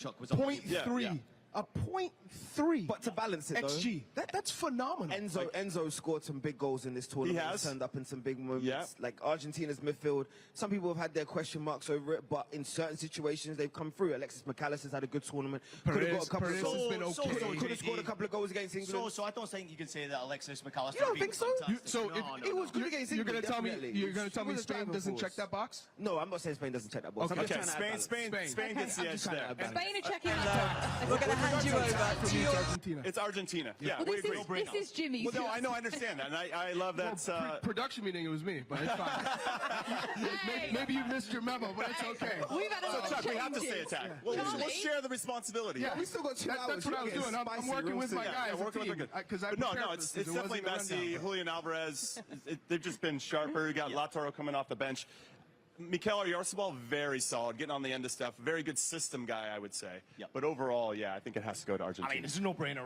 Chuck was on 0.3. A 0.3. But to balance it, XG. That's phenomenal. Enzo scored some big goals in this tournament. He has. Turned up in some big moments. Like Argentina's midfield, some people have had their question marks over it, but in certain situations they've come through. Alexis McAllister's had a good tournament. Could have got a couple of goals. Has been okay. Could have scored a couple of goals against England. So I don't think you can say that Alexis McAllister. You don't think so? It was good against You're England. You're gonna tell me Spain doesn't check that box? No, I'm not saying Spain doesn't check that box. Okay, Spain gets the edge there. Spain are checking that. We're going to hand you over to your... Argentina. It's Argentina. Yeah, Well, we agree. this is Jimmy's. Well, no, I know, I understand that, and I love that. Production meeting, it was me, but it's fine. Maybe you missed your memo, but it's okay. We've had a lot So, Chuck, of we have to say changes. attack. Well, we'll share the responsibility. Yeah, we still got 2 hours. That's what I was doing. I'm working with my guys. Working with Because no, it's definitely Messi, Julian Alvarez. They've just been sharper. You got Lautaro coming off the bench. Mikel Oyarzabal, very solid, getting on the end of stuff. Very good system guy, I would say. But overall, yeah, I think it has to go to Argentina. I mean, it's a no-brainer.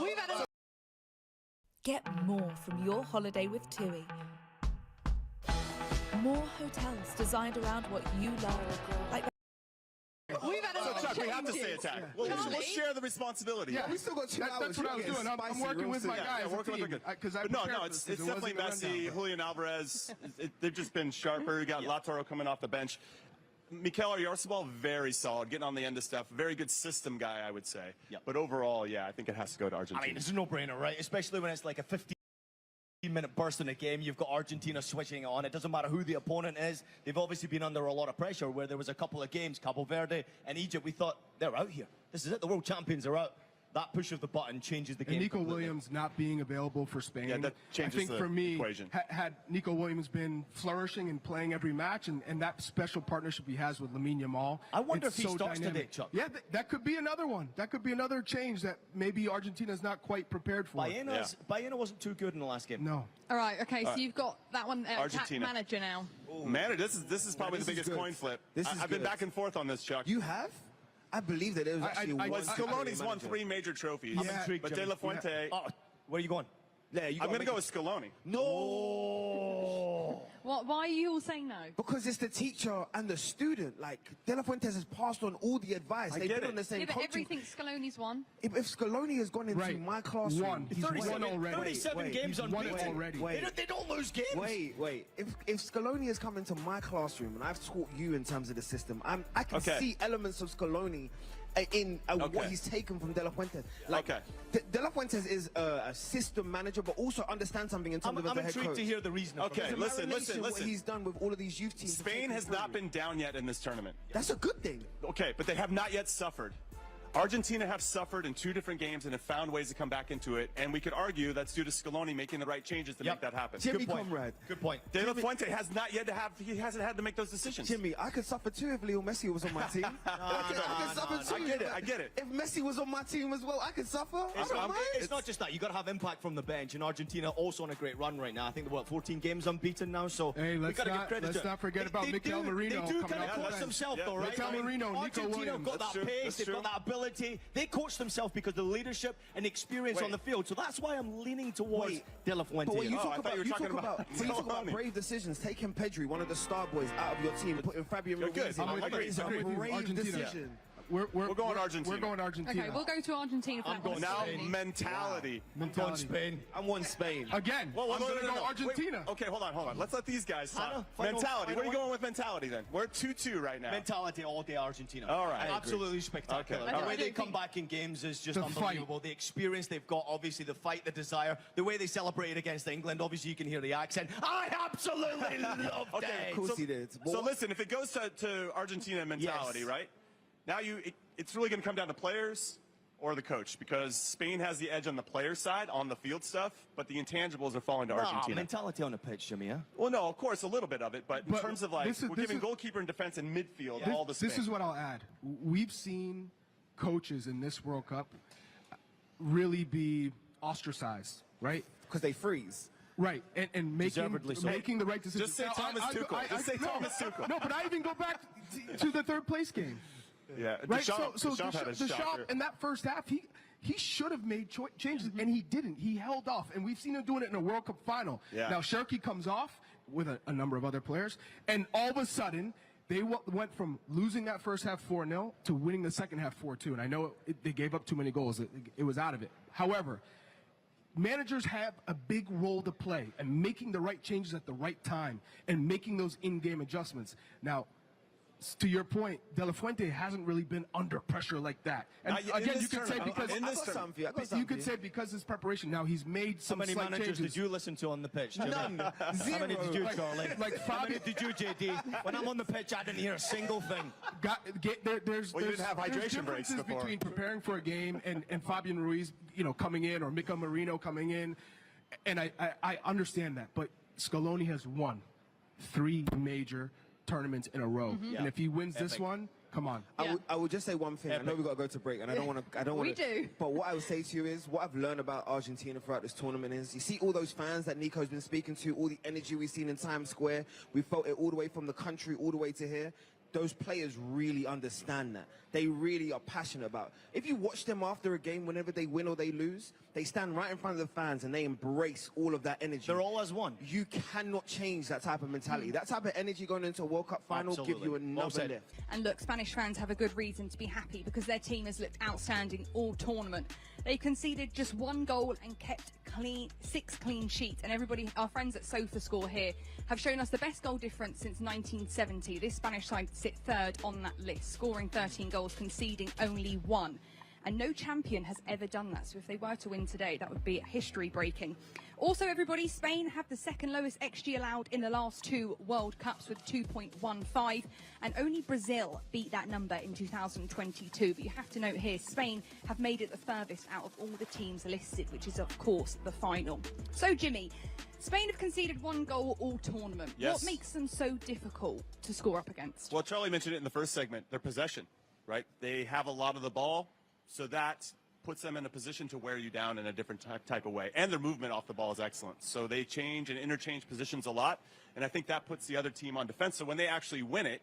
We've had a... Get more from your holiday with TUI. More hotels designed around what you love. Like We've had a lot of Chuck, we have to changes. say attack. Well, we'll share the responsibility. Yeah, we still got 2 hours. That's what I was doing. I'm working with my guys. No, it's definitely Messi, Julian Alvarez. They've just been sharper. You got Lautaro coming off the bench. Mikel Oyarzabal, very solid, getting on the end of stuff. Very good system guy, I would say. But overall, yeah, I think it has to go to Argentina. I mean, it's a no-brainer, right? Especially when it's like a 15-minute burst in a game. You've got Argentina switching on. It doesn't matter who the opponent is. They've obviously been under a lot of pressure where there was a couple of games, Cabo Verde and Egypt. We thought, they're out here. This is it. The world champions are out. That push of the button changes the game. And Nico Williams not being available for Spain, that changes I think for me, equation. Had Nico Williams been flourishing and playing every match, and that special partnership he has with Lamine Yamal, I wonder if he starts today, Chuck. Yeah, that could be another one. That could be another change that maybe Argentina's not quite prepared for. Baena wasn't too good in the last game. No. All right, okay, so you've got that one, attack manager now. Man, this is probably the biggest coin flip. I've been back and forth on this, Chuck. You have? I believe that it was actually one. Scaloni's won 3 major trophies. But De La Fuente... Oh, where are you going? I'm going to go with Scaloni. No! Why are you all saying no? Because it's the teacher and the student. Like, De La Fuentes has passed on all the advice. They put on the same Yeah, but coaching. everything Scaloni's won. If Scaloni has gone into my classroom... He's won already. 37 games unbeaten. They don't lose games. Wait. If Scaloni has come into my classroom and I've taught you in terms of the system, I can see elements of Scaloni in what he's taken from De La Fuentes. Like, De La Fuentes is a system manager, but also understands something in terms of the head coach. I'm intrigued to hear the reason. Okay, listen. What he's done with all of these youth teams. Spain has not been down yet in this tournament. That's a good thing. Okay, but they have not yet suffered. Argentina have suffered in 2 different games and have found ways to come back into it, and we could argue that's due to Scaloni making the right changes to make that happen. Jimmy, comrade. Good point. De La Fuente hasn't had to make those decisions. Jimmy, I could suffer too if Leo Messi was on my team. I could suffer too. I get it. If Messi was on my team as well, I could suffer. It's not just that. You got to have impact from the bench, and Argentina also on a great run right now. I think they're 14 games unbeaten now. So hey, we got to give credit. Let's not forget about Mikel Marino. They do kind of coach themselves, though, right? Mikel Marino, Nico Argentina Williams. got that pace. They've got that ability. They coach themselves because of the leadership and experience on the field. So that's why I'm leaning towards De La Fuente. But when you talk about brave decisions, taking Pedri, one of the star boys, out of your team, putting Fabian Ruiz in. It's a brave decision. We're going Argentina. We're going Argentina. Okay, we'll go to Argentina for that one. Now mentality. I'm going Spain. I'm one Spain. Again. Well, I'm going to go Argentina. Okay, hold on. Let's let these guys talk. Mentality. What are you going with mentality then? We're 2-2 right now. Mentality all day Argentina. All right. Absolutely spectacular. Okay. The way they come back in games is just unbelievable. The experience they've got, obviously the fight, the desire, the way they celebrated against England. Obviously you can hear the accent. I absolutely loved it. Of course he did. So listen, if it goes to Argentina mentality, right? Now it's really going to come down to players or the coach, because Spain has the edge on the player side, on the field stuff, but the intangibles are falling to Argentina. Mentality on the pitch, Jimmy, yeah? Well, no, of course, a little bit of it, but in terms of we're giving goalkeeper and defense and midfield all the Spain. This is what I'll add. We've seen coaches in this World Cup really be ostracized, right? Because they freeze. Right, and making the right decision. Just say Thomas Tuchel. Just say Thomas Tuchel. No, but I even go back to the third place game. Yeah, right. Deschamps in that first half, he should have made changes, and he didn't. He held off, and we've seen him doing it in a World Cup final. Yeah. Now Cherki comes off with a number of other players, and all of a sudden they went from losing that first half 4-0 to winning the second half 4-2. And I know they gave up too many goals. It was out of it. However, managers have a big role to play in making the right changes at the right time and making those in-game adjustments. Now, to your point, De La Fuente hasn't really been under pressure like that. And again, you could say because his preparation. Now he's made some slight changes. How many managers did you listen to on the pitch? None. Zero. How many did you, Charlie? How many did you, JD? When I'm on the pitch, I didn't hear a single thing. There's you didn't have hydration breaks before. Between preparing for a game and Fabian Ruiz, coming in, or Mika Marino coming in, and I understand that. But Scaloni has won 3 major tournaments in a row, and if he wins this one, come on. I would just say one thing. I know we got to go to break, and I don't want to. We do. But what I would say to you is, what I've learned about Argentina throughout this tournament is, you see all those fans that Nico's been speaking to, all the energy we've seen in Times Square. We felt it all the way from the country, all the way to here. Those players really understand that. They really are passionate about it. If you watch them after a game, whenever they win or they lose, they stand right in front of the fans and they embrace all of that energy. They're all as one. You cannot change that type of mentality. That type of energy going into a World Cup final gives you another lift. And look, Spanish fans have a good reason to be happy because their team has looked outstanding all tournament. They conceded just 1 goal and kept 6 clean sheets. And everybody, our friends at SofaScore here, have shown us the best goal difference since 1970. This Spanish side sit 3rd on that list, scoring 13 goals, conceding only 1. And no champion has ever done that. So if they were to win today, that would be history breaking. Also, everybody, Spain have the 2nd lowest XG allowed in the last 2 World Cups with 2.15. And only Brazil beat that number in 2022. But you have to note here, Spain have made it the furthest out of all the teams listed, which is, of course, the final. So, Jimmy, Spain have conceded 1 goal all tournament. Yes. What makes them so difficult to score up against? Well, Charlie mentioned it in the first segment, their possession, right? They have a lot of the ball. So that puts them in a position to wear you down in a different type of way. And their movement off the ball is excellent. So they change and interchange positions a lot. And I think that puts the other team on defense. So when they actually win it,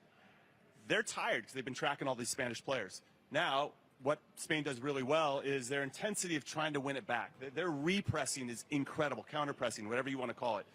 they're tired because they've been tracking all these Spanish players. Now, what Spain does really well is their intensity of trying to win it back. Their repressing is incredible, counter-pressing, whatever you want to call it.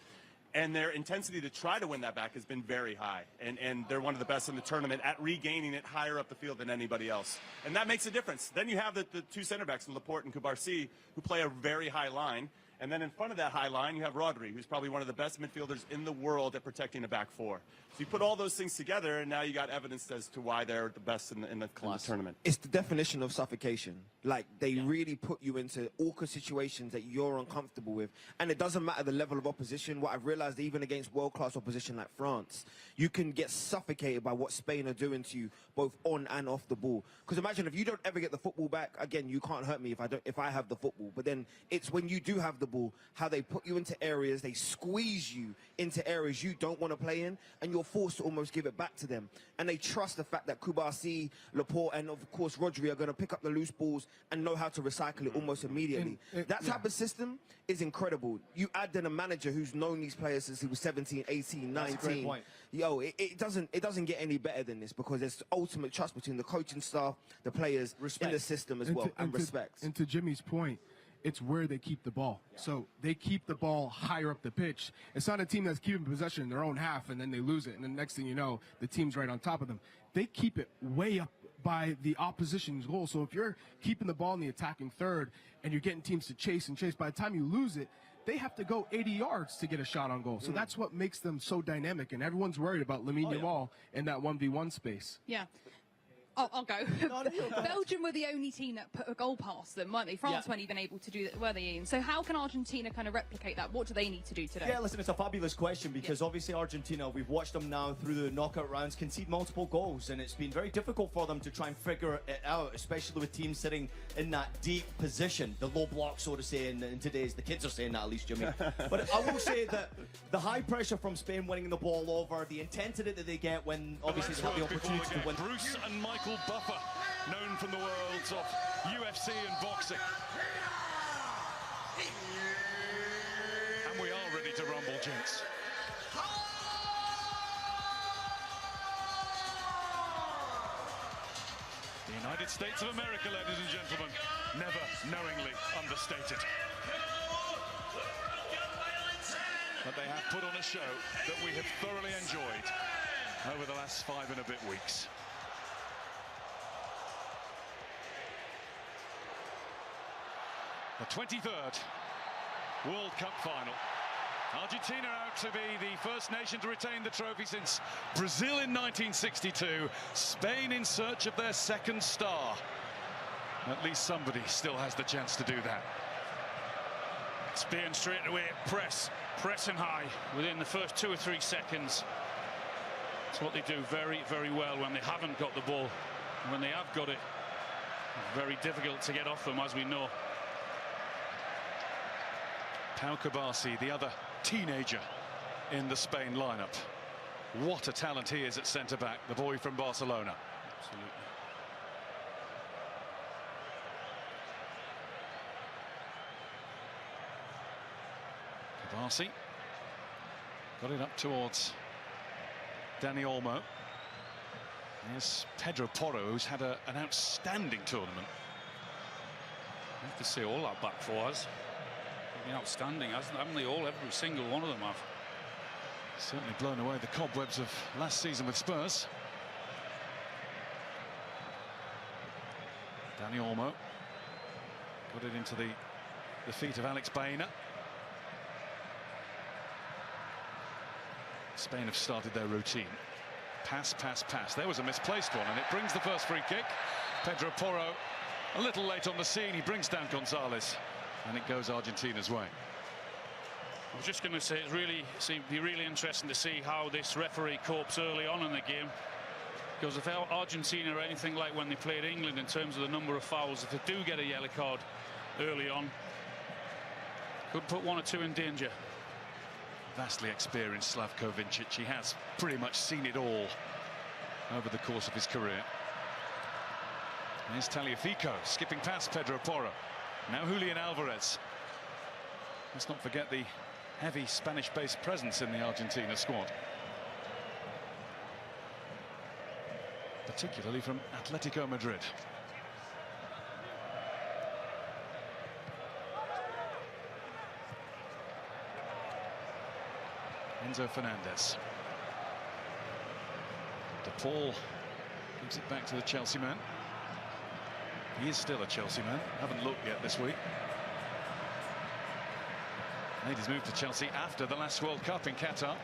And their intensity to try to win that back has been very high. And they're one of the best in the tournament at regaining it higher up the field than anybody else. And that makes a difference. Then you have the 2 center backs, Laporte and Cubarsí, who play a very high line. And then in front of that high line, you have Rodri, who's probably one of the best midfielders in the world at protecting a back 4. So you put all those things together, and now you got evidence as to why they're the best in the tournament. It's the definition of suffocation. Like, they really put you into awkward situations that you're uncomfortable with. And it doesn't matter the level of opposition. What I've realized, even against world-class opposition like France, you can get suffocated by what Spain are doing to you, both on and off the ball. Because imagine if you don't ever get the football back, again, you can't hurt me if I have the football. But then it's when you do have the ball, how they put you into areas, they squeeze you into areas you don't want to play in, and you're forced to almost give it back to them. And they trust the fact that Cubarsí, Laporte, and of course Rodri are going to pick up the loose balls and know how to recycle it almost immediately. That type of system is incredible. You add in a manager who's known these players since he was 17, 18, 19. That's a great point. Yo, it doesn't get any better than this, because there's ultimate trust between the coaching staff, the players, in the system as well, and respect. And to Jimmy's point, it's where they keep the ball. So they keep the ball higher up the pitch. It's not a team that's keeping possession in their own half and then they lose it, and the next thing you know, the team's right on top of them. They keep it way up by the opposition's goal. So if you're keeping the ball in the attacking third and you're getting teams to chase and chase, by the time you lose it, they have to go 80 yards to get a shot on goal. So that's what makes them so dynamic, and everyone's worried about Lamine Yamal in that 1v1 space. Yeah. I'll go. Belgium were the only team that put a goal past them, weren't they? France weren't even able to do that, were they, Ian? So how can Argentina kind of replicate that? What do they need to do today? Yeah, listen, it's a fabulous question, because obviously Argentina, we've watched them now through the knockout rounds concede multiple goals, and it's been very difficult for them to try and figure it out, especially with teams sitting in that deep position, the low block, so to say, in today's, the kids are saying that at least, Jimmy. But I will say that the high pressure from Spain winning the ball over, the intensity that they get when obviously they have the opportunity to win. Bruce and Michael Buffer. known from the worlds of UFC and boxing. And we are ready to rumble, gents. The United States of America, ladies and gentlemen, never knowingly understated. But they have put on a show that we have thoroughly enjoyed over the last 5 and a bit weeks. The 23rd World Cup final. Argentina out to be the first nation to retain the trophy since Brazil in 1962. Spain in search of their second star. At least somebody still has the chance to do that. Spain straight away pressing high within the first 2 or 3 seconds. It's what they do very, very well when they haven't got the ball. When they have got it, very difficult to get off them, as we know. Pau Kabasi, the other teenager in the Spain lineup. What a talent he is at centre-back, the boy from Barcelona. Absolutely. Kabasi got it up towards Dani Olmo. There's Pedro Porro, who's had an outstanding tournament. You have to say all that back four has been outstanding, haven't they all? Every single one of them have. Certainly blown away the cobwebs of last season with Spurs. Dani Olmo got it into the feet of Alex Baena. Spain have started their routine. Pass, pass, pass. There was a misplaced one, and it brings the first free kick. Pedro Porro a little late on the scene. He brings down Gonzalez, and it goes Argentina's way. I was just going to say, it'd be really interesting to see how this referee copes early on in the game. Because if Argentina are anything like when they played England in terms of the number of fouls, if they do get a yellow card early on, could put 1 or 2 in danger. Vastly experienced Slavko Vincic. He has pretty much seen it all over the course of his career. There's Tagliafico skipping past Pedro Porro. Now Julian Alvarez. Let's not forget the heavy Spanish-based presence in the Argentina squad, particularly from Atletico Madrid. Enzo Fernandez. De Paul gives it back to the Chelsea man. He is still a Chelsea man. Haven't looked yet this week. Made his move to Chelsea after the last World Cup in Qatar.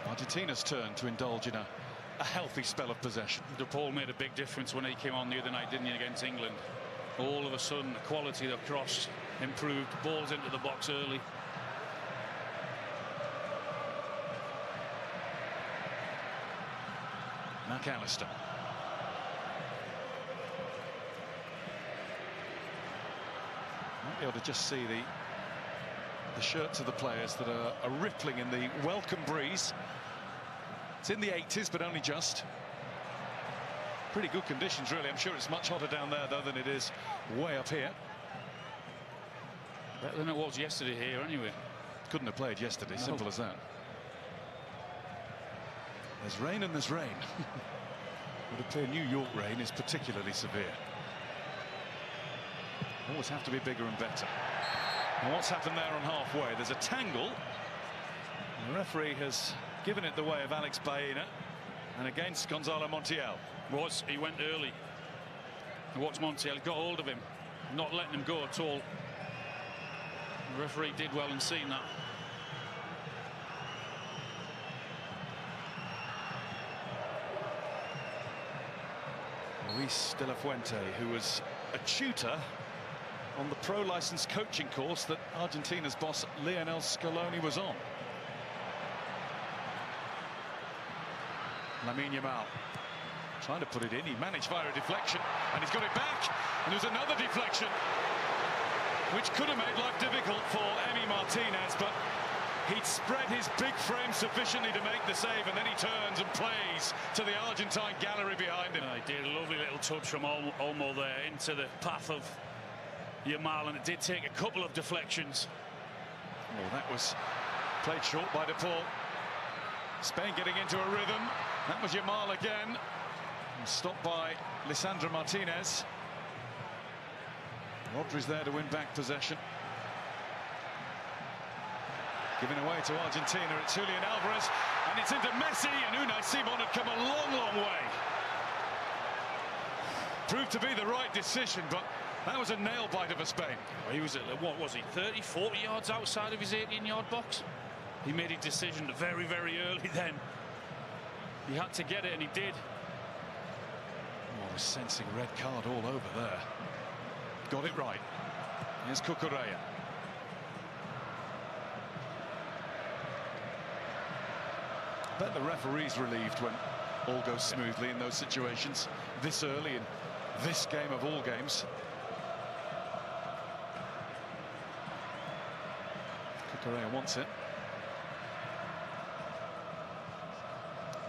Argentina's turn to indulge in a healthy spell of possession. De Paul made a big difference when he came on the other night, didn't he, against England? All of a sudden, the quality of the cross improved. Balls into the box early. McAllister. Might be able to just see the shirts of the players that are rippling in the welcome breeze. It's in the 80s, but only just. Pretty good conditions, really. I'm sure it's much hotter down there, though, than it is way up here. Better than it was yesterday here, anyway. Couldn't have played yesterday, no. Simple as that. There's rain and there's rain. It would appear New York rain is particularly severe. Always have to be bigger and better. And what's happened there on halfway? There's a tangle. And the referee has given it the way of Alex Baena and against Gonzalo Montiel. He went early. And watch Montiel, got hold of him, not letting him go at all. The referee did well in seeing that. Luis de la Fuente, who was a tutor on the pro license coaching course that Argentina's boss Lionel Scaloni was on. Lamine Yamal trying to put it in. He managed via a deflection, and he's got it back. And there's another deflection, which could have made life difficult for Emi Martinez, but He'd spread his big frame sufficiently to make the save, and then he turns and plays to the Argentine gallery behind him. He did a lovely little touch from Olmo there into the path of Yamal, and it did take a couple of deflections. Oh, that was played short by De Paul. Spain getting into a rhythm. That was Yamal again. And stopped by Lisandro Martinez. Rodri's there to win back possession. Giving away to Argentina, it's Julian Alvarez, and it's into Messi, and Unai Simon had come a long, long way. Proved to be the right decision, but that was a nail biter for Spain. Well, he was at, what was he, 30, 40 yards outside of his 18-yard box? He made his decision very, very early then. He had to get it, and he did. Oh, I was sensing red card all over there. Got it right. Here's Cucurella. I bet the referee's relieved when all goes smoothly in those situations this early in this game of all games. Cucurella wants it.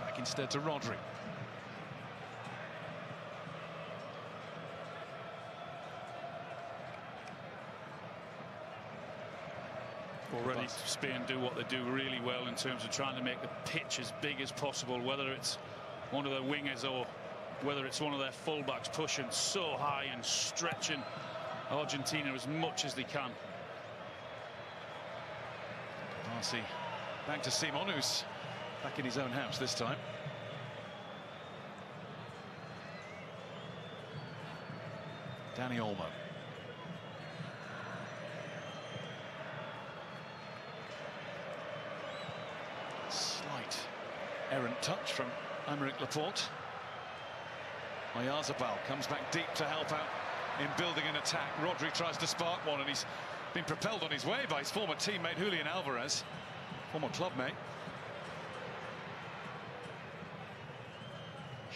Back instead to Rodri. Already Spain do what they do really well in terms of trying to make the pitch as big as possible, whether it's one of their wingers or whether it's one of their fullbacks, pushing so high and stretching Argentina as much as they can. Marcy back to Simon, who's back in his own house this time. Dani Olmo. Slight errant touch from Aymeric Laporte. Oyarzabal comes back deep to help out in building an attack. Rodri tries to spark one, and he's been propelled on his way by his former teammate Julian Alvarez, former clubmate.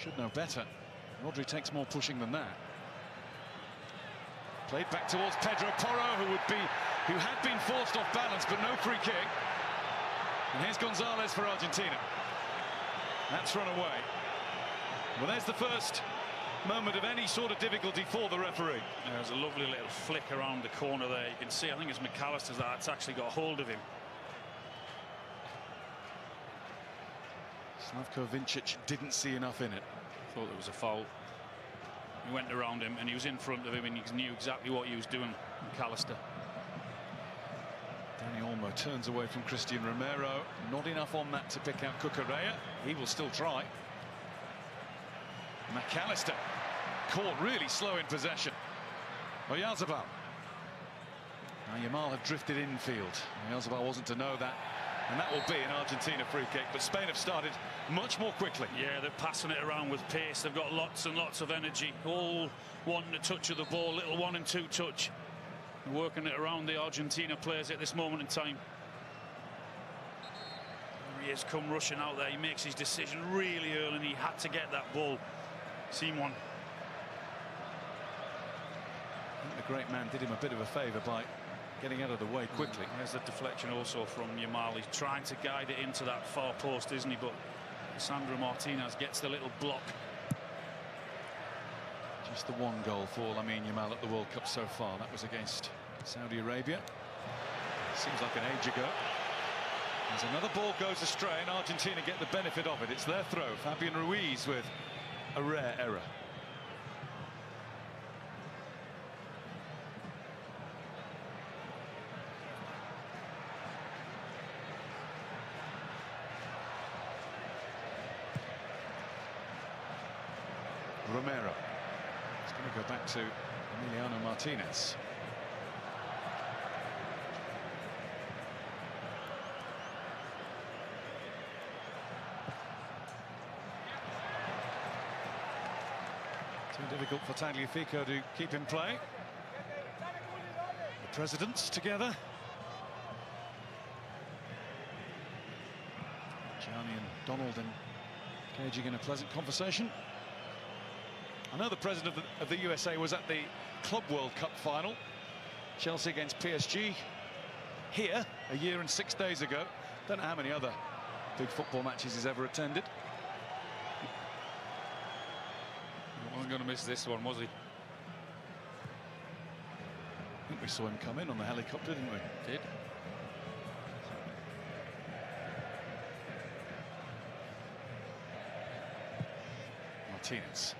Should know better. Rodri takes more pushing than that. Played back towards Pedro Porro, who had been forced off balance, but no free kick. And here's Gonzalez for Argentina. That's run away. Well, there's the first moment of any sort of difficulty for the referee. There's a lovely little flick around the corner there. You can see, I think it's McAllister that's actually got hold of him. Slavko Vincic didn't see enough in it. Thought there was a foul. He went around him and he was in front of him, and he knew exactly what he was doing, McAllister. Dani Olmo turns away from Christian Romero. Not enough on that to pick out Cucurella. He will still try. McAllister caught really slow in possession. Oyarzabal. Now Yamal had drifted infield. Oyarzabal wasn't to know that, and that will be an Argentina free kick. But Spain have started much more quickly. Yeah, they're passing it around with pace. They've got lots and lots of energy, all wanting a touch of the ball, little 1 and 2 touch, working it around the Argentina players at this moment in time. There he is, come rushing out there. He makes his decision really early, and he had to get that ball. Simon. I think the great man did him a bit of a favour by getting out of the way quickly. There's the deflection also from Yamal. He's trying to guide it into that far post, isn't he? But Sandro Martinez gets the little block. Just the one goal for Lamine Yamal at the World Cup so far. That was against Saudi Arabia. Seems like an age ago. As another ball goes astray, and Argentina get the benefit of it. It's their throw. Fabian Ruiz with a rare error. Romero. It's going to go back to Emiliano Martinez. Too difficult for Tagliafico to keep in play. The presidents together. Gianni and Donald engaging in a pleasant conversation. I know the president of the USA was at the Club World Cup final. Chelsea against PSG here. a year and 6 days ago. Don't know how many other big football matches he's ever attended. He wasn't going to miss this one, was he? I think we saw him come in on the helicopter, didn't we? Did. Martinez.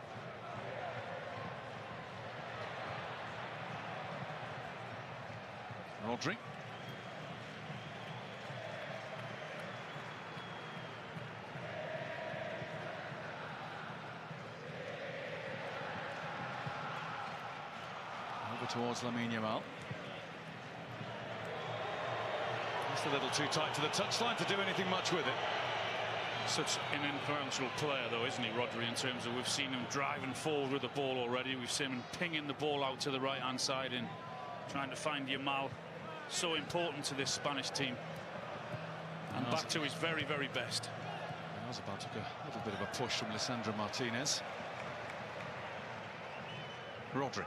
Rodri. Over towards Lamine Yamal. Just a little too tight to the touchline to do anything much with it. Such an influential player, though, isn't he, Rodri, in terms of we've seen him driving forward with the ball already. We've seen him pinging the ball out to the right-hand side and trying to find Yamal. So important to this Spanish team. And back to his very, very best. Azabal took a little bit of a push from Lisandro Martinez. Rodri.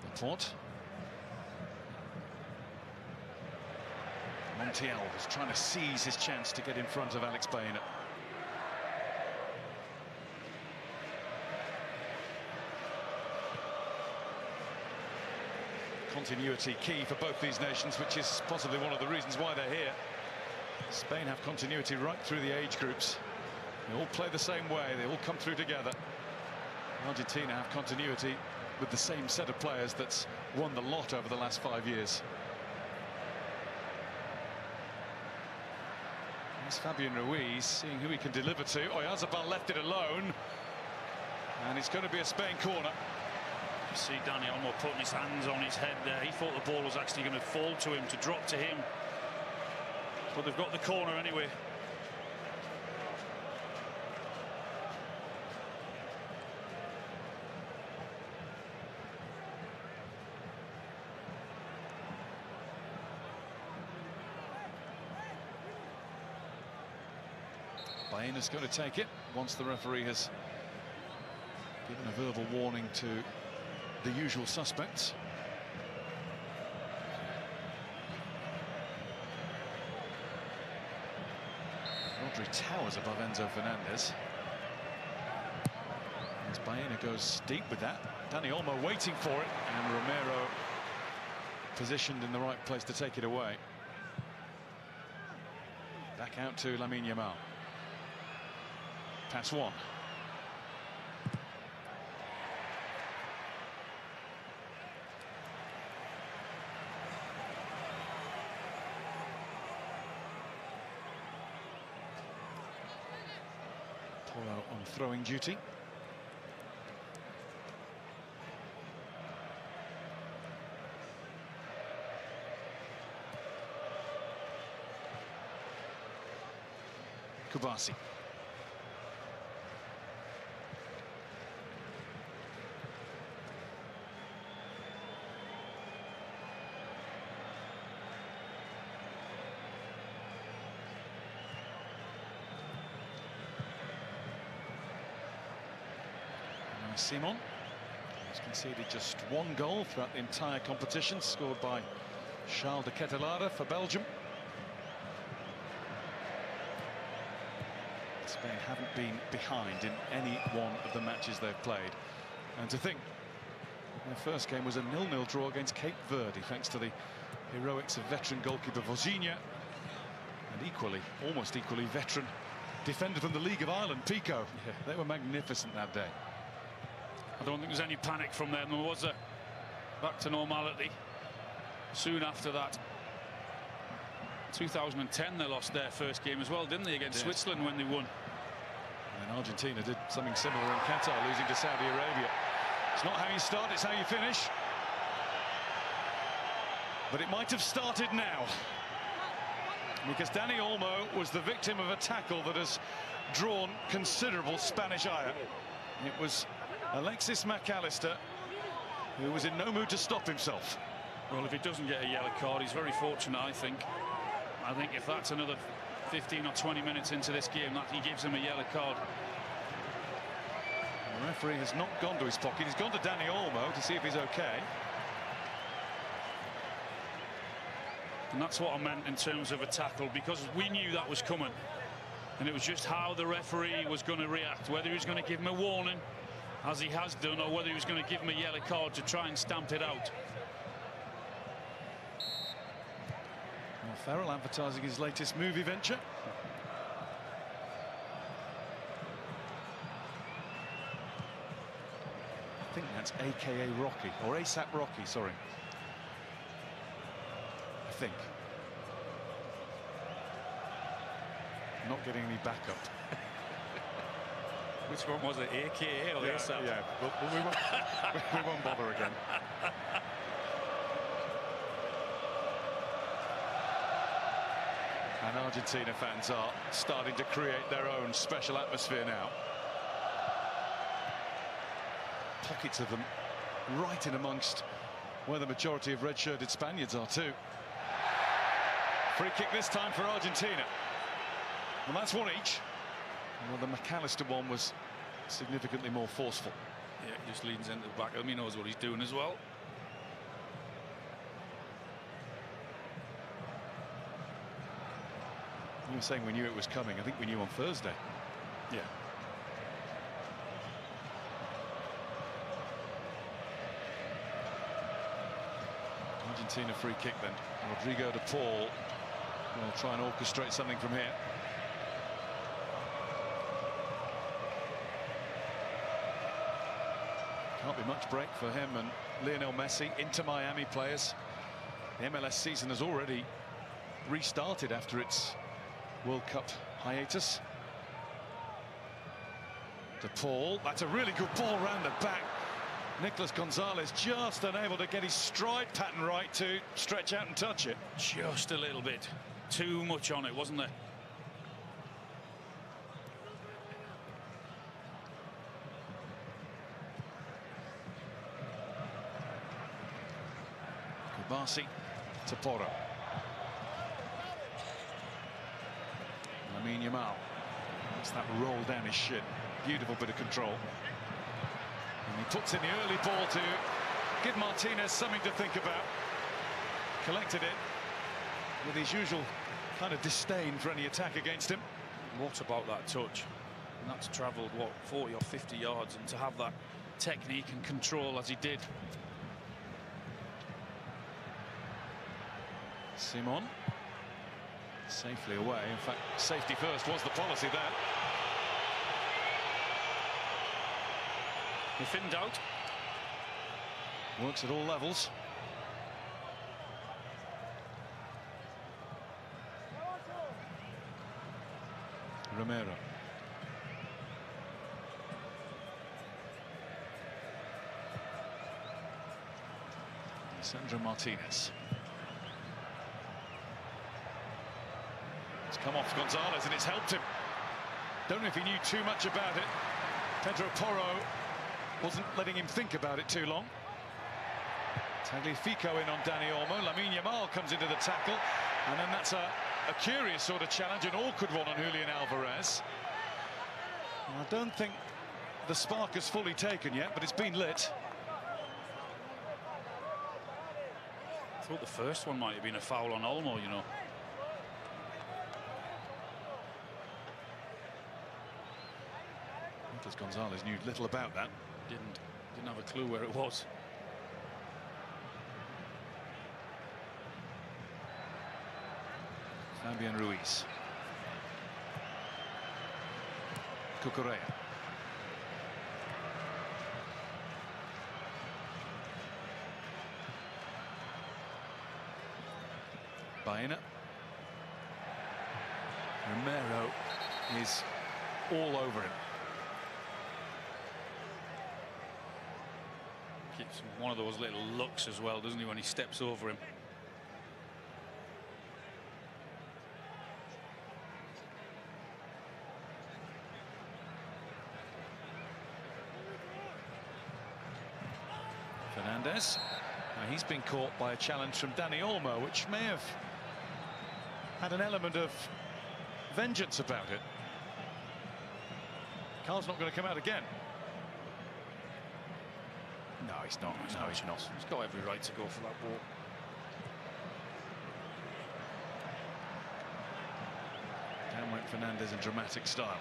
Laporte. Montiel was trying to seize his chance to get in front of Alex Baena. Continuity key for both these nations, which is possibly one of the reasons why they're here. Spain have continuity right through the age groups. They all play the same way, they all come through together. Argentina have continuity with the same set of players that's won the lot over the last 5 years. There's Fabian Ruiz, seeing who he can deliver to. Oyarzabal left it alone. And it's going to be a Spain corner. You see Dani Olmo putting his hands on his head there. He thought the ball was actually going to fall to him, to drop to him. But they've got the corner anyway. Baena's going to take it once the referee has given a verbal warning to the usual suspects. Rodri towers above Enzo Fernandez. As Baena goes deep with that, Dani Olmo waiting for it, and Romero positioned in the right place to take it away. Back out to Lamine Yamal. Pass one. Polo on throwing duty. Kubasi. Simon has conceded just one goal throughout the entire competition, scored by Charles de Ketelaere for Belgium. Spain haven't been behind in any one of the matches they've played. And to think their first game was a 0-0 draw against Cape Verde, thanks to the heroics of veteran goalkeeper Vozinha and equally, almost equally veteran defender from the League of Ireland, Pico. Yeah, they were magnificent that day. I don't think there's any panic from them. There was a back to normality soon after that. 2010 they lost their first game as well, didn't they, against Switzerland when they won. And Argentina did something similar in Qatar, losing to Saudi Arabia. It's not how you start, it's how you finish. But it might have started now, because Dani Olmo was the victim of a tackle that has drawn considerable Spanish ire. It was Alexis Mac Allister, who was in no mood to stop himself. Well, if he doesn't get a yellow card, he's very fortunate, I think. I think if that's another 15 or 20 minutes into this game, that he gives him a yellow card. The referee has not gone to his pocket. He's gone to Dani Olmo to see if he's okay. And that's what I meant in terms of a tackle, because we knew that was coming. And it was just how the referee was going to react, whether he was going to give him a warning, as he has done, or whether he was going to give him a yellow card to try and stamp it out. Well, Farrell advertising his latest movie venture. I think that's AKA Rocky, or ASAP Rocky, sorry. I think. Not getting any backup. Which one was it, AKA or ASAP? Yeah, but we won't bother again. And Argentina fans are starting to create their own special atmosphere now. Pockets of them right in amongst where the majority of red-shirted Spaniards are too. Free kick this time for Argentina. And that's one each. Well, the McAllister one was significantly more forceful. Yeah, he just leans into the back of him. He knows what he's doing as well. You were saying we knew it was coming. I think we knew on Thursday. Yeah. Argentina free kick then. Rodrigo de Paul will try and orchestrate something from here. Can't be much break for him and Lionel Messi. Inter Miami players. The MLS season has already restarted after its World Cup hiatus. De Paul, that's a really good ball round the back. Nicolas Gonzalez just unable to get his stride pattern right to stretch out and touch it. Just a little bit. Too much on it, wasn't there? Kubasi to Porro. Lamine Yamal. That's that roll down his shin. Beautiful bit of control. And he puts in the early ball to give Martinez something to think about. Collected it with his usual kind of disdain for any attack against him. What about that touch? And that's travelled, what, 40 or 50 yards, and to have that technique and control as he did. Simon safely away. In fact, safety first was the policy there. If in doubt. Works at all levels. Romero. Sandro Martinez. It's come off Gonzalez and it's helped him. Don't know if he knew too much about it. Pedro Porro wasn't letting him think about it too long. Tagliafico in on Dani Olmo. Lamine Yamal comes into the tackle. And then that's a curious sort of challenge, an awkward one on Julian Alvarez. I don't think the spark is fully taken yet, but it's been lit. I thought the first one might have been a foul on Olmo, you know. Nicolas Gonzalez knew little about that. Didn't have a clue where it was. Fabian Ruiz. Cucurella. Baena. Romero is all over him. Keeps one of those little looks as well, doesn't he, when he steps over him. Fernandez. Now he's been caught by a challenge from Dani Olmo, which may have had an element of vengeance about it. Carl's not going to come out again. No, he's not. No, he's not. He's got every right to go for that ball. Down went Fernandez in dramatic style.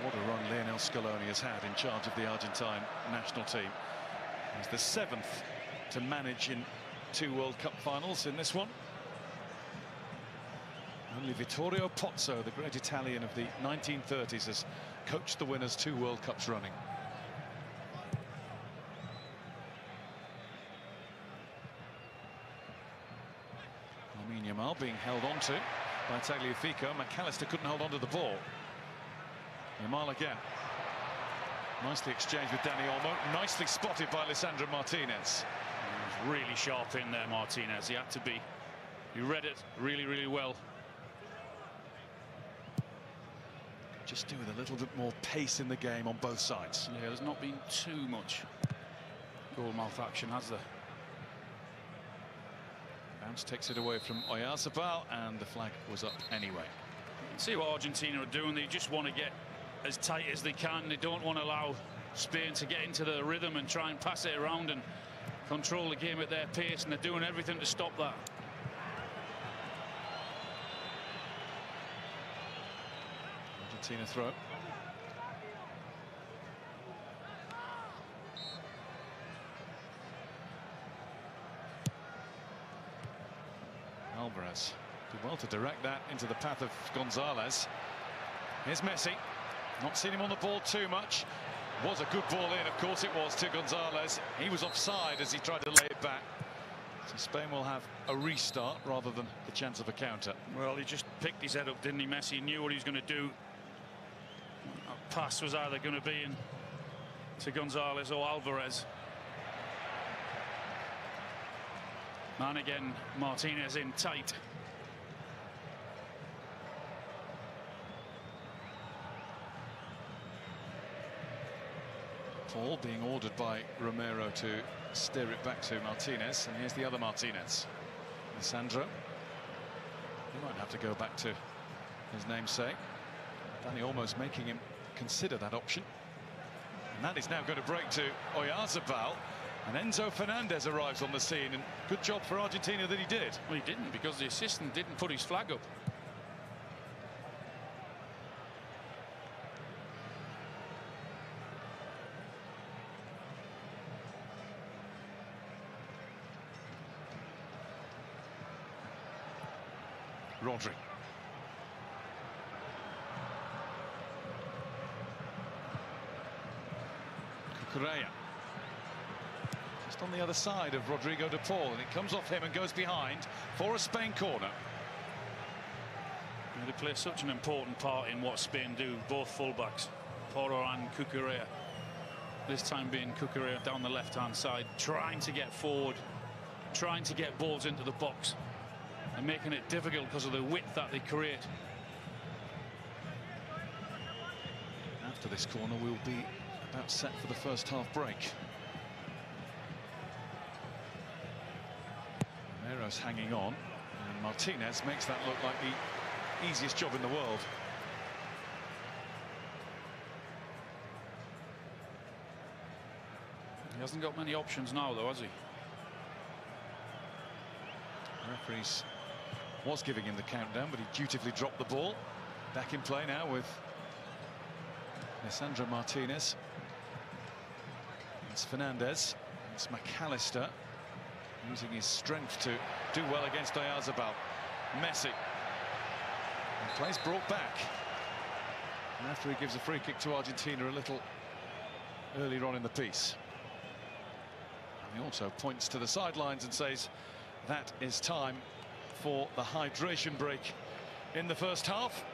What a run Lionel Scaloni has had in charge of the Argentine national team. He's the 7th to manage in 2 World Cup finals in this one. Only Vittorio Pozzo, the great Italian of the 1930s, has coached the winners 2 World Cups running. Lamine Yamal being held onto by Tagliafico. McAllister couldn't hold on to the ball. Yamal again. Nicely exchanged with Dani Olmo. Nicely spotted by Lisandro Martinez. He was really sharp in there, Martinez. He had to be. He read it really, really well. Just do with a little bit more pace in the game on both sides. Yeah, there's not been too much goal-mouth action, has there? Bounce takes it away from Oyarzabal, and the flag was up anyway. You can see what Argentina are doing. They just want to get as tight as they can. They don't want to allow Spain to get into the rhythm and try and pass it around and control the game at their pace, and they're doing everything to stop that. Argentina throw. Alvarez did well to direct that into the path of Gonzalez. Here's Messi. Not seen him on the ball too much. Was a good ball in, of course it was, to Gonzalez. He was offside as he tried to lay it back. So Spain will have a restart rather than the chance of a counter. Well, he just picked his head up, didn't he? Messi knew what he was going to do. A pass was either going to be in to Gonzalez or Alvarez. And again, Martinez in tight. Paul being ordered by Romero to steer it back to Martinez, and here's the other Martinez, Lisandro. He might have to go back to his namesake. Danny almost making him consider that option, and that is now going to break to Oyarzabal, and Enzo Fernandez arrives on the scene, and good job for Argentina that he did. Well, he didn't, because the assistant didn't put his flag up. Rodri. Cucurella. Just on the other side of Rodrigo de Paul, and it comes off him and goes behind for a Spain corner. They play such an important part in what Spain do, both fullbacks, Porro and Cucurella. This time being Cucurella down the left-hand side, trying to get forward, trying to get balls into the box, and making it difficult because of the width that they create. After this corner, we'll be about set for the first half break. Romero's hanging on, and Martinez makes that look like the easiest job in the world. He hasn't got many options now, though, has he? Referees was giving him the countdown, but he dutifully dropped the ball. Back in play now with Lisandro Martinez. It's Fernandez. It's McAllister using his strength to do well against Oyarzabal. Messi. And play's brought back. And after he gives a free kick to Argentina a little earlier on in the piece. And he also points to the sidelines and says that is time for the hydration break in the first half.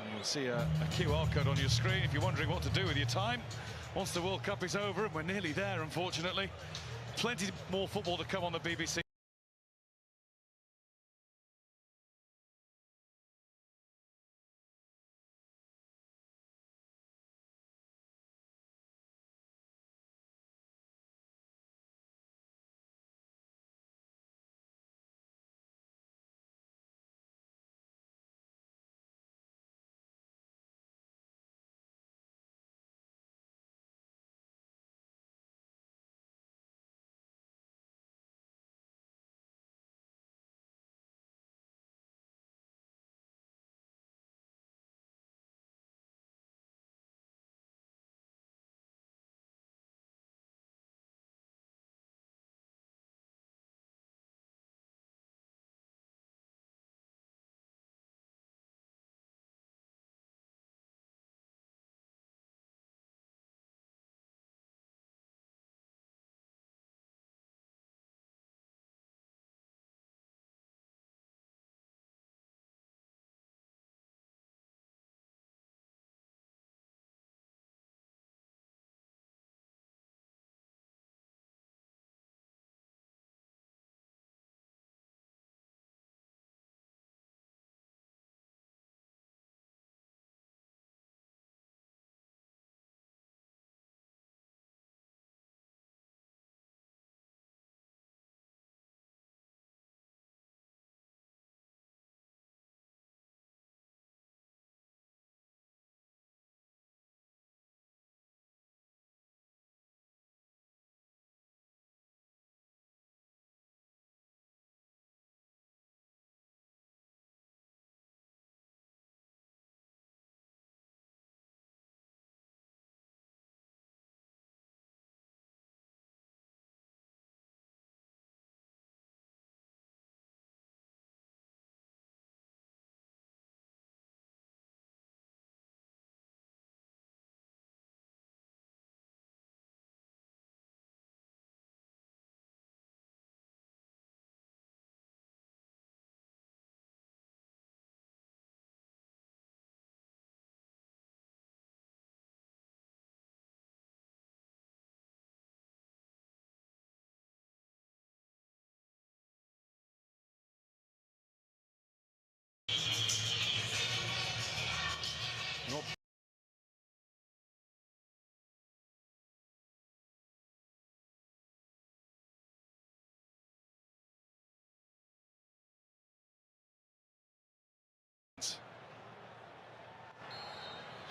And you'll see a QR code on your screen if you're wondering what to do with your time once the World Cup is over, and we're nearly there, unfortunately. Plenty more football to come on the BBC.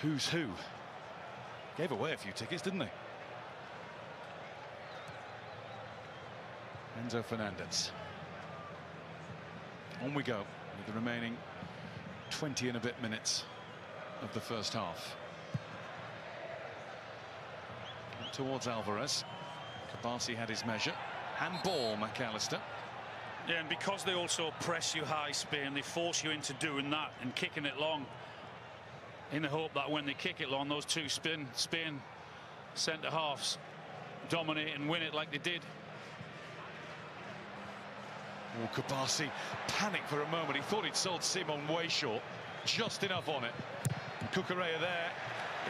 who's who. Gave away a few tickets, didn't they? Enzo Fernandez. On we go with the remaining 20 and a bit minutes of the first half. Towards Alvarez. Kabasi had his measure. Handball, McAllister. Yeah, and because they also press you high, Spain, they force you into doing that and kicking it long, in the hope that when they kick it long, those two Spain centre-halves dominate and win it like they did. Oh, Kabasi panicked for a moment. He thought he'd sold Simon way short. Just enough on it. And Cucurella there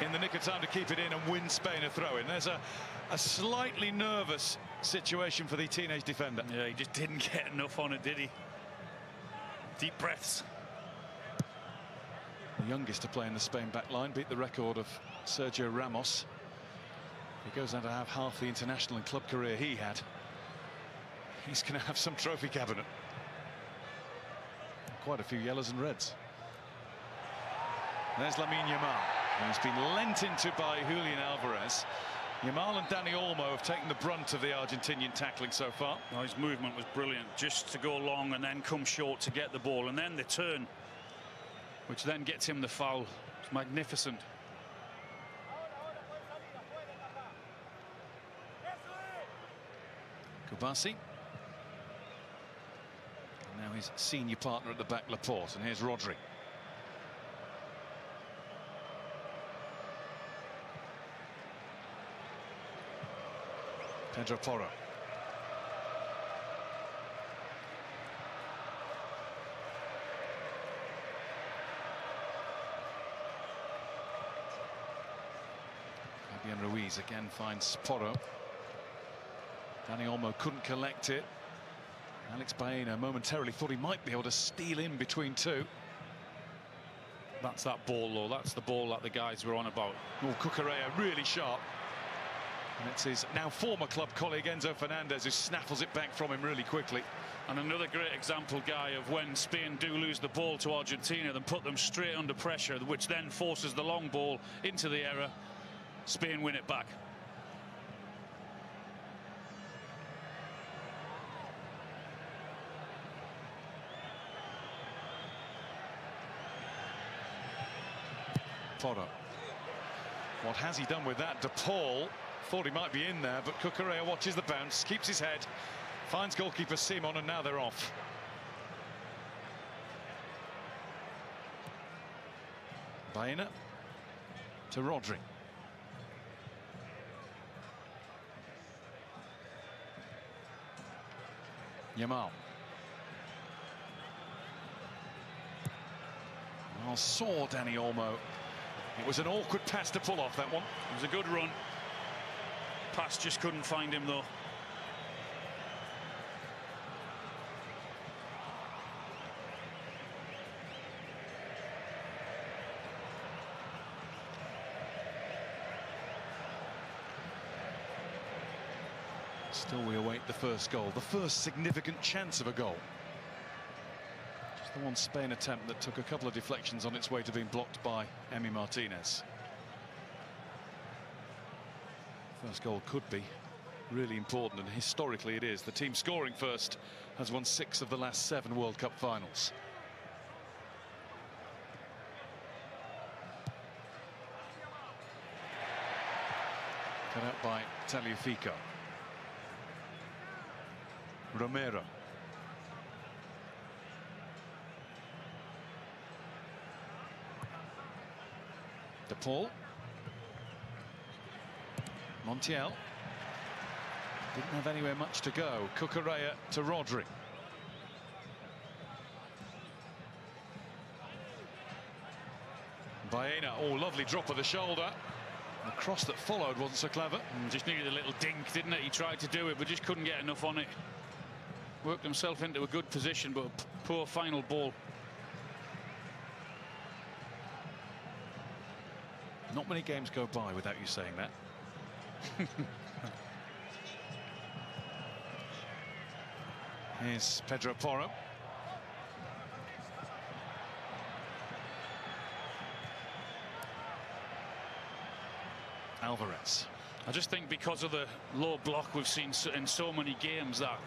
in the nick of time to keep it in and win Spain a throw-in. There's a slightly nervous situation for the teenage defender. Yeah, he just didn't get enough on it, did he? Deep breaths. The youngest to play in the Spain back line, beat the record of Sergio Ramos. He goes on to have half the international and club career he had. He's going to have some trophy cabinet. Quite a few yellows and reds. There's Lamine Yamal, who's been lent into by Julian Alvarez. Yamal and Dani Olmo have taken the brunt of the Argentinian tackling so far. Oh, his movement was brilliant, just to go long and then come short to get the ball, and then the turn, which then gets him the foul. It's magnificent. Kubasi. And now his senior partner at the back, Laporte, and here's Rodri. Pedro Porro. Fabian Ruiz again finds Porro. Dani Olmo couldn't collect it. Alex Baena momentarily thought he might be able to steal in between two. That's that ball, though. That's the ball that the guys were on about. Oh, Cucurella really sharp. And it's his now former club colleague Enzo Fernandez who snaffles it back from him really quickly. And another great example, Guy, of when Spain do lose the ball to Argentina, then put them straight under pressure, which then forces the long ball into the area. Spain win it back. Porro. What has he done with that? De Paul thought he might be in there, but Cucurella watches the bounce, keeps his head, finds goalkeeper Simon, and now they're off. Baena to Rodri. Yamal. Well, saw Dani Olmo. It was an awkward pass to pull off, that one. It was a good run. Pass just couldn't find him, though. Still we await the first goal, the first significant chance of a goal. Just the one Spain attempt that took a couple of deflections on its way to being blocked by Emi Martinez. First goal could be really important, and historically it is. The team scoring first has won 6 of the last 7 World Cup finals. Cut out by Tagliafico. Romero. De Paul. Montiel. Didn't have anywhere much to go. Cucurella to Rodri. Baena. Oh, lovely drop of the shoulder. The cross that followed wasn't so clever. Just needed a little dink, didn't it? He tried to do it, but just couldn't get enough on it. Worked himself into a good position, but a poor final ball. Not many games go by without you saying that. Here's Pedro Porro. Alvarez. I just think because of the low block we've seen in so many games, that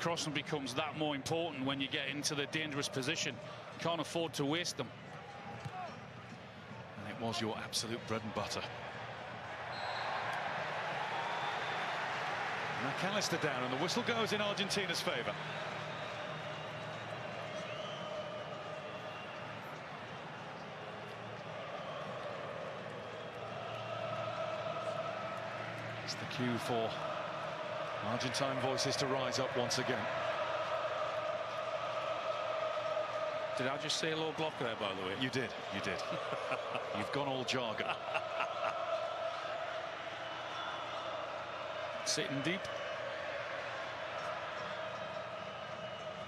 crossing becomes that more important when you get into the dangerous position. You can't afford to waste them. And it was your absolute bread and butter. McAllister down, and the whistle goes in Argentina's favour. It's the cue for Argentine voices to rise up once again. Did I just say low block there, by the way? You did, you did. You've gone all jargon. Sitting deep.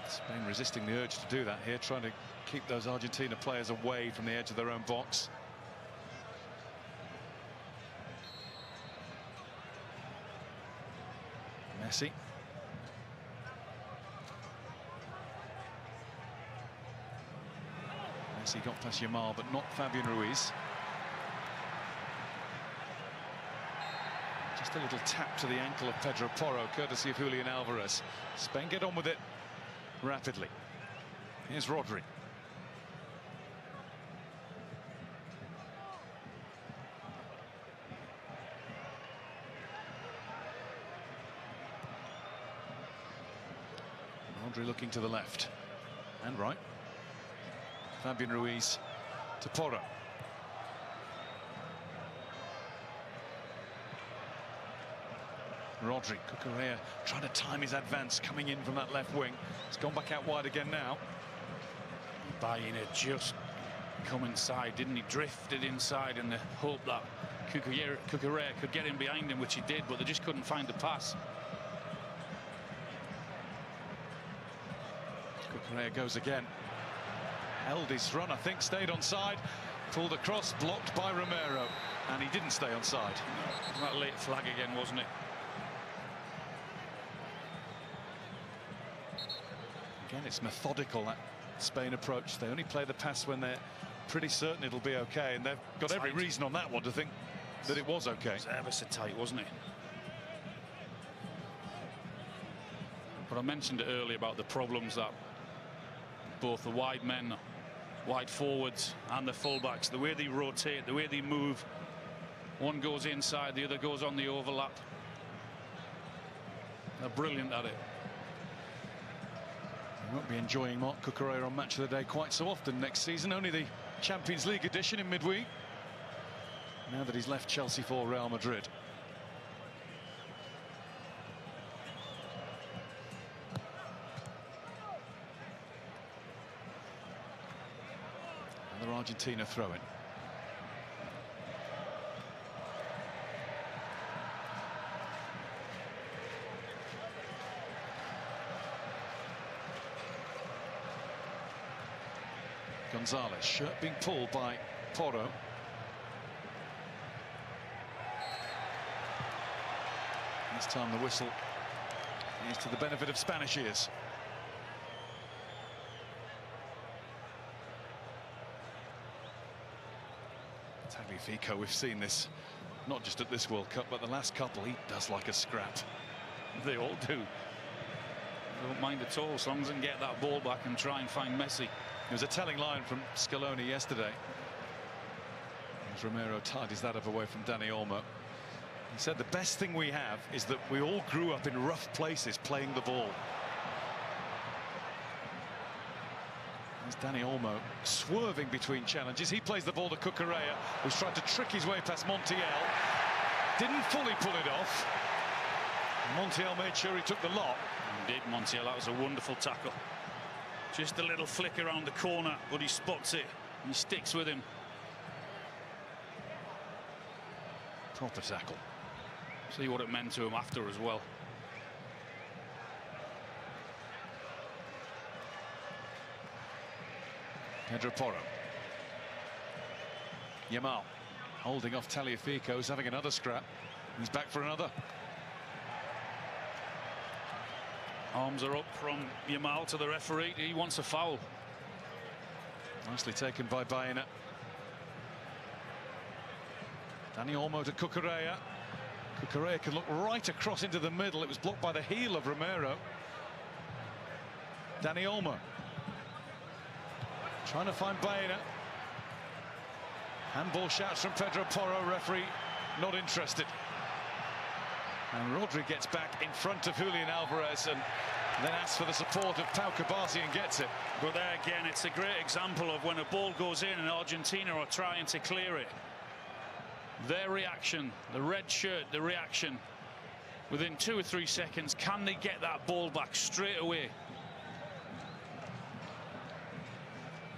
Spain resisting the urge to do that here, trying to keep those Argentina players away from the edge of their own box. Messi. Messi got past Yamal, but not Fabian Ruiz. Just a little tap to the ankle of Pedro Porro, courtesy of Julian Alvarez. Spain get on with it rapidly. Here's Rodri. Rodri looking to the left and right. Fabian Ruiz to Porro. Rodri, Cucurella trying to time his advance, coming in from that left wing. It's gone back out wide again now. Baena just come inside, didn't he? Drifted inside in the hope that Cucurella could get in behind him, which he did, but they just couldn't find the pass. Cucurella goes again. Held his run, I think, stayed onside. Pulled across, blocked by Romero, and he didn't stay onside. That late flag again, wasn't it? Again, it's methodical, that Spain approach. They only play the pass when they're pretty certain it'll be okay, and they've got every reason on that one to think that it was okay. It was ever so tight, wasn't it? But I mentioned it earlier about the problems that both the wide men, wide forwards, and the fullbacks, the way they rotate, the way they move. One goes inside, the other goes on the overlap. They're brilliant at it. We won't be enjoying Marc Cucurella on Match of the Day quite so often next season. Only the Champions League edition in midweek, now that he's left Chelsea for Real Madrid. Another Argentina throw-in. Gonzalez, shirt being pulled by Porro. This time the whistle is to the benefit of Spanish ears. Tagliafico, we've seen this not just at this World Cup, but the last couple. He does like a scrap. They all do. They don't mind at all, as long as they can get that ball back and try and find Messi. It was a telling line from Scaloni yesterday, as Romero tidies that up away from Dani Olmo. He said the best thing we have is that we all grew up in rough places playing the ball. There's Dani Olmo swerving between challenges. He plays the ball to Cucurella, who's tried to trick his way past Montiel. Didn't fully pull it off. Montiel made sure he took the lot. Indeed, Montiel, that was a wonderful tackle. Just a little flick around the corner, but he spots it and he sticks with him. Proper tackle. See what it meant to him after as well. Pedro Porro. Yamal holding off Tagliafico, who's having another scrap. He's back for another. Arms are up from Yamal to the referee. He wants a foul. Nicely taken by Baena. Dani Olmo to Cucurella. Cucurella can look right across into the middle. It was blocked by the heel of Romero. Dani Olmo trying to find Baena. Handball shouts from Pedro Porro, referee not interested. And Rodri gets back in front of Julian Alvarez and then asks for the support of Pau Kabasi and gets it. But there again, it's a great example of when a ball goes in and Argentina are trying to clear it. Their reaction, the red shirt, the reaction, within 2 or 3 seconds, can they get that ball back straight away?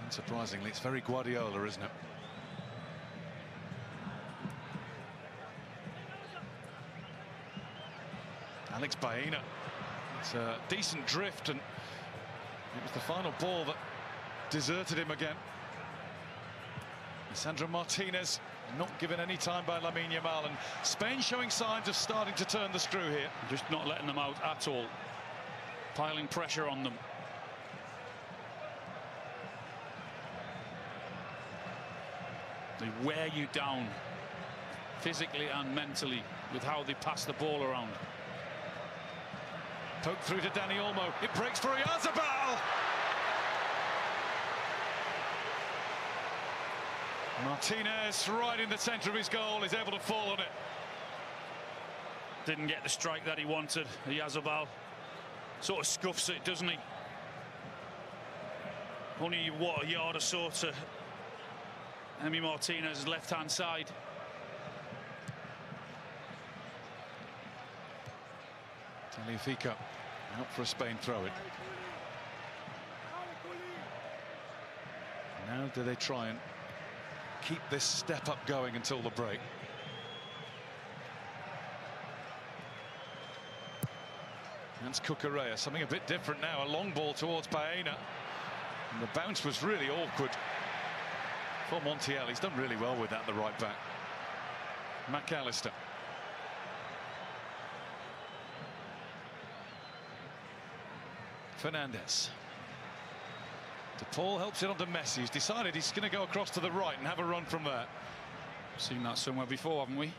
Unsurprisingly, it's very Guardiola, isn't it? Alex Baena. It's a decent drift, and it was the final ball that deserted him again. Lisandro Martinez not given any time by Lamine Yamal, and Spain showing signs of starting to turn the screw here. Just not letting them out at all. Piling pressure on them. They wear you down physically and mentally with how they pass the ball around. Poke through to Dani Olmo. It breaks for Oyarzabal. Martinez, right in the centre of his goal, is able to fall on it. Didn't get the strike that he wanted. Oyarzabal sort of scuffs it, doesn't he? Only, what, a yard or so to Emi Martinez's left-hand side. Tagliafico out for a Spain throw-in. Now do they try and keep this step up going until the break? That's Cucurella, something a bit different now. A long ball towards Baena. And the bounce was really awkward for Montiel. He's done really well with that, the right back. McAllister. Fernandez. De Paul helps it onto Messi, who's decided he's going to go across to the right and have a run from there. Seen that somewhere before, haven't we?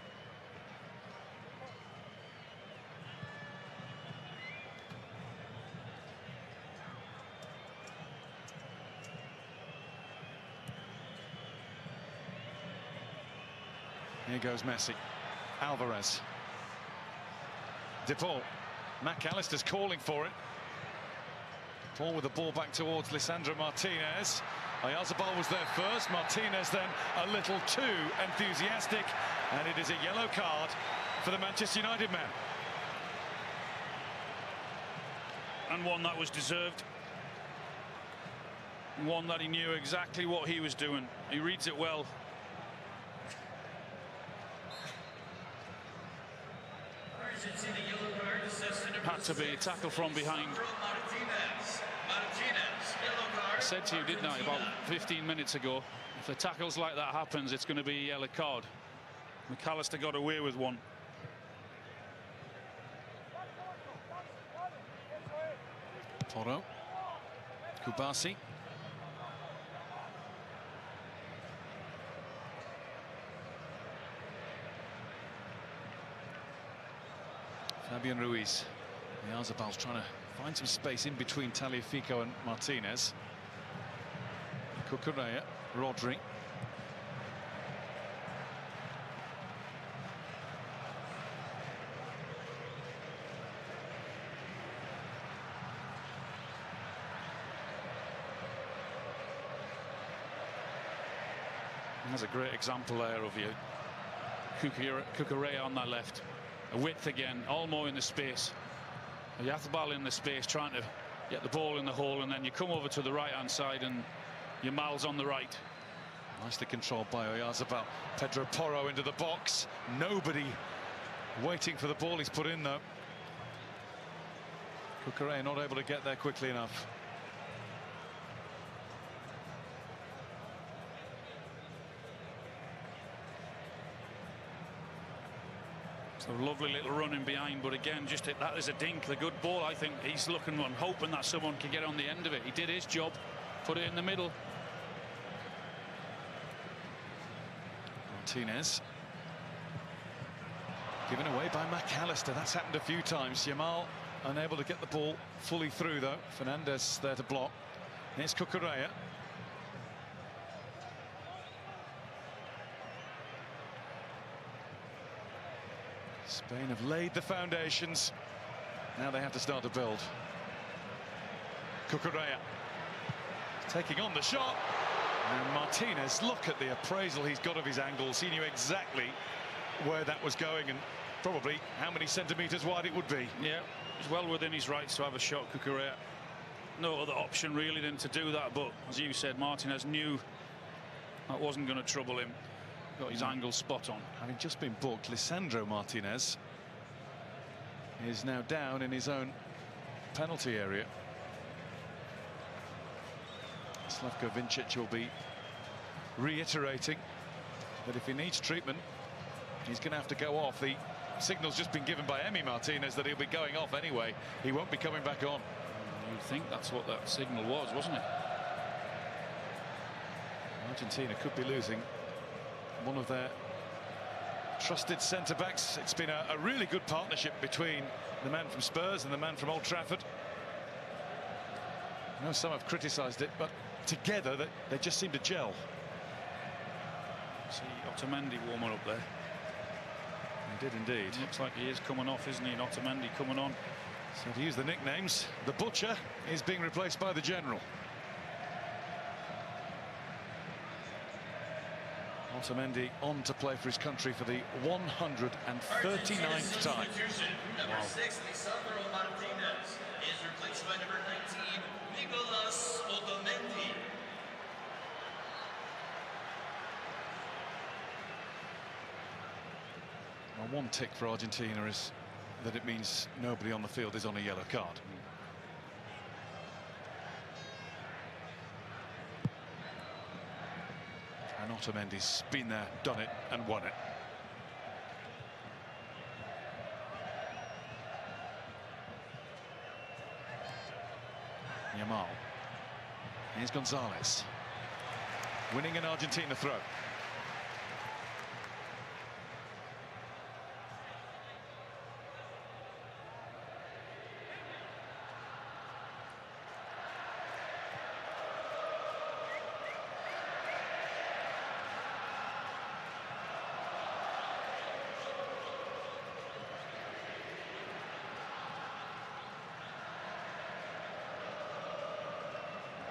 Here goes Messi. Alvarez. De Paul. McAllister's calling for it. Paul with the ball back towards Lisandro Martinez. Oyarzabal was there first. Martinez then a little too enthusiastic, and it is a yellow card for the Manchester United man. And one that was deserved. One that he knew exactly what he was doing. He reads it well. Had to be a tackle from behind. I said to you, didn't I, about 15 minutes ago, if a tackles like that happens, it's going to be a yellow card. McAllister got away with one. Porro. Kubasi. Fabian Ruiz. Oyarzabal trying to find some space in between Tagliafico and Martinez. Cucurella, Rodri. That's a great example there of you. Cucurella on that left. A width again, Olmo in the space. Oyarzabal in the space, trying to get the ball in the hole, and then you come over to the right-hand side and Yamal's on the right. Nicely controlled by Oyarzabal. Pedro Porro into the box. Nobody waiting for the ball he's put in, though. Cucurella not able to get there quickly enough. So a lovely little run in behind, but again, just that is a dink, the good ball. I think he's looking and hoping that someone can get on the end of it. He did his job, put it in the middle. Martinez. Given away by McAllister. That's happened a few times. Yamal unable to get the ball fully through, though. Fernandez there to block. Here's Cucurella. Spain have laid the foundations. Now they have to start to build. Cucurella taking on the shot. And Martinez, look at the appraisal he's got of his angles. He knew exactly where that was going and probably how many centimetres wide it would be. Yeah, he's well within his rights to have a shot, Cucurella. No other option really than to do that, but as you said, Martinez knew that wasn't going to trouble him. Got his angle spot on. Having just been booked, Lisandro Martinez is now down in his own penalty area. Slavko Vincic will be reiterating that if he needs treatment, he's going to have to go off. The signal's just been given by Emi Martinez that he'll be going off anyway. He won't be coming back on. You'd think that's what that signal was, wasn't it? Argentina could be losing one of their trusted centre-backs. It's been a really good partnership between the man from Spurs and the man from Old Trafford. I know some have criticised it, but together they just seem to gel. See Otamendi warming up there. He did indeed. Looks like he is coming off, isn't he? And Otamendi coming on. So to use the nicknames, the Butcher is being replaced by the General. Otamendi on to play for his country for the 139th time. Number 6, Lisandro Martinez, is replaced by number 19, Nicolas Otamendi. Well, one tick for Argentina is that it means nobody on the field is on a yellow card. And Otamendi's been there, done it, and won it. Yamal. Here's Gonzalez. Winning an Argentina throw.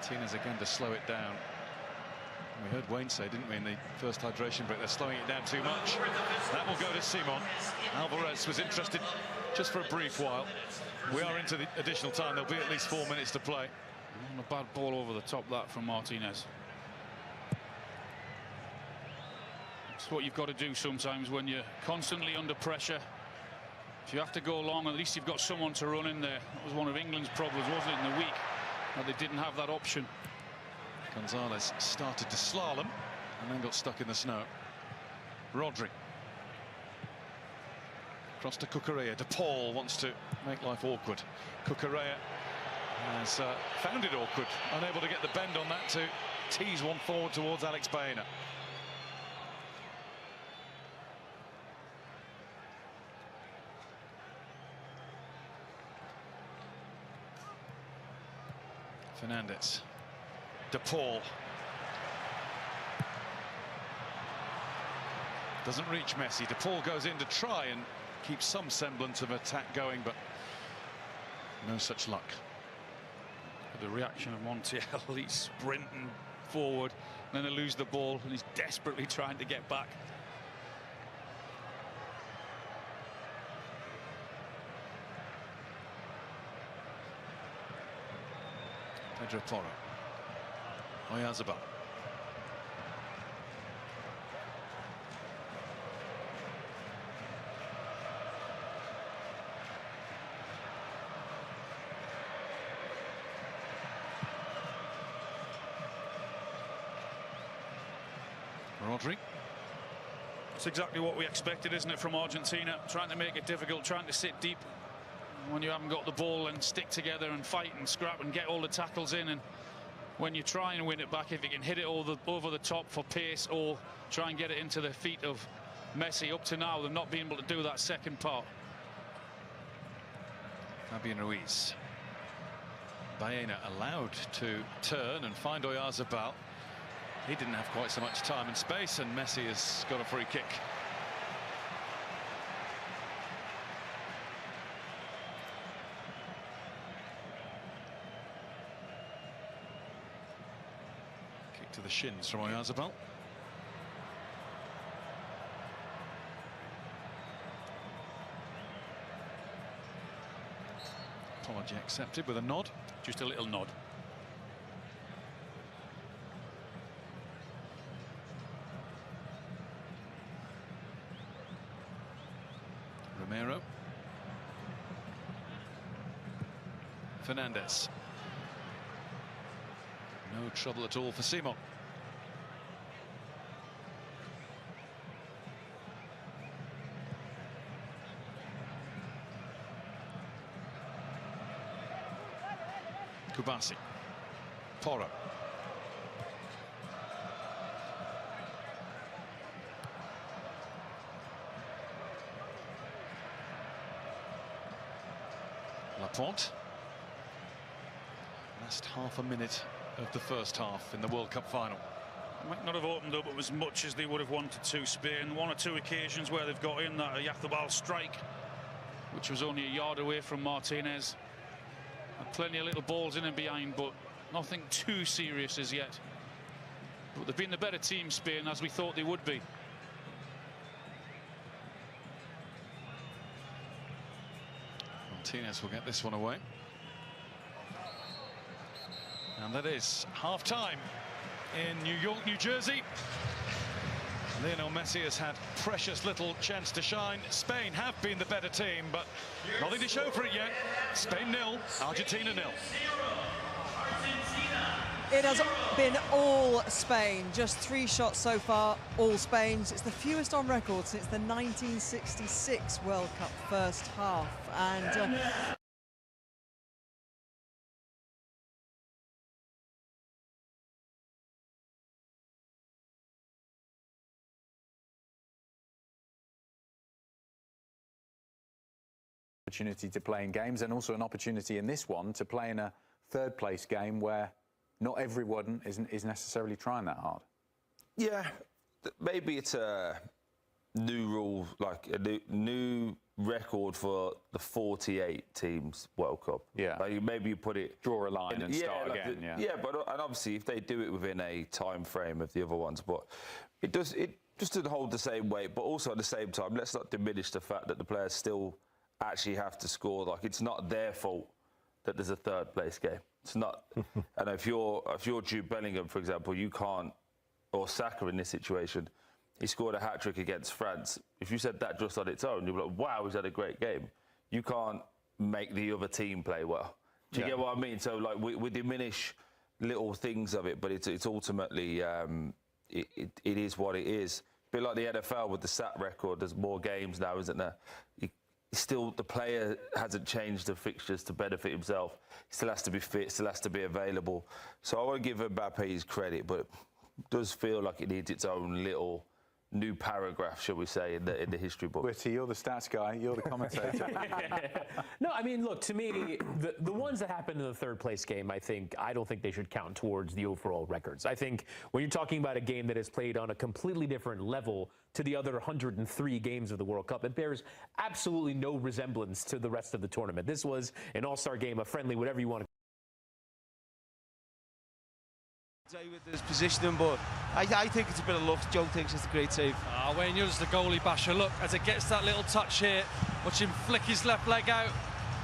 Martinez again to slow it down. We heard Wayne say, didn't we, in the first hydration break, they're slowing it down too much. That will go to Simon. Alvarez was interested just for a brief while. We are into the additional time. There'll be at least 4 minutes to play. And a bad ball over the top, that from Martinez. It's what you've got to do sometimes when you're constantly under pressure. If you have to go long, at least you've got someone to run in there. That was one of England's problems, wasn't it, in the week? That they didn't have that option. Gonzalez started to slalom and then got stuck in the snow. Rodri. Cross to Cucurella. De Paul wants to make life awkward. Cucurella has found it awkward. Unable to get the bend on that to tease one forward towards Alex Baena. Fernandez. De Paul. Doesn't reach Messi. De Paul goes in to try and keep some semblance of attack going, but no such luck. The reaction of Montiel, he's sprinting forward, and then they lose the ball, and he's desperately trying to get back. Pedro Porro. Oyarzabal. Rodri. It's exactly what we expected, isn't it, from Argentina? Trying to make it difficult, trying to sit deep when you haven't got the ball, and stick together and fight and scrap and get all the tackles in. And when you try and win it back, if you can hit it over the top for pace or try and get it into the feet of Messi up to now, they've not been able to do that second part. Fabian Ruiz. Baena allowed to turn and find Oyarzabal. He didn't have quite so much time and space, and Messi has got a free kick. Kick to the shins from Oyarzabal. Apology accepted with a nod. Just a little nod. Romero. Fernandez. No trouble at all for Simon. Kubasi. Porro. Laporte. Last half a minute of the first half in the World Cup final. Might not have opened up as much as they would have wanted to. Spain, one or two occasions where they've got in that Oyarzabal strike, which was only a yard away from Martinez. And plenty of little balls in and behind, but nothing too serious as yet. But they've been the better team, Spain, as we thought they would be. Martinez will get this one away. And that is half-time in New York, New Jersey. Lionel Messi has had precious little chance to shine. Spain have been the better team, but nothing to show for it yet. Spain 0, Argentina 0. It has been all Spain. Just 3 shots so far, all Spain's. It's the fewest on record since the 1966 World Cup first half. And opportunity to play in games, and also an opportunity in this one to play in a third place game where not everyone is necessarily trying that hard. Yeah, maybe it's a new rule, like a new record for the 48 teams World Cup. Yeah, like maybe you put it, draw a line and start like again. Yeah, but and obviously if they do it within a time frame of the other ones, but it just doesn't hold the same weight. But also at the same time, let's not diminish the fact that the players still actually have to score. Like, it's not their fault that there's a third place game. It's not. And if you're Jude Bellingham, for example, you can't, or Saka in this situation, he scored a hat-trick against France. If you said that just on its own, you'd be like, wow, he's had a great game. You can't make the other team play well. Do you get what I mean? So, like, we diminish little things of it, but it's ultimately, it is what it is. A bit like the NFL with the SAT record, there's more games now, isn't there? Still, the player hasn't changed the fixtures to benefit himself. He still has to be fit, still has to be available. So I won't give Mbappe his credit, but it does feel like it needs its own little new paragraph, shall we say, in the history book. Witty, you're the stats guy, you're the commentator. No, I mean, look, to me, the ones that happened in the third place game, I don't think they should count towards the overall records. I think when you're talking about a game that is played on a completely different level to the other 103 games of the World Cup, it bears absolutely no resemblance to the rest of the tournament. This was an all-star game, a friendly, whatever you want to with his positioning, but I think it's a bit of luck. Joe thinks it's a great save. Wayne, you're just the goalie basher. Look, as it gets that little touch here, watch him flick his left leg out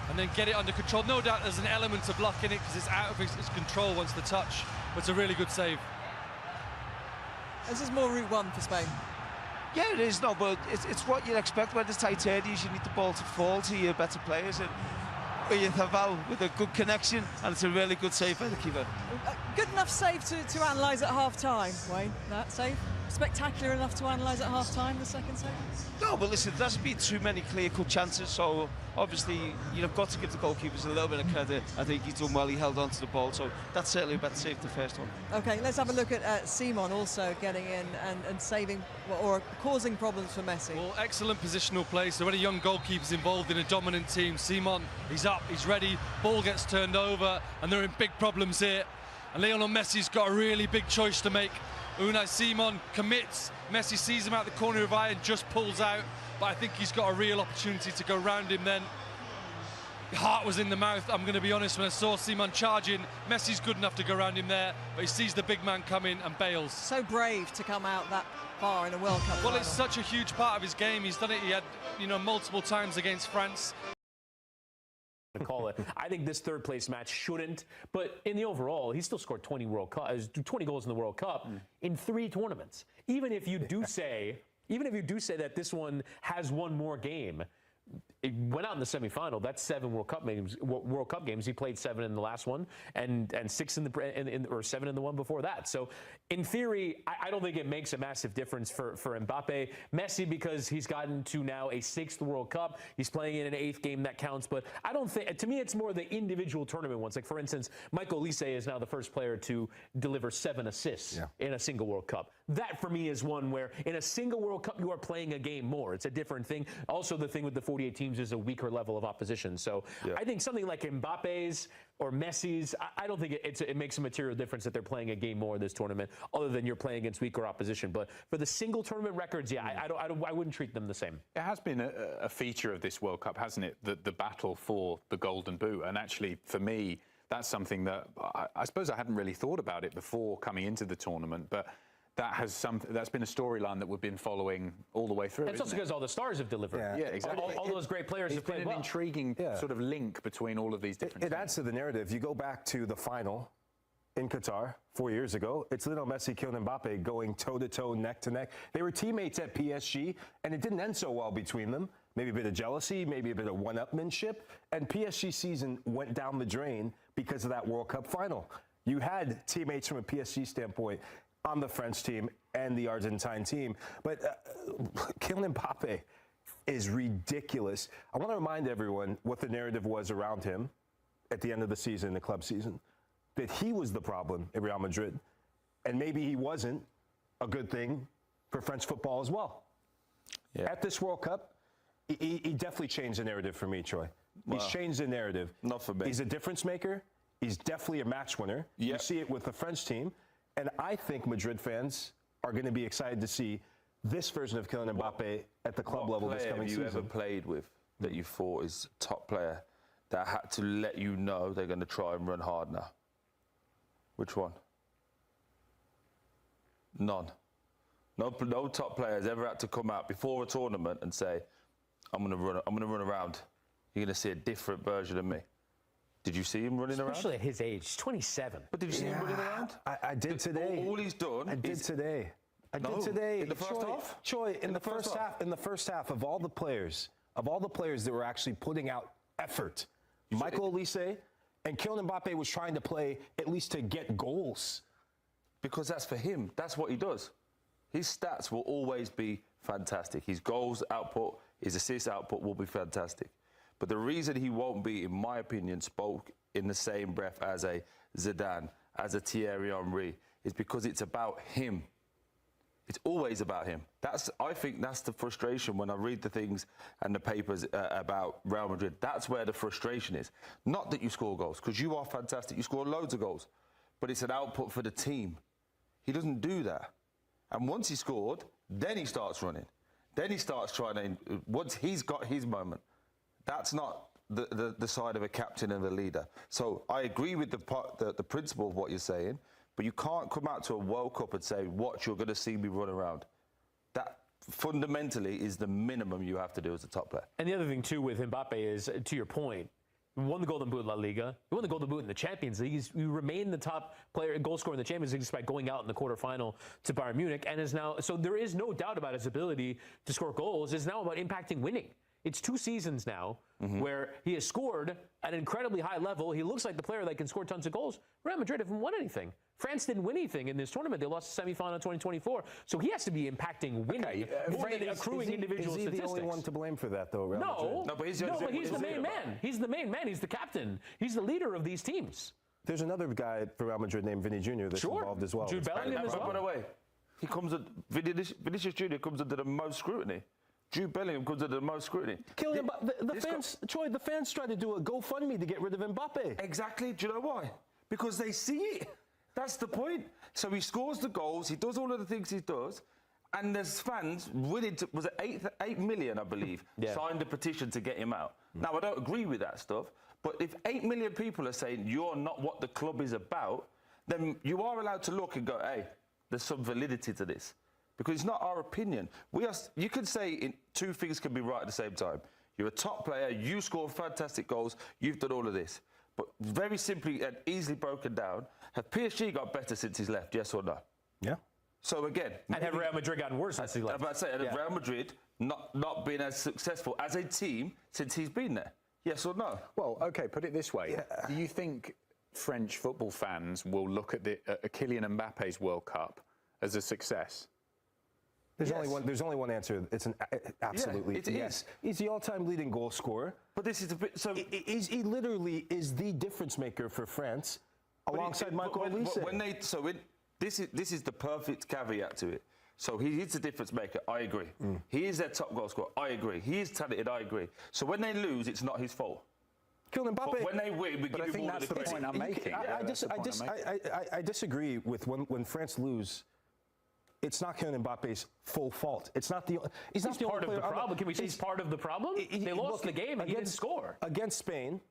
and then get it under control. No doubt there's an element of luck in it because it's out of his control once the touch, but it's a really good save. This is more Route 1 for Spain. Yeah, it is, no, but it's what you'd expect when there's tight areas. You need the ball to fall to your better players. And Oyarzabal with a good connection, and it's a really good save by the keeper. Good enough save to analyse at half-time, Wayne, that save? spectacular enough to analyse at half-time, the second set? No, but listen, there hasn't been too many clear-cut chances, so obviously you've got to give the goalkeepers a little bit of credit. I think he's done well, he held on to the ball, so that's certainly a better save than the first one. Okay, let's have a look at Simon also getting in and saving or causing problems for Messi. Well, excellent positional play. So when a young goalkeeper's involved in a dominant team, Simon, he's up, he's ready, ball gets turned over, and they're in big problems here. And Lionel Messi's got a really big choice to make. Unai Simon commits, Messi sees him out the corner of his eye and just pulls out, but I think he's got a real opportunity to go round him then. Heart was in the mouth, I'm going to be honest, when I saw Simon charging. Messi's good enough to go round him there, but he sees the big man coming and bails. So brave to come out that far in a World Cup Well, final. it's such a huge part of his game. He's done it, he had, multiple times against France. Call it. I think this third place match shouldn't, but in the overall, he still scored 20 goals in the World Cup in 3 tournaments. Even if you do say that this one has one more game, it went out in the semifinal. That's 7 World Cup games. He played 7 in the last one, and 6 or 7 in the one before that. So, in theory, I don't think it makes a massive difference for Mbappe. Messi, because he's gotten to now a 6th World Cup. He's playing in an 8th game that counts. But I don't think. To me, it's more the individual tournament ones. Like for instance, Michael Olise is now the first player to deliver 7 assists in a single World Cup. That for me is one where in a single World Cup you are playing a game more. It's a different thing. Also, the thing with the 48 teams is a weaker level of opposition. So I think something like Mbappe's or Messi's, I don't think it makes a material difference that they're playing a game more in this tournament, other than you're playing against weaker opposition. But for the single tournament records, I wouldn't treat them the same. It has been a feature of this World Cup, hasn't it? The battle for the Golden Boot, and actually for me, that's something that I suppose I hadn't really thought about it before coming into the tournament, but. That's been a storyline that we've been following all the way through. It's also because all the stars have delivered. Yeah, exactly. All those great players have played well. It's been an intriguing sort of link between all of these different It adds to the narrative. You go back to the final in Qatar 4 years ago. It's Lionel Messi, Kylian Mbappe going toe-to-toe, neck-to-neck. They were teammates at PSG, and it didn't end so well between them. Maybe a bit of jealousy, maybe a bit of one-upmanship. And PSG season went down the drain because of that World Cup final. You had teammates from a PSG standpoint on the French team and the Argentine team. But Kylian Mbappe is ridiculous. I want to remind everyone what the narrative was around him at the end of the season, the club season, that he was the problem at Real Madrid. And maybe he wasn't a good thing for French football as well. At this World Cup, he definitely changed the narrative for me, Troy. He's changed the narrative. Not for me. He's a difference maker. He's definitely a match winner. You see it with the French team. And I think Madrid fans are going to be excited to see this version of Kylian Mbappe at the club level this coming season. Have you ever played with that you thought is a top player that had to let you know they're going to try and run hard now? Which one? None. No top players ever had to come out before a tournament and say, I'm going to run around. You're going to see a different version of me. Did you see him running around? Especially at his age, 27. But did you see him running around? I did today. All he's done. I did today. In the first half? Troy, in the first half. In the first half, of all the players that were actually putting out effort, Michael Olise and Kylian Mbappe was trying to play at least to get goals. Because that's for him. That's what he does. His stats will always be fantastic. His goals output, his assist output will be fantastic. But the reason he won't be, in my opinion, spoke in the same breath as a Zidane, as a Thierry Henry, is because it's about him. It's always about him. I think that's the frustration when I read the things and the papers about Real Madrid. That's where the frustration is. Not that you score goals, because you are fantastic. You score loads of goals. But it's an output for the team. He doesn't do that. And once he scored, then he starts running. Then he starts trying to, once he's got his moment. That's not the side of a captain and a leader. So I agree with the principle of what you're saying, but you can't come out to a World Cup and say, watch, you're going to see me run around. That fundamentally is the minimum you have to do as a top player. And the other thing, too, with Mbappe is, to your point, he won the Golden Boot in La Liga. He won the Golden Boot in the Champions League. He remained the top player, goal scorer in the Champions League despite going out in the quarterfinal to Bayern Munich, and is now. So there is no doubt about his ability to score goals. It's now about impacting winning. It's 2 seasons now where he has scored at an incredibly high level. He looks like the player that can score tons of goals. Real Madrid haven't won anything France didn't win anything in this tournament. They lost the semi-final in 2024. So he has to be impacting winning more than accruing individual statistics. Is he the only one to blame for that, though? No, but he's the main man. He's the main man. He's the captain. He's the leader of these teams. There's another guy for Real Madrid named Vinny Jr. that's involved as well. Jude Bellingham as well. By the way, he comes at Vinicius Jr. comes under the most scrutiny. Jude Bellingham comes under the most scrutiny. Kylian the fans, Troy, the fans try to do a GoFundMe to get rid of Mbappe. Exactly. Do you know why? Because they see it. That's the point. So he scores the goals. He does all of the things he does. And there's fans willing to, was it 8 million, I believe, signed a petition to get him out. Now, I don't agree with that stuff. But if 8 million people are saying you're not what the club is about, then you are allowed to look and go, hey, there's some validity to this. Because it's not our opinion. You can say two things can be right at the same time. You're a top player, you score fantastic goals, you've done all of this. But very simply and easily broken down, have PSG got better since he's left, yes or no? Yeah. So again... And have Real Madrid gotten worse since he left? I'm about to say, have Real Madrid not been as successful as a team since he's been there? Yes or no? Well, OK, put it this way. Yeah. Do you think French football fans will look at Kylian Mbappe's World Cup as a success? There's only one answer. It's an absolutely yes. He's the all-time leading goal scorer. But this is a bit so. He literally is the difference maker for France, alongside Michael Olise. This is the perfect caveat to it. So he is the difference maker. I agree. He is their top goal scorer. I agree. He is talented. I agree. So when they lose, it's not his fault. Kylian Mbappe. But when they win, we give him all the credit. Point I'm making. I disagree with when France lose. It's not Kylian Mbappe's full fault. It's not the. He's not the part only of the problem. Can we say he's part of the problem? They lost the game and he didn't score against Spain.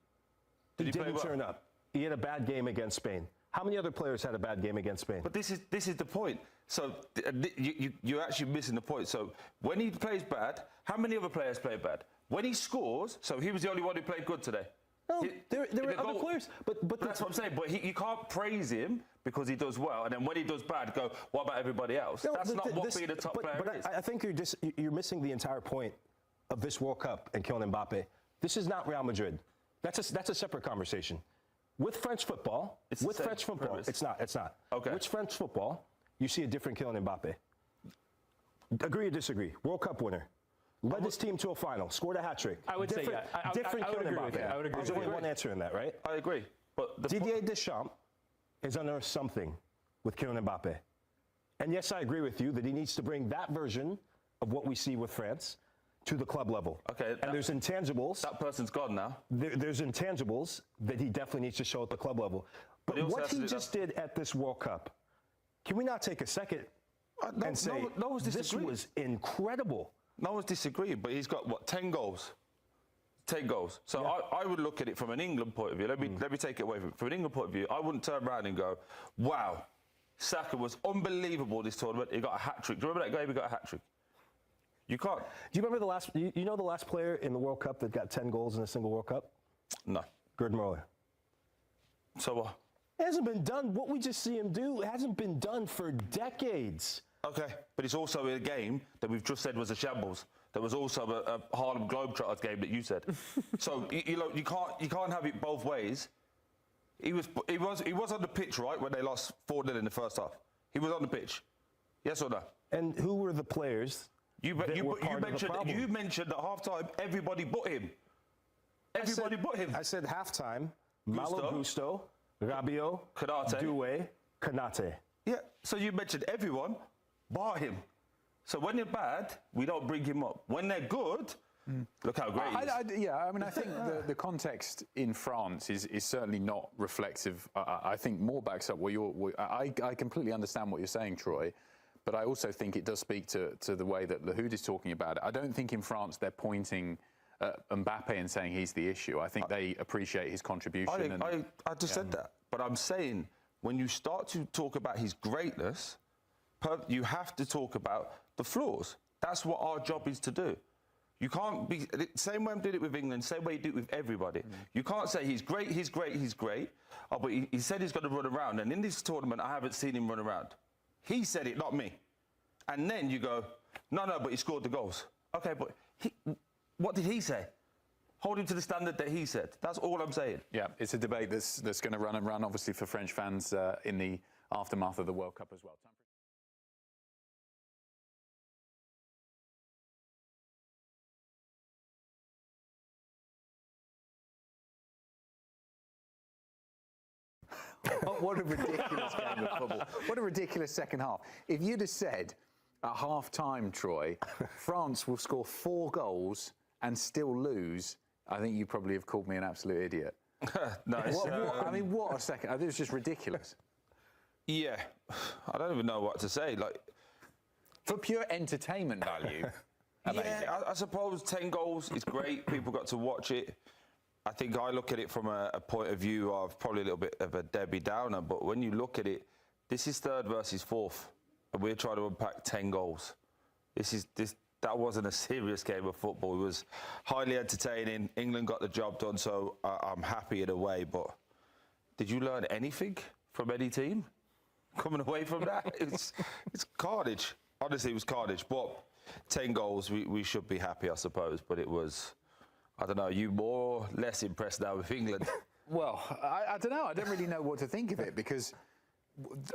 He didn't turn up. He had a bad game against Spain. How many other players had a bad game against Spain? But this is the point. So you're actually missing the point. So when he plays bad, how many other players play bad? When he scores, so he was the only one who played good today. No, there were other players, but that's what I'm saying. But you can't praise him because he does well, and then when he does bad, go, what about everybody else? No, that's not what being a top player is. I think you're missing the entire point of this World Cup and Kylian Mbappe. This is not Real Madrid. That's a separate conversation. With French football, it's not. Okay. With French football, you see a different Kylian Mbappe. Agree or disagree? World Cup winner. Led his team to a final, scored a hat-trick. I would say, yeah. Different I would agree with that. I would agree. There's only one answer in that, right? I agree. But Didier Deschamps is under something with Kylian Mbappe. And yes, I agree with you that he needs to bring that version of what we see with France to the club level. Okay. And there's intangibles. That person's gone now. There's intangibles that he definitely needs to show at the club level. But what he just did at this World Cup, can we not take a second and say, this was incredible? No one's disagreeing, but he's got, what, 10 goals? 10 goals. So yeah. I would look at it from an England point of view. Let me take it away from an England point of view. I wouldn't turn around and go, wow, Saka was unbelievable this tournament. He got a hat-trick. Do you remember that game he got a hat-trick? You can't. Do you remember the last, you know the last player in the World Cup that got 10 goals in a single World Cup? No. Gerd Muller. So what? It hasn't been done. What we just see him do hasn't been done for decades. Okay, but it's also a game that we've just said was a shambles. There was also a Harlem Globetrotters game that you said. So you can't have it both ways. He was on the pitch, right, when they lost 4-0 in the first half. He was on the pitch. Yes or no? And who were the players? You mentioned at halftime everybody but him. Everybody but him. I said halftime. Malo Gusto, Rabiot, Konate, Doué, Konate. Yeah. So you mentioned everyone. Bar him. So when they're bad, we don't bring him up. When they're good, look how great he is. I mean, I think the context in France is certainly not reflective. I think more backs up what I completely understand what you're saying, Troy, but I also think it does speak to the way that Lahoud is talking about it. I don't think in France they're pointing at Mbappe and saying he's the issue. I think they appreciate his contribution. I just said that. But I'm saying when you start to talk about his greatness, you have to talk about the flaws. That's what our job is to do. You can't be same way I did it with England, same way you do it with everybody. You can't say he's great, he's great, he's great. Oh, but he said he's going to run around, and in this tournament I haven't seen him run around. He said it, not me. And then you go, no, but he scored the goals. Okay, but what did he say? Hold him to the standard that he said. That's all I'm saying. Yeah, it's a debate that's going to run and run, obviously, for French fans in the aftermath of the World Cup as well. What a ridiculous game of football. What a ridiculous second half. If you'd have said at half-time, Troy, France will score 4 goals and still lose, I think you probably have called me an absolute idiot. Nice. I mean, what a second. I think it was just ridiculous. Yeah. I don't even know what to say. Like, for pure entertainment value, amazing. Yeah, I suppose 10 goals is great. People got to watch it. I think I look at it from a point of view of probably a little bit of a Debbie Downer, but when you look at it, this is 3rd versus 4th, and we're trying to unpack 10 goals. That wasn't a serious game of football. It was highly entertaining. England got the job done, so I'm happy in a way. But did you learn anything from any team coming away from that? It's carnage. Honestly, it was carnage. But 10 goals, we should be happy, I suppose. But it was, I don't know, you more or less impressed now with England? Well, I don't know. I don't really know what to think of it because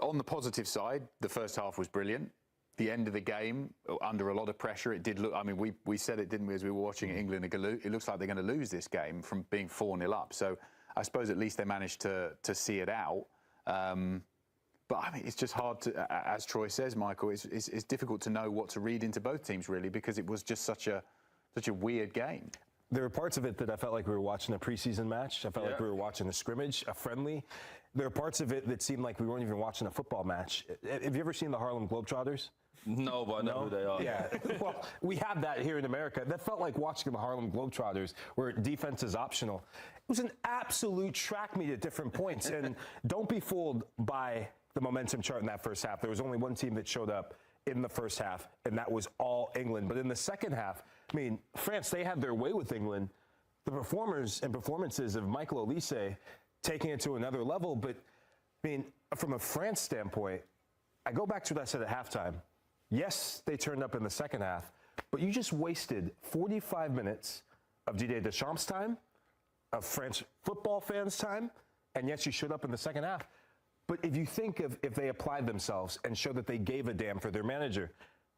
on the positive side, the first half was brilliant. The end of the game, under a lot of pressure, it did look, I mean, we said it, didn't we, as we were watching England, it looks like they're going to lose this game from being 4-0 up. So I suppose at least they managed to see it out. But I mean, it's just hard to, as Troy says, Michael, it's difficult to know what to read into both teams, really, because it was just such a weird game. There were parts of it that I felt like we were watching a preseason match. I felt like we were watching a scrimmage, a friendly. There were parts of it that seemed like we weren't even watching a football match. Have you ever seen the Harlem Globetrotters? No, but I know who they are. Yeah, well, we have that here in America. That felt like watching the Harlem Globetrotters, where defense is optional. It was an absolute track meet at different points, and don't be fooled by the momentum chart in that first half. There was only one team that showed up in the first half, and that was all England. But in the second half, I mean, France, they had their way with England. The performers and performances of Michael Olise taking it to another level. But, I mean, from a France standpoint, I go back to what I said at halftime. Yes, they turned up in the second half, but you just wasted 45 minutes of Didier Deschamps' time, of French football fans' time, and yes, you showed up in the second half. But if you think of if they applied themselves and showed that they gave a damn for their manager,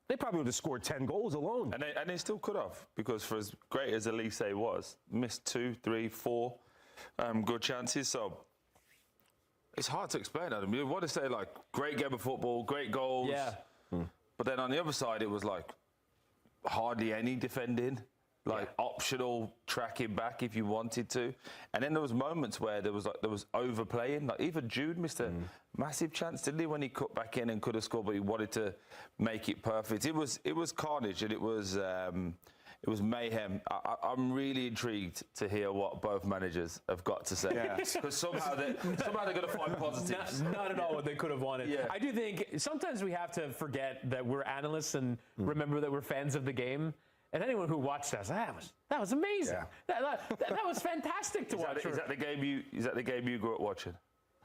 they probably would have scored 10 goals alone. And they still could have, because for as great as Elise was, missed 2, 3, 4 good chances. So it's hard to explain, Adam. You want to say, like, great game of football, great goals. Yeah. But then on the other side, it was like hardly any defending, like optional tracking back if you wanted to. And then there was moments where there was overplaying. Like even Jude missed a massive chance, didn't he, when he cut back in and could have scored, but he wanted to make it perfect. It was carnage, and it was mayhem. I'm really intrigued to hear what both managers have got to say. Because somehow they're going to find positives. Not at all what they could have wanted. Yeah. I do think sometimes we have to forget that we're analysts and remember that we're fans of the game. And anyone who watched us, that was amazing. Yeah. That was fantastic to watch. Is that the game you grew up watching?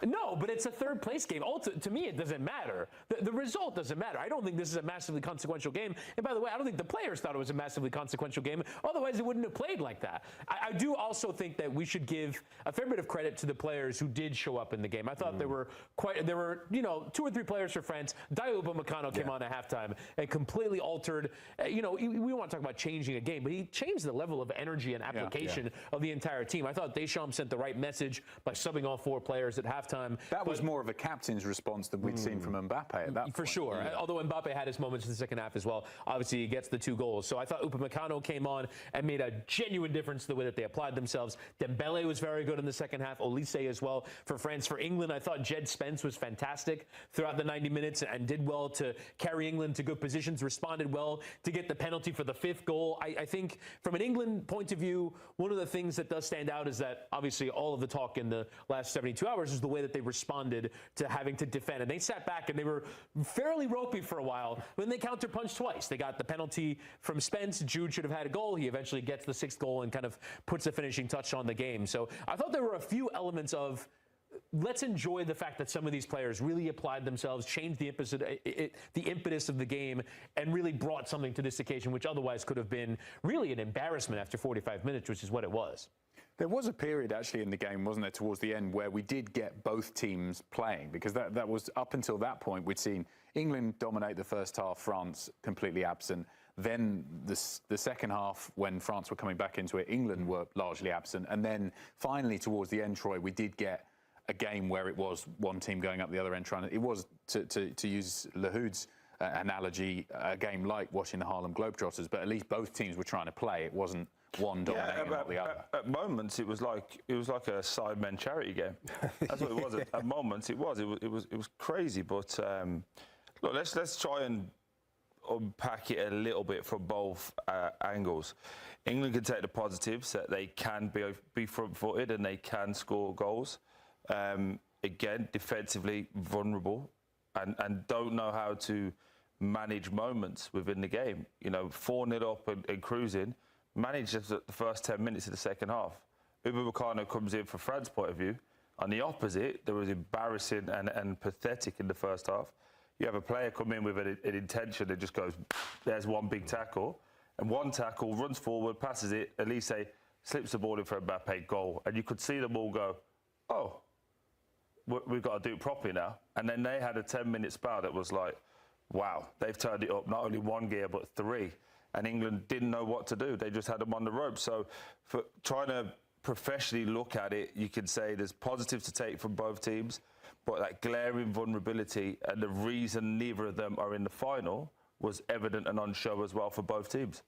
No, but it's a third place game. To me, it doesn't matter. The result doesn't matter. I don't think this is a massively consequential game. And by the way, I don't think the players thought it was a massively consequential game. Otherwise, it wouldn't have played like that. I do also think that we should give a fair bit of credit to the players who did show up in the game. I thought there were 2 or 3 players for France. Dayot Upamecano came on at halftime and completely altered. We want to talk about changing a game, but he changed the level of energy and application of the entire team. I thought Deschamps sent the right message by subbing all 4 players at halftime. That was more of a captain's response than we'd seen from Mbappe at that point. For sure. Yeah. Although Mbappe had his moments in the second half as well. Obviously, he gets the 2 goals. So I thought Upamecano came on and made a genuine difference the way that they applied themselves. Dembele was very good in the second half. Olise as well for France. For England, I thought Jed Spence was fantastic throughout the 90 minutes and did well to carry England to good positions, responded well to get the penalty for the 5th goal. I think from an England point of view, one of the things that does stand out is that obviously all of the talk in the last 72 hours is the way that they responded to having to defend. And they sat back and they were fairly ropey for a while. When they counterpunched twice. They got the penalty from Spence. Jude should have had a goal. He eventually gets the 6th goal and kind of puts a finishing touch on the game. So I thought there were a few elements of let's enjoy the fact that some of these players really applied themselves, changed the impetus of the game, and really brought something to this occasion, which otherwise could have been really an embarrassment after 45 minutes, which is what it was. There was a period actually in the game, wasn't there, towards the end where we did get both teams playing, because that was up until that point we'd seen England dominate the first half, France completely absent. Then the second half, when France were coming back into it, England were largely absent. And then finally towards the end, Troy, we did get a game where it was one team going up the other end trying to, it was, to use Lahoud's analogy, a game like watching the Harlem Globetrotters, but at least both teams were trying to play. It wasn't one dominating not the other. At moments, it was like a Sidemen charity game. That's what it was. At moments, it was crazy. But look, let's try and unpack it a little bit from both angles. England can take the positives that they can be front-footed and they can score goals. Again, defensively vulnerable and don't know how to manage moments within the game. You know, 4-0 up and cruising. Managed the first 10 minutes of the second half. Upamecano comes in from France's point of view. On the opposite, there was embarrassing and pathetic in the first half. You have a player come in with an intention that just goes, there's one big tackle, and one tackle, runs forward, passes it, Elise slips the ball in for Mbappe, goal. And you could see them all go, oh, we've got to do it properly now. And then they had a 10-minute spell that was like, wow, they've turned it up not only one gear, but 3. And England didn't know what to do. They just had them on the rope. So for trying to professionally look at it, you could say there's positives to take from both teams, but that glaring vulnerability and the reason neither of them are in the final was evident and on show as well for both teams.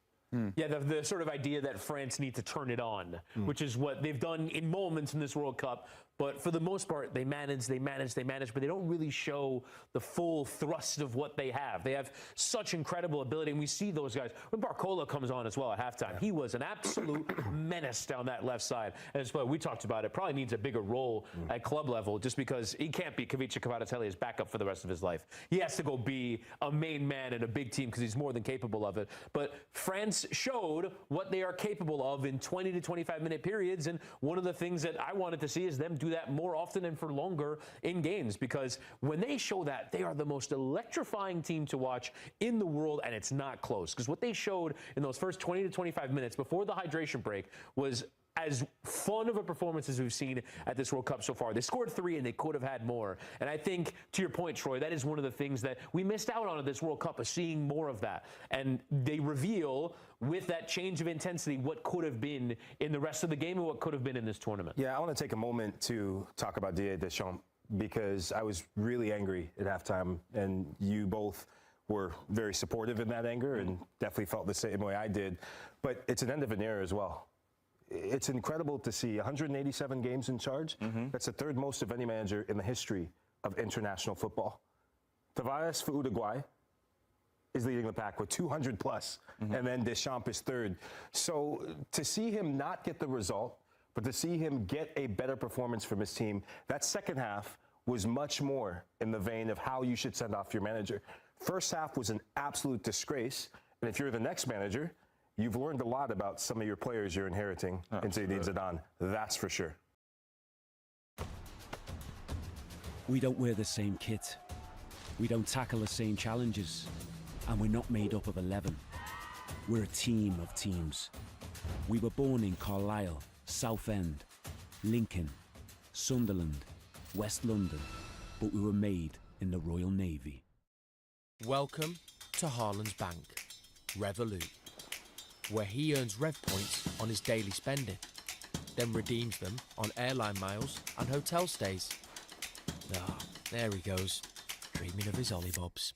Yeah, the sort of idea that France need to turn it on, which is what they've done in moments in this World Cup. But for the most part, they manage, but they don't really show the full thrust of what they have. They have such incredible ability, and we see those guys. When Barcola comes on as well at halftime, he was an absolute menace down that left side. And as well, we talked about it, probably needs a bigger role at club level, just because he can't be Kavica Kvaratskhelia backup for the rest of his life. He has to go be a main man in a big team because he's more than capable of it. But France showed what they are capable of in 20 to 25-minute periods, and one of the things that I wanted to see is them do that more often and for longer in games, because when they show that, they are the most electrifying team to watch in the world, and it's not close, because what they showed in those first 20 to 25 minutes before the hydration break was as fun of a performance as we've seen at this World Cup so far. They scored 3 and they could have had more. And I think, to your point, Troy, that is one of the things that we missed out on at this World Cup, is seeing more of that. And they reveal, with that change of intensity, what could have been in the rest of the game and what could have been in this tournament. Yeah, I want to take a moment to talk about Didier Deschamps, because I was really angry at halftime, and you both were very supportive in that anger and definitely felt the same way I did. But it's an end of an era as well. It's incredible to see 187 games in charge. That's the 3rd most of any manager in the history of international football. Tavares for Uruguay is leading the pack with 200 plus, and then Deschamps is 3rd. So to see him not get the result, but to see him get a better performance from his team, that second half was much more in the vein of how you should send off your manager. First half was an absolute disgrace, and if you're the next manager, you've learned a lot about some of your players you're inheriting in Zinedine Zidane. That's for sure. We don't wear the same kit. We don't tackle the same challenges. And we're not made up of 11. We're a team of teams. We were born in Carlisle, Southend, Lincoln, Sunderland, West London, but we were made in the Royal Navy. Welcome to Haaland's Bank, Revolut, where he earns Rev points on his daily spending, then redeems them on airline miles and hotel stays. Ah, there he goes, dreaming of his Ollibobs.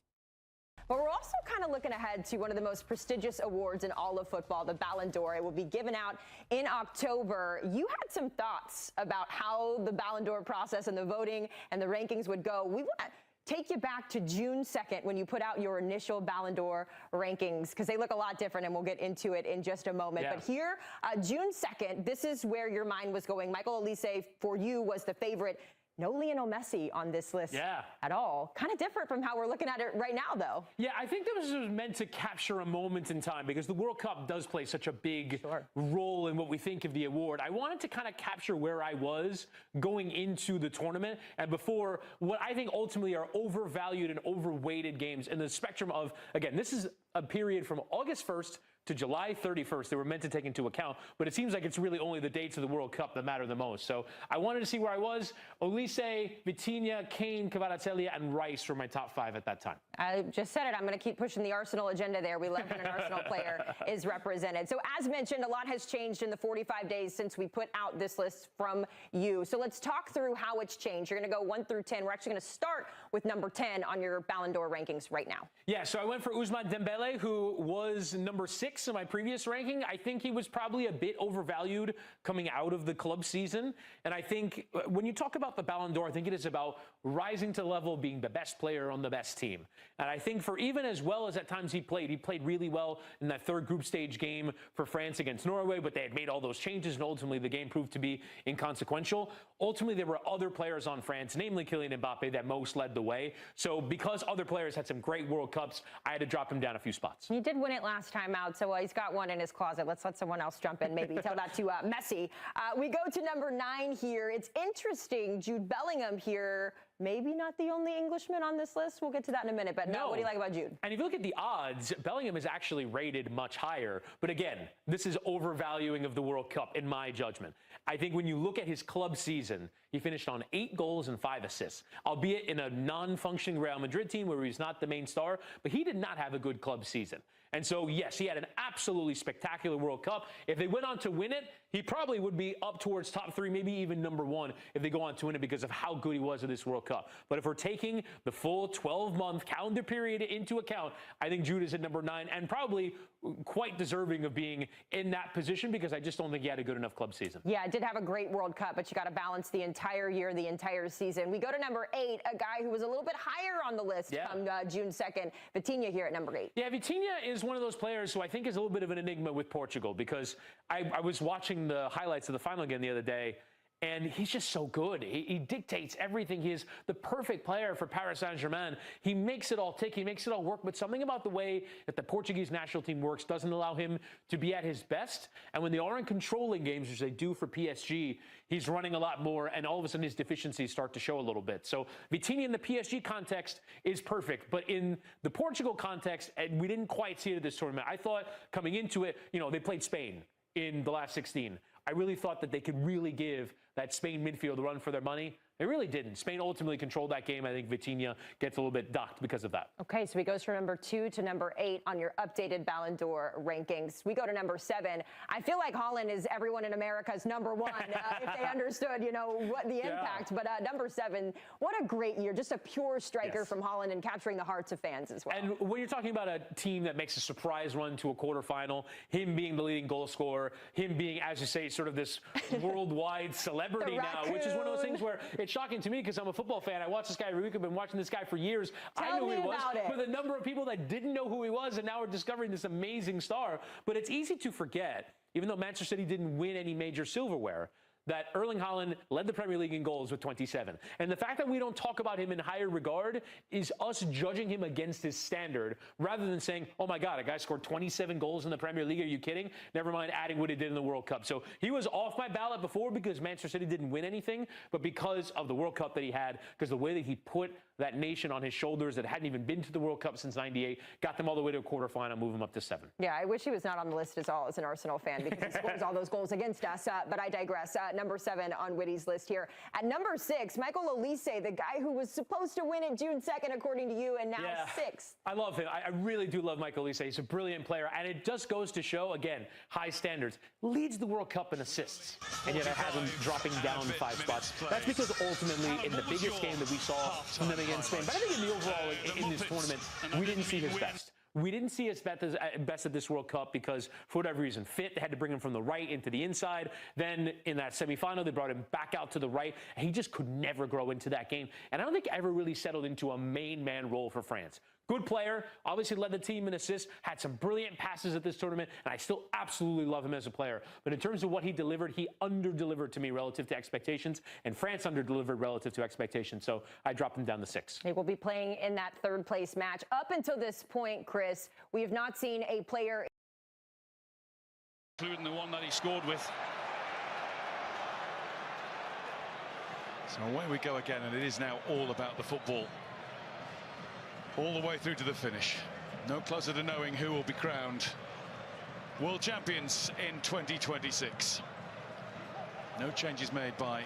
But we're also kind of looking ahead to one of the most prestigious awards in all of football, the Ballon d'Or. It will be given out in October. You had some thoughts about how the Ballon d'Or process and the voting and the rankings would go. We want to take you back to June 2nd when you put out your initial Ballon d'Or rankings, because they look a lot different, and we'll get into it in just a moment. Yeah. But here, June 2nd, this is where your mind was going. Michael Olise, for you, was the favorite. No Lionel Messi on this list at all. Kind of different from how we're looking at it right now, though. Yeah, I think this was meant to capture a moment in time, because the World Cup does play such a big role in what we think of the award. I wanted to kind of capture where I was going into the tournament and before what I think ultimately are overvalued and overweighted games in the spectrum of, again, this is a period from August 1st to July 31st. They were meant to take into account, but it seems like it's really only the dates of the World Cup that matter the most. So I wanted to see where I was. Olise, Vitinha, Kane, Kvaratskhelia, and Rice were my top 5 at that time. I just said it. I'm going to keep pushing the Arsenal agenda there. We love when an Arsenal player is represented. So as mentioned, a lot has changed in the 45 days since we put out this list from you. So let's talk through how it's changed. You're going to go 1 through 10. We're actually going to start with number 10 on your Ballon d'Or rankings right now. Yeah, so I went for Ousmane Dembele, who was number 6 in my previous ranking. I think he was probably a bit overvalued coming out of the club season. And I think when you talk about the Ballon d'Or, I think it is about rising to the level of being the best player on the best team. And I think for even as well as at times he played really well in that third group stage game for France against Norway, but they had made all those changes and ultimately the game proved to be inconsequential. Ultimately, there were other players on France, namely Kylian Mbappe, that most led the way. So because other players had some great World Cups, I had to drop him down a few spots. He did win it last time out, so he's got one in his closet. Let's let someone else jump in, maybe tell that to Messi. We go to number 9 here. It's interesting, Jude Bellingham here. Maybe not the only Englishman on this list. We'll get to that in a minute. But no, what do you like about Jude? And if you look at the odds, Bellingham is actually rated much higher. But again, this is overvaluing of the World Cup, in my judgment. I think when you look at his club season, he finished on 8 goals and 5 assists, albeit in a non-functioning Real Madrid team where he's not the main star. But he did not have a good club season. And so, yes, he had an absolutely spectacular World Cup. If they went on to win it, he probably would be up towards top 3, maybe even number 1 if they go on to win it because of how good he was in this World Cup. But if we're taking the full 12-month calendar period into account, I think Jude is at number 9 and probably quite deserving of being in that position because I just don't think he had a good enough club season. Yeah, did have a great World Cup, but you got to balance the entire year, the entire season. We go to number 8, a guy who was a little bit higher on the list come June 2nd. Vitinha here at number 8. Yeah, Vitinha is one of those players who I think is a little bit of an enigma with Portugal because I was watching the highlights of the final again the other day, and he's just so good. He dictates everything. He is the perfect player for Paris Saint-Germain. He makes it all tick. He makes it all work. But something about the way that the Portuguese national team works doesn't allow him to be at his best. And when they are in controlling games, which they do for PSG, he's running a lot more. And all of a sudden, his deficiencies start to show a little bit. So Vitinha in the PSG context is perfect. But in the Portugal context, and we didn't quite see it at this tournament. I thought coming into it, they played Spain in the last 16. I really thought that they could really give that Spain midfield a run for their money. They really didn't. Spain ultimately controlled that game. I think Vitinha gets a little bit docked because of that. Okay, so he goes from number 2 to number 8 on your updated Ballon d'Or rankings. We go to number 7. I feel like Haaland is everyone in America's number 1 if they understood, what the impact. But number 7, what a great year. Just a pure striker from Haaland and capturing the hearts of fans as well. And when you're talking about a team that makes a surprise run to a quarterfinal, him being the leading goal scorer, him being, as you say, sort of this worldwide celebrity now, which is one of those things where it's shocking to me because I'm a football fan. I watch this guy every week. I've been watching this guy for years. I knew who he was, but the number of people that didn't know who he was and now are discovering this amazing star. But it's easy to forget, even though Manchester City didn't win any major silverware, that Erling Haaland led the Premier League in goals with 27. And the fact that we don't talk about him in higher regard is us judging him against his standard rather than saying, oh my God, a guy scored 27 goals in the Premier League. Are you kidding? Never mind adding what he did in the World Cup. So he was off my ballot before because Manchester City didn't win anything, but because of the World Cup that he had, because the way that he put that nation on his shoulders that hadn't even been to the World Cup since '98, got them all the way to a quarterfinal, move them up to 7. Yeah, I wish he was not on the list as all as an Arsenal fan because he scores all those goals against us, but I digress. Number 7 on Witty's list here. At number 6, Michael Olise, the guy who was supposed to win it June 2nd, according to you, and now 6th. I love him. I really do love Michael Olise. He's a brilliant player, and it just goes to show, again, high standards. Leads the World Cup in assists, and yet I have him dropping down 5 spots. That's because ultimately, in the biggest game that we saw from them against Spain, but I think in the overall, in this tournament, we didn't see his best. We didn't see his best at this World Cup because, for whatever reason, fit, they had to bring him from the right into the inside. Then in that semifinal, they brought him back out to the right, and he just could never grow into that game. And I don't think ever really settled into a main man role for France. Good player, obviously led the team in assists, had some brilliant passes at this tournament, and I still absolutely love him as a player. But in terms of what he delivered, he under-delivered to me relative to expectations, and France under-delivered relative to expectations. So I dropped him down to 6. He will be playing in that 3rd place match. Up until this point, Chris, we have not seen a player, including the one that he scored with. So away we go again, and it is now all about the football. All the way through to the finish. No closer to knowing who will be crowned world champions in 2026. No changes made by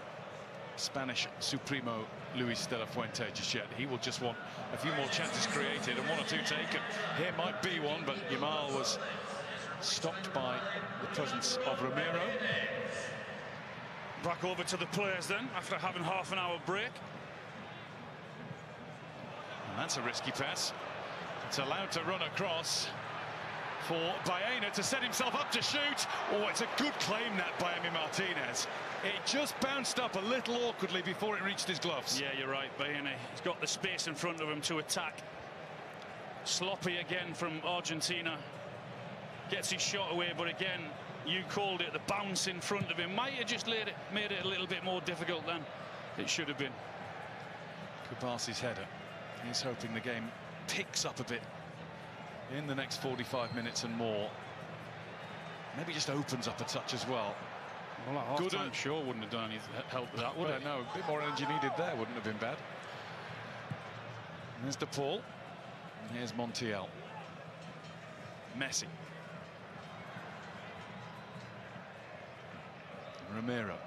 Spanish Supremo Luis de la Fuente just yet. He will just want a few more chances created and 1 or 2 taken. Here might be one, but Yamal was stopped by the presence of Romero. Back over to the players then, after having half an hour break. And that's a risky pass. It's allowed to run across for Baena to set himself up to shoot. Oh, it's a good claim that by Emi Martinez. It just bounced up a little awkwardly before it reached his gloves. Yeah, you're right, Baena. He's got the space in front of him to attack. Sloppy again from Argentina. Gets his shot away, but again, you called it, the bounce in front of him might have just made it a little bit more difficult than it should have been. Kubasi's header. He's hoping the game picks up a bit in the next 45 minutes and more. Maybe just opens up a touch as well. Well, at half-time sure wouldn't have done any help with that, would it? No, a bit more energy needed there wouldn't have been bad. There's De Paul. And here's Montiel. Messi. Romero.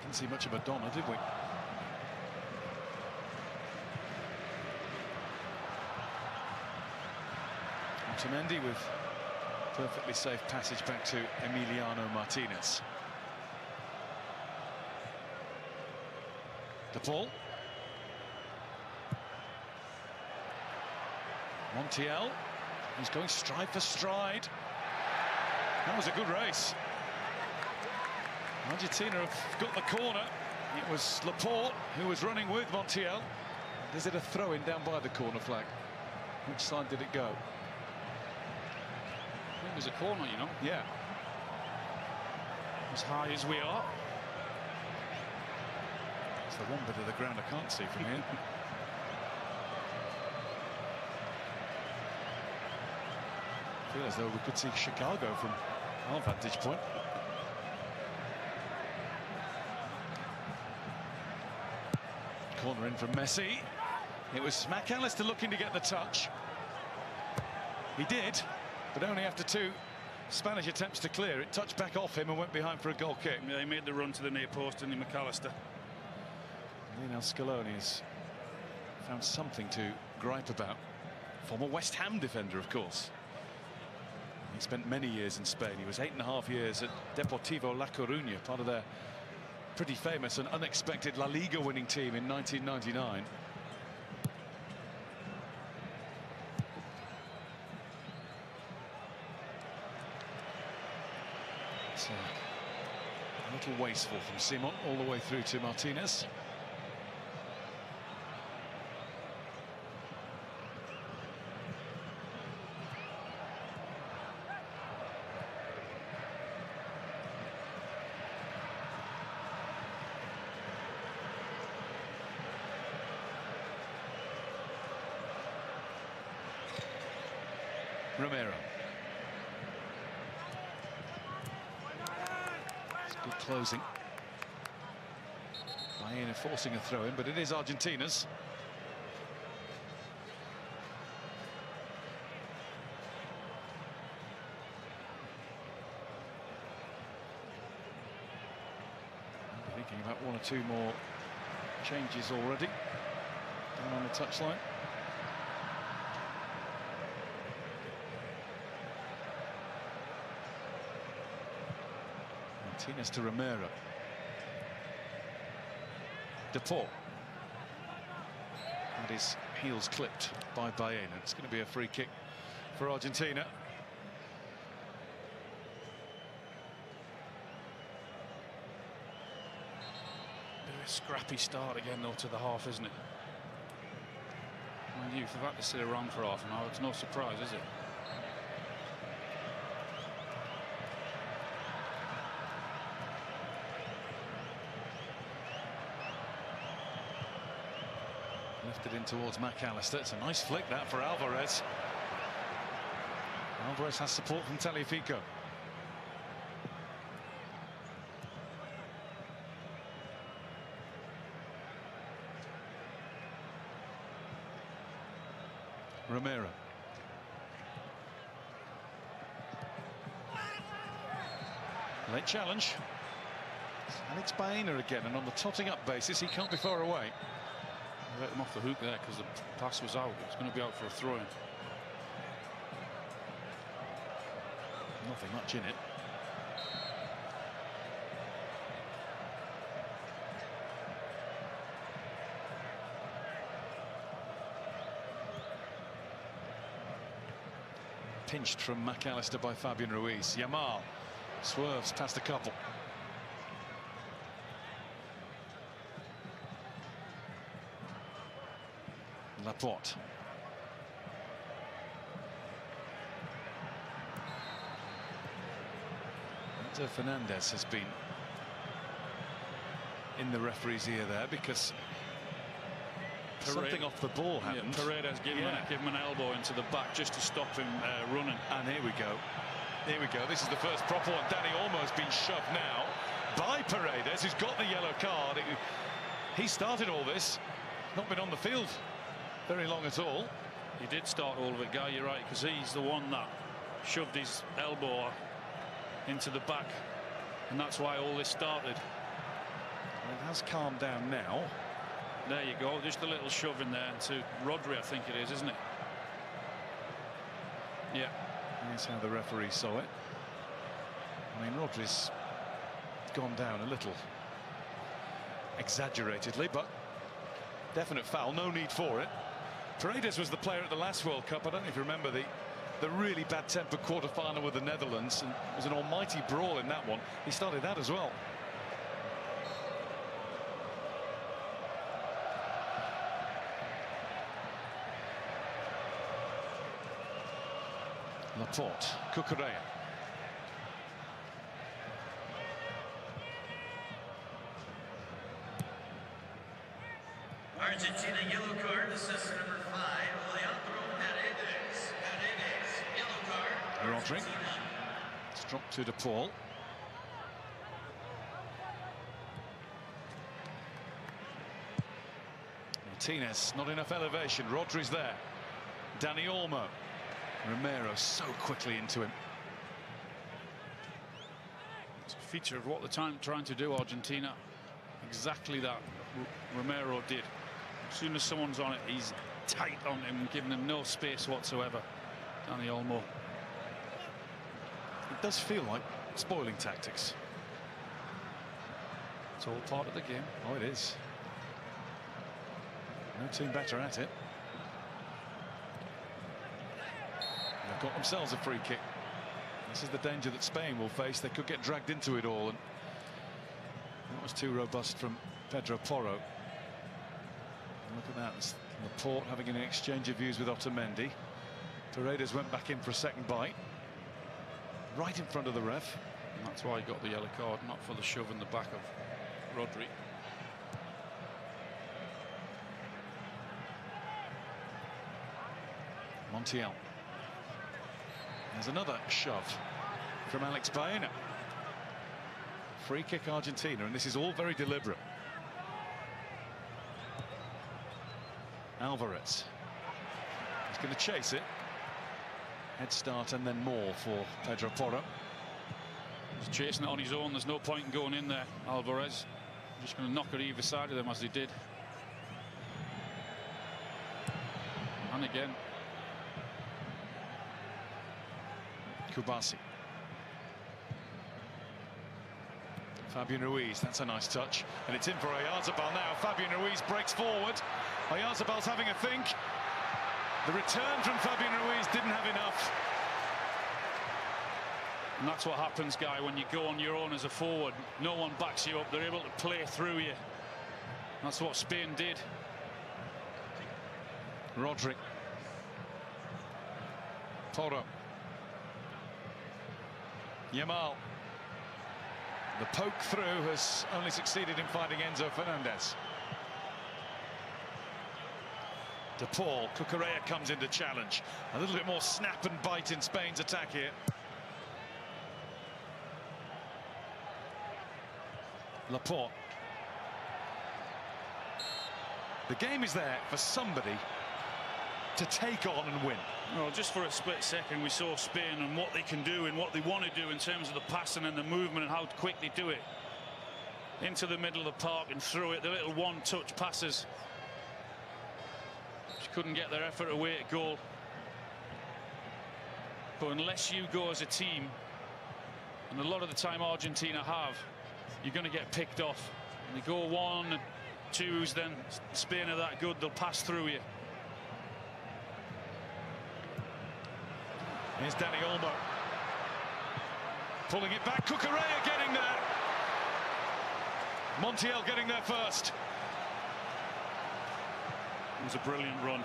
Didn't see much of a Donna, did we? Otamendi with perfectly safe passage back to Emiliano Martinez. De Paul. Montiel. He's going stride for stride. That was a good race. Argentina have got the corner. It was Laporte who was running with Montiel. Is it a throw-in down by the corner flag? Which side did it go? I think there's a corner, you know. Yeah. As high as we are. It's the one bit of the ground I can't see from here. I feel as though we could see Chicago from our vantage point. Corner in from Messi. It was McAllister looking to get the touch. He did, but only after 2 Spanish attempts to clear it. Touched back off him and went behind for a goal kick. Yeah, he made the run to the near post, and McAllister. Lionel Scaloni has found something to gripe about. Former West Ham defender, of course. He spent many years in Spain. He was 8.5 years at Deportivo La Coruña, part of their pretty famous and unexpected La Liga winning team in 1999. It's a little wasteful from Simon all the way through to Martinez. Romero. It's good closing. Baena forcing a throw in, but it is Argentina's. Thinking about 1 or 2 more changes already down on the touchline. Martinez to Romero. De Paul. And his heels clipped by Baena. It's going to be a free kick for Argentina. Bit of a scrappy start again, though, to the half, isn't it? Mind you, if we've had to sit around for half an hour, it's no surprise, is it? Lifted in towards McAllister. It's a nice flick that for Alvarez. Alvarez has support from Tagliafico. Romero. Late challenge. Alex Baena again, and on the totting up basis, he can't be far away. Let him off the hook there because the pass was out. It's going to be out for a throw-in. Nothing much in it. Pinched from McAllister by Fabian Ruiz. Yamal swerves past a couple. Laporte. Enzo Fernandez has been in the referee's ear there because something off the ball happened. Yeah, Paredes gave him an elbow into the back just to stop him running. And here we go. Here we go. This is the first proper one. Danny almost been shoved now by Paredes, who's got the yellow card. He started all this. Not been on the field very long at all. He did start all of it, Guy, you're right, because he's the one that shoved his elbow into the back, and that's why all this started. Well, it has calmed down now. There you go, just a little shove in there to Rodri, I think it is, isn't it? Yeah. Here's how the referee saw it. I mean, Rodri's gone down a little exaggeratedly, but definite foul, no need for it. Paredes was the player at the last World Cup. I don't know if you remember the really bad temper quarter-final with the Netherlands, and it was an almighty brawl in that one. He started that as well. Laporte, Cucurella. Argentina yellow card, assessor number 5, Leandro Paredes. Paredes, yellow card. Rodri. It's dropped to De Paul. Martinez, not enough elevation. Rodri's there. Dani Olmo. Romero so quickly into him. It's a feature of what they're trying to do, Argentina. Exactly that Romero did. As soon as someone's on it, he's tight on him, giving him no space whatsoever. Dani Olmo. It does feel like spoiling tactics. It's all part of the game. Oh, it is. No team better at it. They've got themselves a free kick. This is the danger that Spain will face. They could get dragged into it all, and that was too robust from Pedro Porro. Look at that. It's Laporte having an exchange of views with Otamendi. Paredes went back in for a second bite. Right in front of the ref. And that's why he got the yellow card, not for the shove in the back of Rodri. Montiel. There's another shove from Alex Baena. Free kick Argentina, and this is all very deliberate. Alvarez. He's going to chase it. Head start and then more for Pedro Porro. He's chasing it on his own. There's no point in going in there, Alvarez. Just going to knock it either side of them as he did. And again. Kubasi. Fabian Ruiz, that's a nice touch. And it's in for Oyarzabal now. Fabian Ruiz breaks forward. Oyarzabal's having a think. The return from Fabian Ruiz didn't have enough. And that's what happens, Guy, when you go on your own as a forward. No one backs you up. They're able to play through you. That's what Spain did. Rodri. Porro. Yamal. The poke through has only succeeded in finding Enzo Fernandez. De Paul. Cucurella comes into challenge. A little bit more snap and bite in Spain's attack here. Laporte. The game is there for somebody to take on and win. Well, just for a split second, we saw Spain and what they can do and what they want to do in terms of the passing and the movement and how quick they do it. Into the middle of the park and through it, the little one-touch passes. Just couldn't get their effort away at goal. But unless you go as a team, and a lot of the time Argentina have, you're going to get picked off. And they go 1-2s, then Spain are that good, they'll pass through you. Here's Danny Olmo. Pulling it back, Cucurella getting there. Montiel getting there first. It was a brilliant run.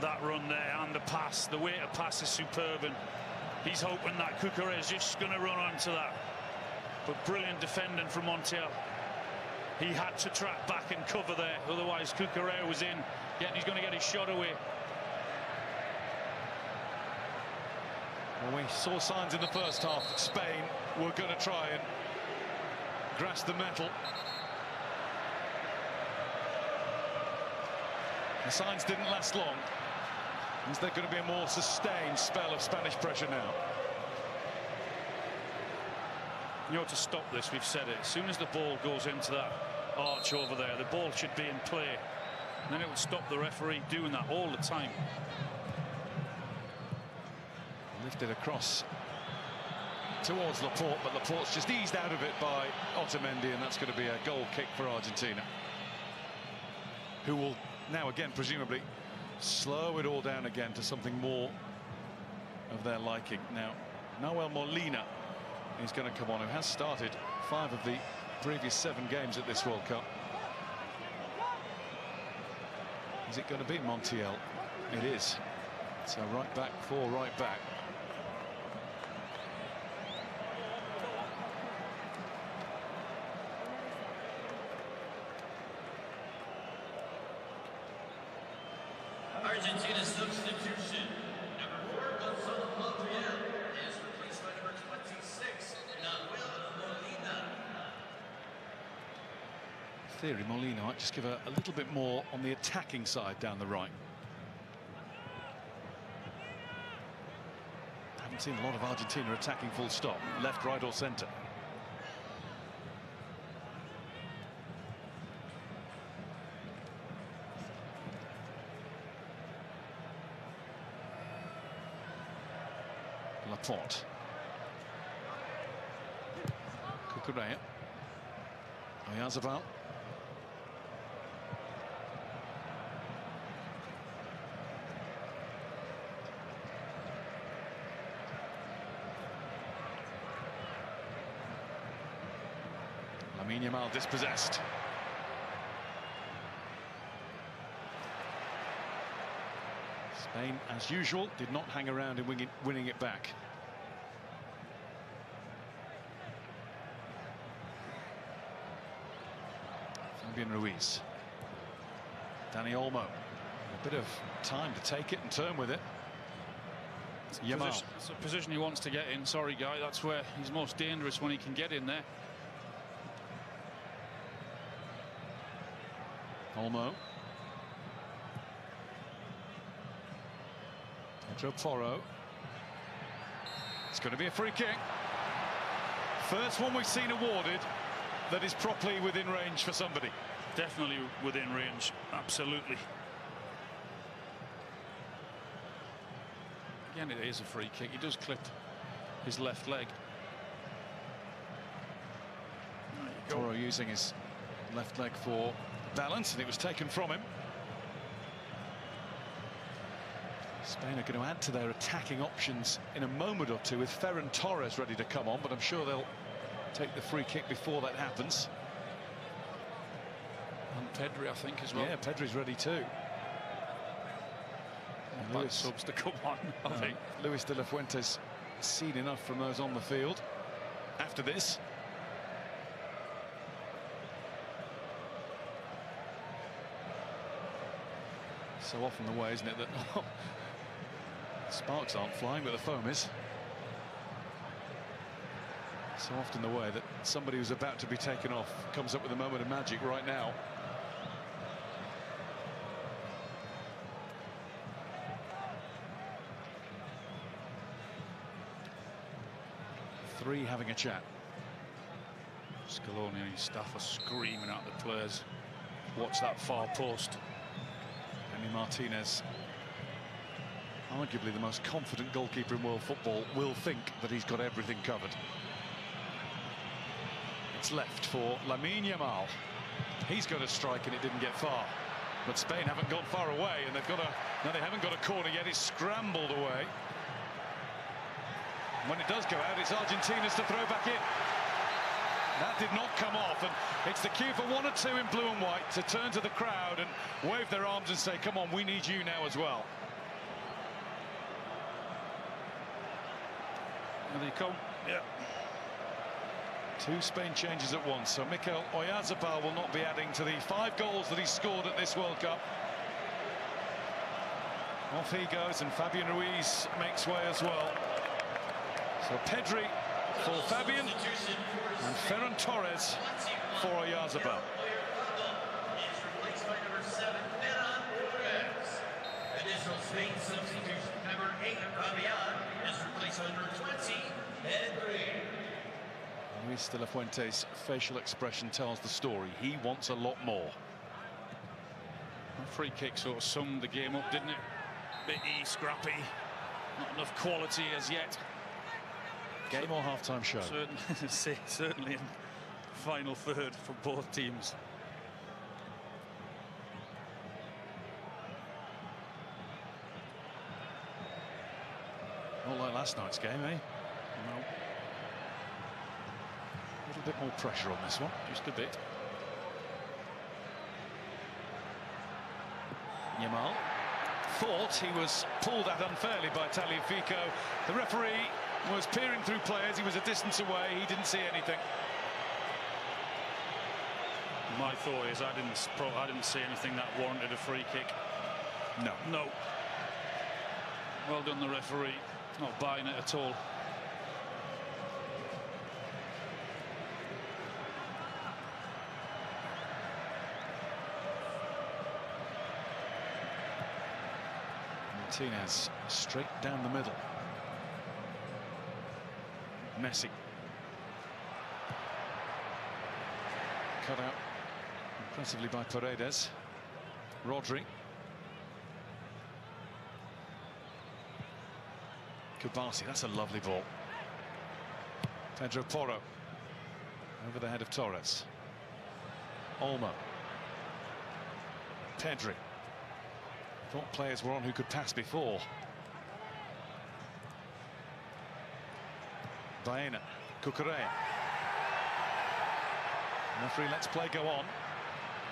That run there and the pass, the way to pass is superb, and he's hoping that Cucurella is just going to run onto that. But brilliant defending from Montiel. He had to track back and cover there, otherwise Cucurella was in. Yet he's going to get his shot away. Well, we saw signs in the first half that Spain were going to try and grasp the metal. The signs didn't last long. Is there going to be a more sustained spell of Spanish pressure now? You know, to stop this, we've said it, as soon as the ball goes into that arch over there, the ball should be in play. And then it would stop the referee doing that all the time. Lifted across towards Laporte, but Laporte's just eased out of it by Otamendi, and that's going to be a goal kick for Argentina, who will now again presumably slow it all down again to something more of their liking. Now Nahuel Molina is going to come on, who has started 5 of the previous 7 games at this World Cup. Is it going to be Montiel? It is. So right back for right back. Argentina's substitution. Number 4, Gonzalo Montiel, is replaced by number 26, Nahuel Molina. In theory, Molina might just give a little bit more on the attacking side down the right. Haven't seen a lot of Argentina attacking full stop, left, right or centre. Laporte. Cucurella. Oyarzabal. Lamine Yamal dispossessed. Spain, as usual, did not hang around in winning it back. Fabian Ruiz. Dani Olmo. A bit of time to take it and turn with it. Yamal. It's a position he wants to get in. Sorry, Guy. That's where he's most dangerous, when he can get in there. Olmo. Pedro Porro. It's going to be a free kick. First one we've seen awarded that is properly within range for somebody. Definitely within range, absolutely. Again, it is a free kick. He does clip his left leg. Porro using his left leg for balance, and it was taken from him. Spain are going to add to their attacking options in a moment or two with Ferran Torres ready to come on, but I'm sure they'll take the free kick before that happens. And Pedri, I think, as well. Yeah, Pedri's ready too. Bad subs to come on, I think. Luis de la Fuente's seen enough from those on the field after this. So often the way, isn't it, that sparks aren't flying, but the foam is. So often the way that somebody who's about to be taken off comes up with a moment of magic right now. three having a chat. Scaloni and his staff are screaming at the players. Watch that far post. Emi Martinez, arguably the most confident goalkeeper in world football, will think that he's got everything covered. It's left for Lamine Yamal. He's got a strike and it didn't get far. But Spain haven't gone far away, and they haven't got a corner yet. It's scrambled away. When it does go out, it's Argentina's to throw back in. That did not come off, and it's the cue for one or two in blue and white to turn to the crowd and wave their arms and say, come on, we need you now as well. There they come. Yeah. Two Spain changes at once, so Mikel Oyarzabal will not be adding to the 5 goals that he's scored at this World Cup. Off he goes, and Fabian Ruiz makes way as well. So Pedri for Fabian, and Ferran Torres for Oyarzabal. Additional Spain substitution, number 8, Fabian, is replaced by number 20, Pedri. Luis de la Fuente's facial expression tells the story. He wants a lot more. A free kick sort of summed the game up, didn't it? Bitty, scrappy, not enough quality as yet. Game or half-time show? Certainly in final third for both teams. Not like last night's game, eh? No. A little bit more pressure on this one, just a bit. Yamal thought he was pulled at unfairly by Tagliafico. The referee was peering through players. He was a distance away. He didn't see anything. My thought is I didn't see anything that warranted a free kick. No. No. Well done, the referee. Not buying it at all. Martinez straight down the middle. Messi. Cut out impressively by Paredes. Rodri. Kubasi, that's a lovely ball. Pedro Porro. Over the head of Torres. Olmo. Pedri. Thought players were on who could pass before. Baena. Cucurella. Referee lets play go on.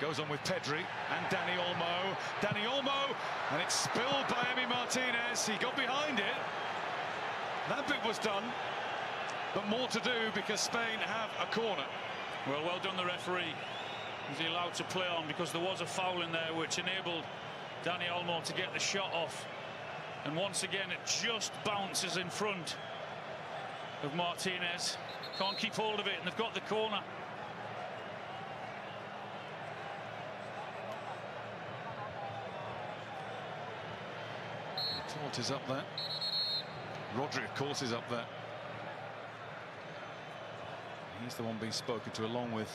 Goes on with Pedri and Dani Olmo. Dani Olmo, and it's spilled by Emi Martinez. He got behind it. That bit was done, but more to do because Spain have a corner. Well done, the referee. Was he allowed to play on because there was a foul in there which enabled Dani Olmo to get the shot off, and once again it just bounces in front of Martinez. Can't keep hold of it, and they've got the corner. Fault is up there. Rodri, of course, is up there. He's the one being spoken to along with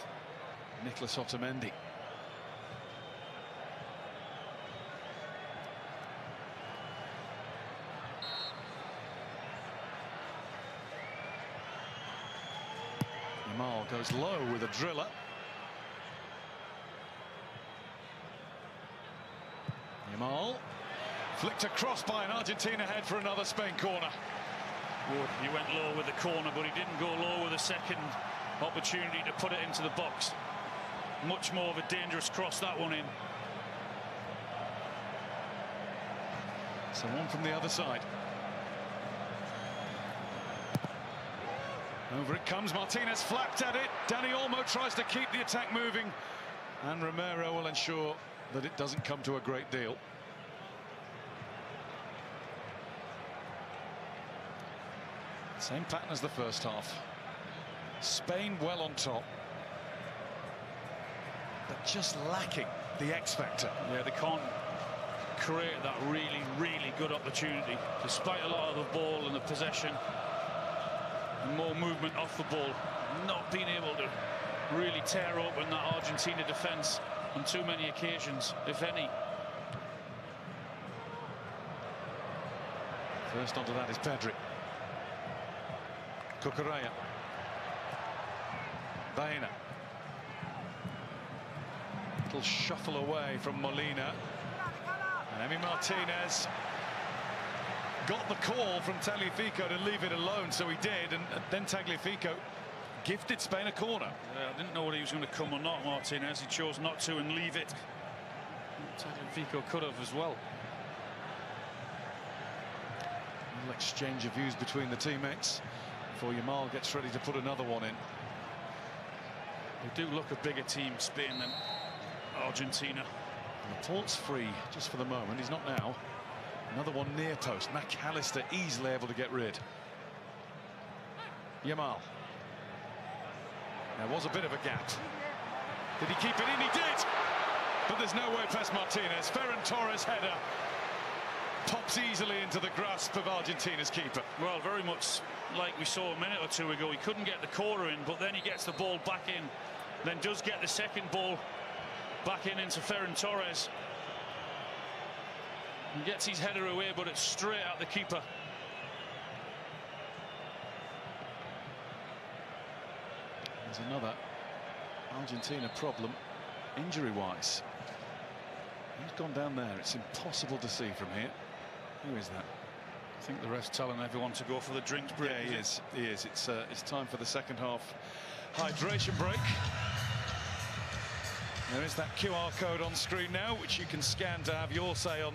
Nicolas Otamendi. Yamal goes low with a driller. Yamal flicked across by an Argentina head for another Spain corner. Wood, he went low with the corner, but he didn't go low with a second opportunity to put it into the box. Much more of a dangerous cross, that one in. So one from the other side. Over it comes. Martinez flapped at it. Dani Olmo tries to keep the attack moving, and Romero will ensure that it doesn't come to a great deal. Same pattern as the first half. Spain well on top, but just lacking the X factor. Yeah, they can't create that really good opportunity, despite a lot of the ball and the possession. and more movement off the ball, not being able to really tear open that Argentina defence on too many occasions, if any. First onto that is Pedri. Cucurella. Baena. Little shuffle away from Molina. And Emi Martinez got the call from Tagliafico to leave it alone, so he did, and then Tagliafico gifted Spain a corner. Yeah, I didn't know whether he was going to come or not, Martinez. He chose not to and leave it. Tagliafico could have as well. A little exchange of views between the teammates before Yamal gets ready to put another one in. They do look a bigger team, Spain, than Argentina. Laporte's free just for the moment. He's not now. Another one near post. McAllister easily able to get rid. Yamal. There was a bit of a gap. Did he keep it in? He did! But there's no way past Martinez. Ferran Torres' header pops easily into the grasp of Argentina's keeper. Well, very much like we saw a minute or two ago. He couldn't get the corner in, but then he gets the ball back in. Then does get the second ball back in into Ferran Torres. He gets his header away, but it's straight at the keeper. There's another Argentina problem, injury-wise. Who's gone down there? It's impossible to see from here. Who is that? I think the ref's telling everyone to go for the drinks break. Yeah, he is. He is. It's time for the second half hydration break. There is that QR code on screen now, which you can scan to have your say on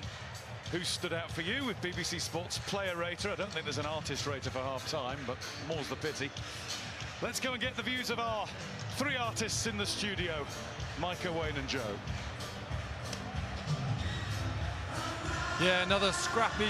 who stood out for you with BBC Sports Player Rater. I don't think there's an artist rater for half-time, but more's the pity. Let's go and get the views of our three artists in the studio, Micah, Wayne and Joe. Yeah, another scrappy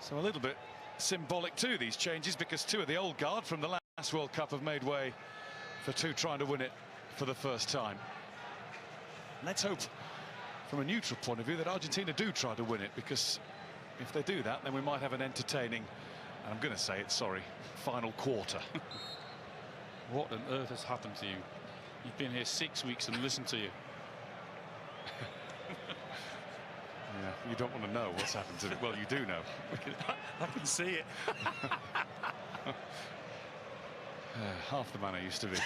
So a little bit symbolic too, these changes, because two of the old guard from the last World Cup have made way for two trying to win it for the first time. Let's hope, from a neutral point of view, that Argentina do try to win it, because if they do that, then we might have an entertaining, and I'm going to say it, sorry, final quarter. What on earth has happened to you? You've been here 6 weeks and listened to you. Yeah, you don't want to know what's happened to it. Well, you do know. I can see it. Half the man I used to be.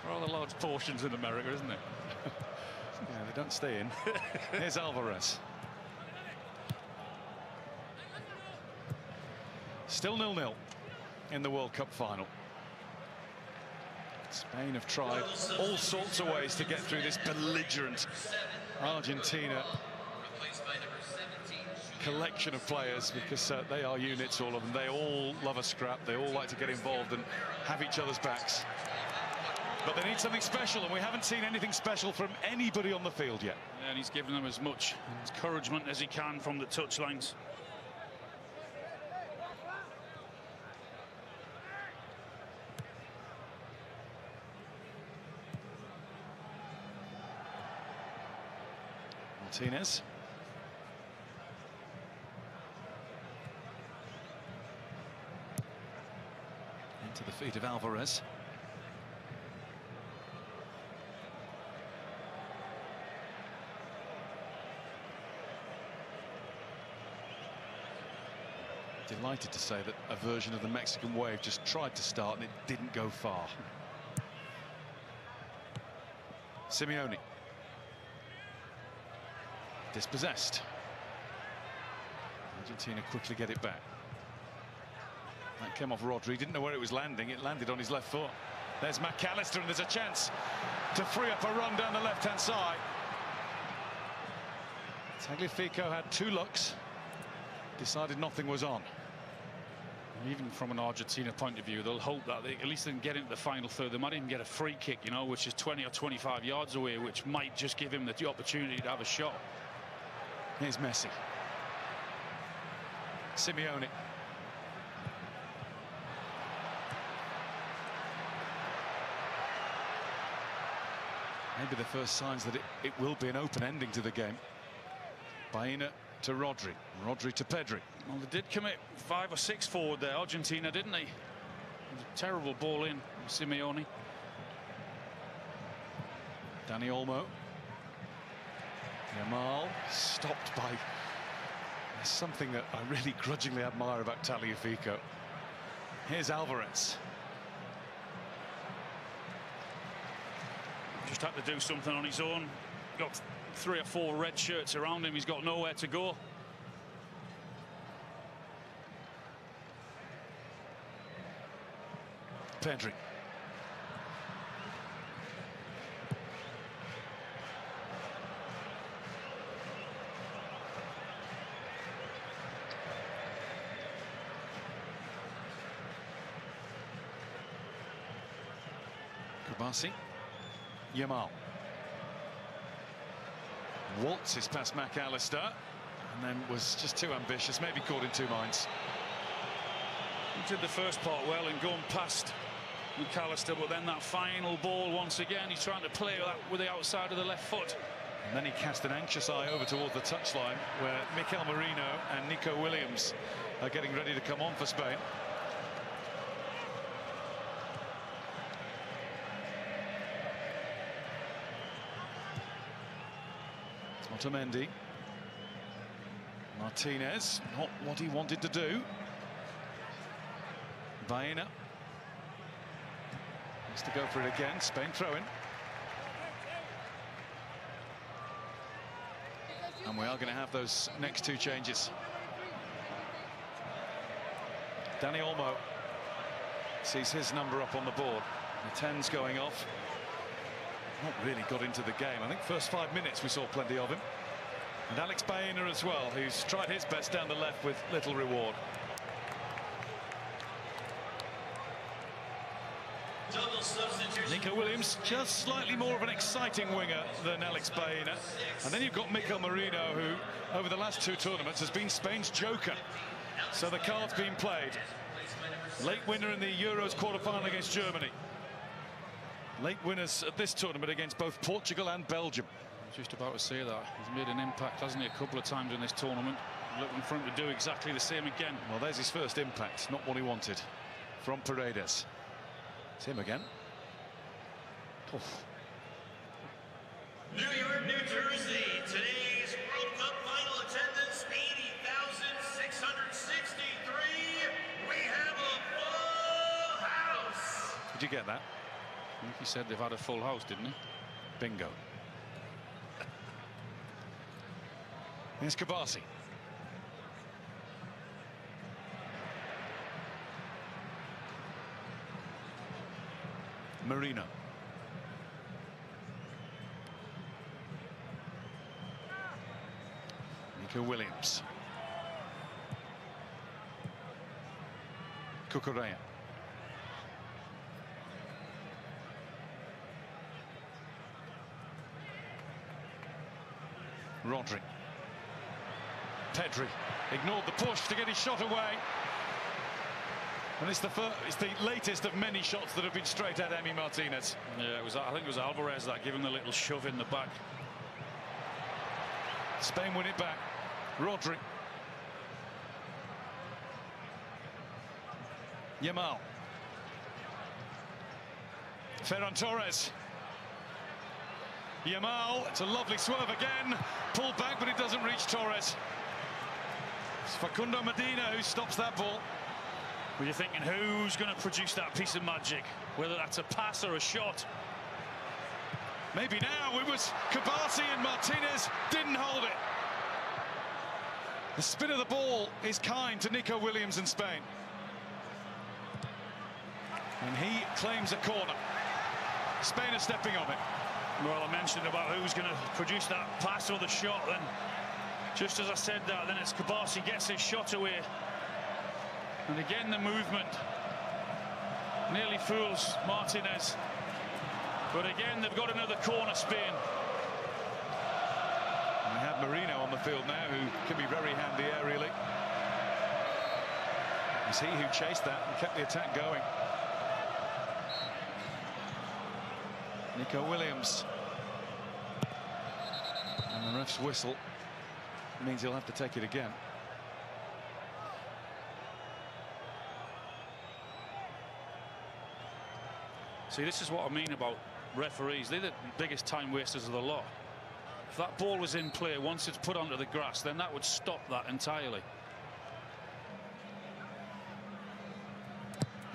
Rather large portions in America, isn't it? Yeah, they don't stay in. Here's Alvarez. Still 0-0 in the World Cup final. Spain have tried all sorts of ways to get through this belligerent Argentina collection of players, because they are units, all of them. They all love a scrap. They all like to get involved and have each other's backs. But they need something special, and we haven't seen anything special from anybody on the field yet. Yeah, and he's given them as much encouragement as he can from the touchlines. Martinez. Into the feet of Alvarez. Delighted to say that a version of the Mexican wave just tried to start and it didn't go far. Simeone. Dispossessed. Argentina quickly get it back. That came off Rodri. Didn't know where it was landing. It landed on his left foot. There's McAllister, and there's a chance to free up a run down the left-hand side. Tagliafico had 2 looks. Decided nothing was on. And even from an Argentina point of view, they'll hope that at least they can get into the final third. They might even get a free kick, you know, which is 20 or 25 yards away, which might just give him the opportunity to have a shot. Here's Messi. Simeone. Maybe the first signs that it will be an open ending to the game. Baena to Rodri. Rodri to Pedri. Well, they did commit 5 or 6 forward there, Argentina, didn't they? It was a terrible ball in, Simeone. Dani Olmo. Yamal stopped by something that I really grudgingly admire about Tagliafico. Here's Alvarez. Just had to do something on his own. Got 3 or 4 red shirts around him. He's got nowhere to go. Pedri. Kubasi. Yamal. Waltzes past McAllister and then was just too ambitious, maybe caught in 2 minds. He did the first part well and gone past McAllister, but then that final ball once again, he's trying to play with the outside of the left foot. And then he cast an anxious eye over towards the touchline where Mikel Merino and Nico Williams are getting ready to come on for Spain. Otamendi. Martinez, not what he wanted to do. Baena. Has to go for it again. Spain throw-in. And we are going to have those next 2 changes. Dani Olmo sees his number up on the board. The 10's going off. Not really got into the game. I think first 5 minutes we saw plenty of him. And Alex Baena as well, who's tried his best down the left with little reward. Nico Williams, just slightly more of an exciting winger than Alex Baena. And then you've got Mikel Merino, who over the last 2 tournaments has been Spain's joker. So the card's been played. Late winner in the Euros quarter-final against Germany. Late winners at this tournament against both Portugal and Belgium. I was just about to say that. He's made an impact, hasn't he, a couple of times in this tournament. Looking for him to do exactly the same again. Well, there's his first impact, not what he wanted. from Paredes. It's him again. Oof. New York, New Jersey, today's World Cup final attendance, 80,663. We have a full house. Did you get that? I think he said they've had a full house, didn't he? Bingo. Here's Kabasi. Marino. Nico Williams. Cucurella. Rodri. Pedri ignored the push to get his shot away. And it's the latest of many shots that have been straight at Emi Martinez. Yeah, I think it was Alvarez that gave him the little shove in the back. Spain win it back. Rodri. Yamal. Ferran Torres. Yamal, it's a lovely swerve again. Pulled back, but it doesn't reach Torres. It's Facundo Medina who stops that ball. Well, you're thinking, who's going to produce that piece of magic? Whether that's a pass or a shot. Maybe now. It was Kabasi, and Martinez didn't hold it. The spin of the ball is kind to Nico Williams in Spain. And he claims a corner. Spain are stepping on it. Well, I mentioned about who's going to produce that pass or the shot. Then, just as I said that, then it's Kabasi gets his shot away. And again, the movement nearly fools Martinez. But again, they've got another corner, Spain. And we have Marino on the field now, who can be very handy aerially. It was he who chased that and kept the attack going. Nico Williams. And the ref's whistle means he'll have to take it again. See, this is what I mean about referees. They're the biggest time wasters of the lot. If that ball was in play, once it's put onto the grass, then that would stop that entirely.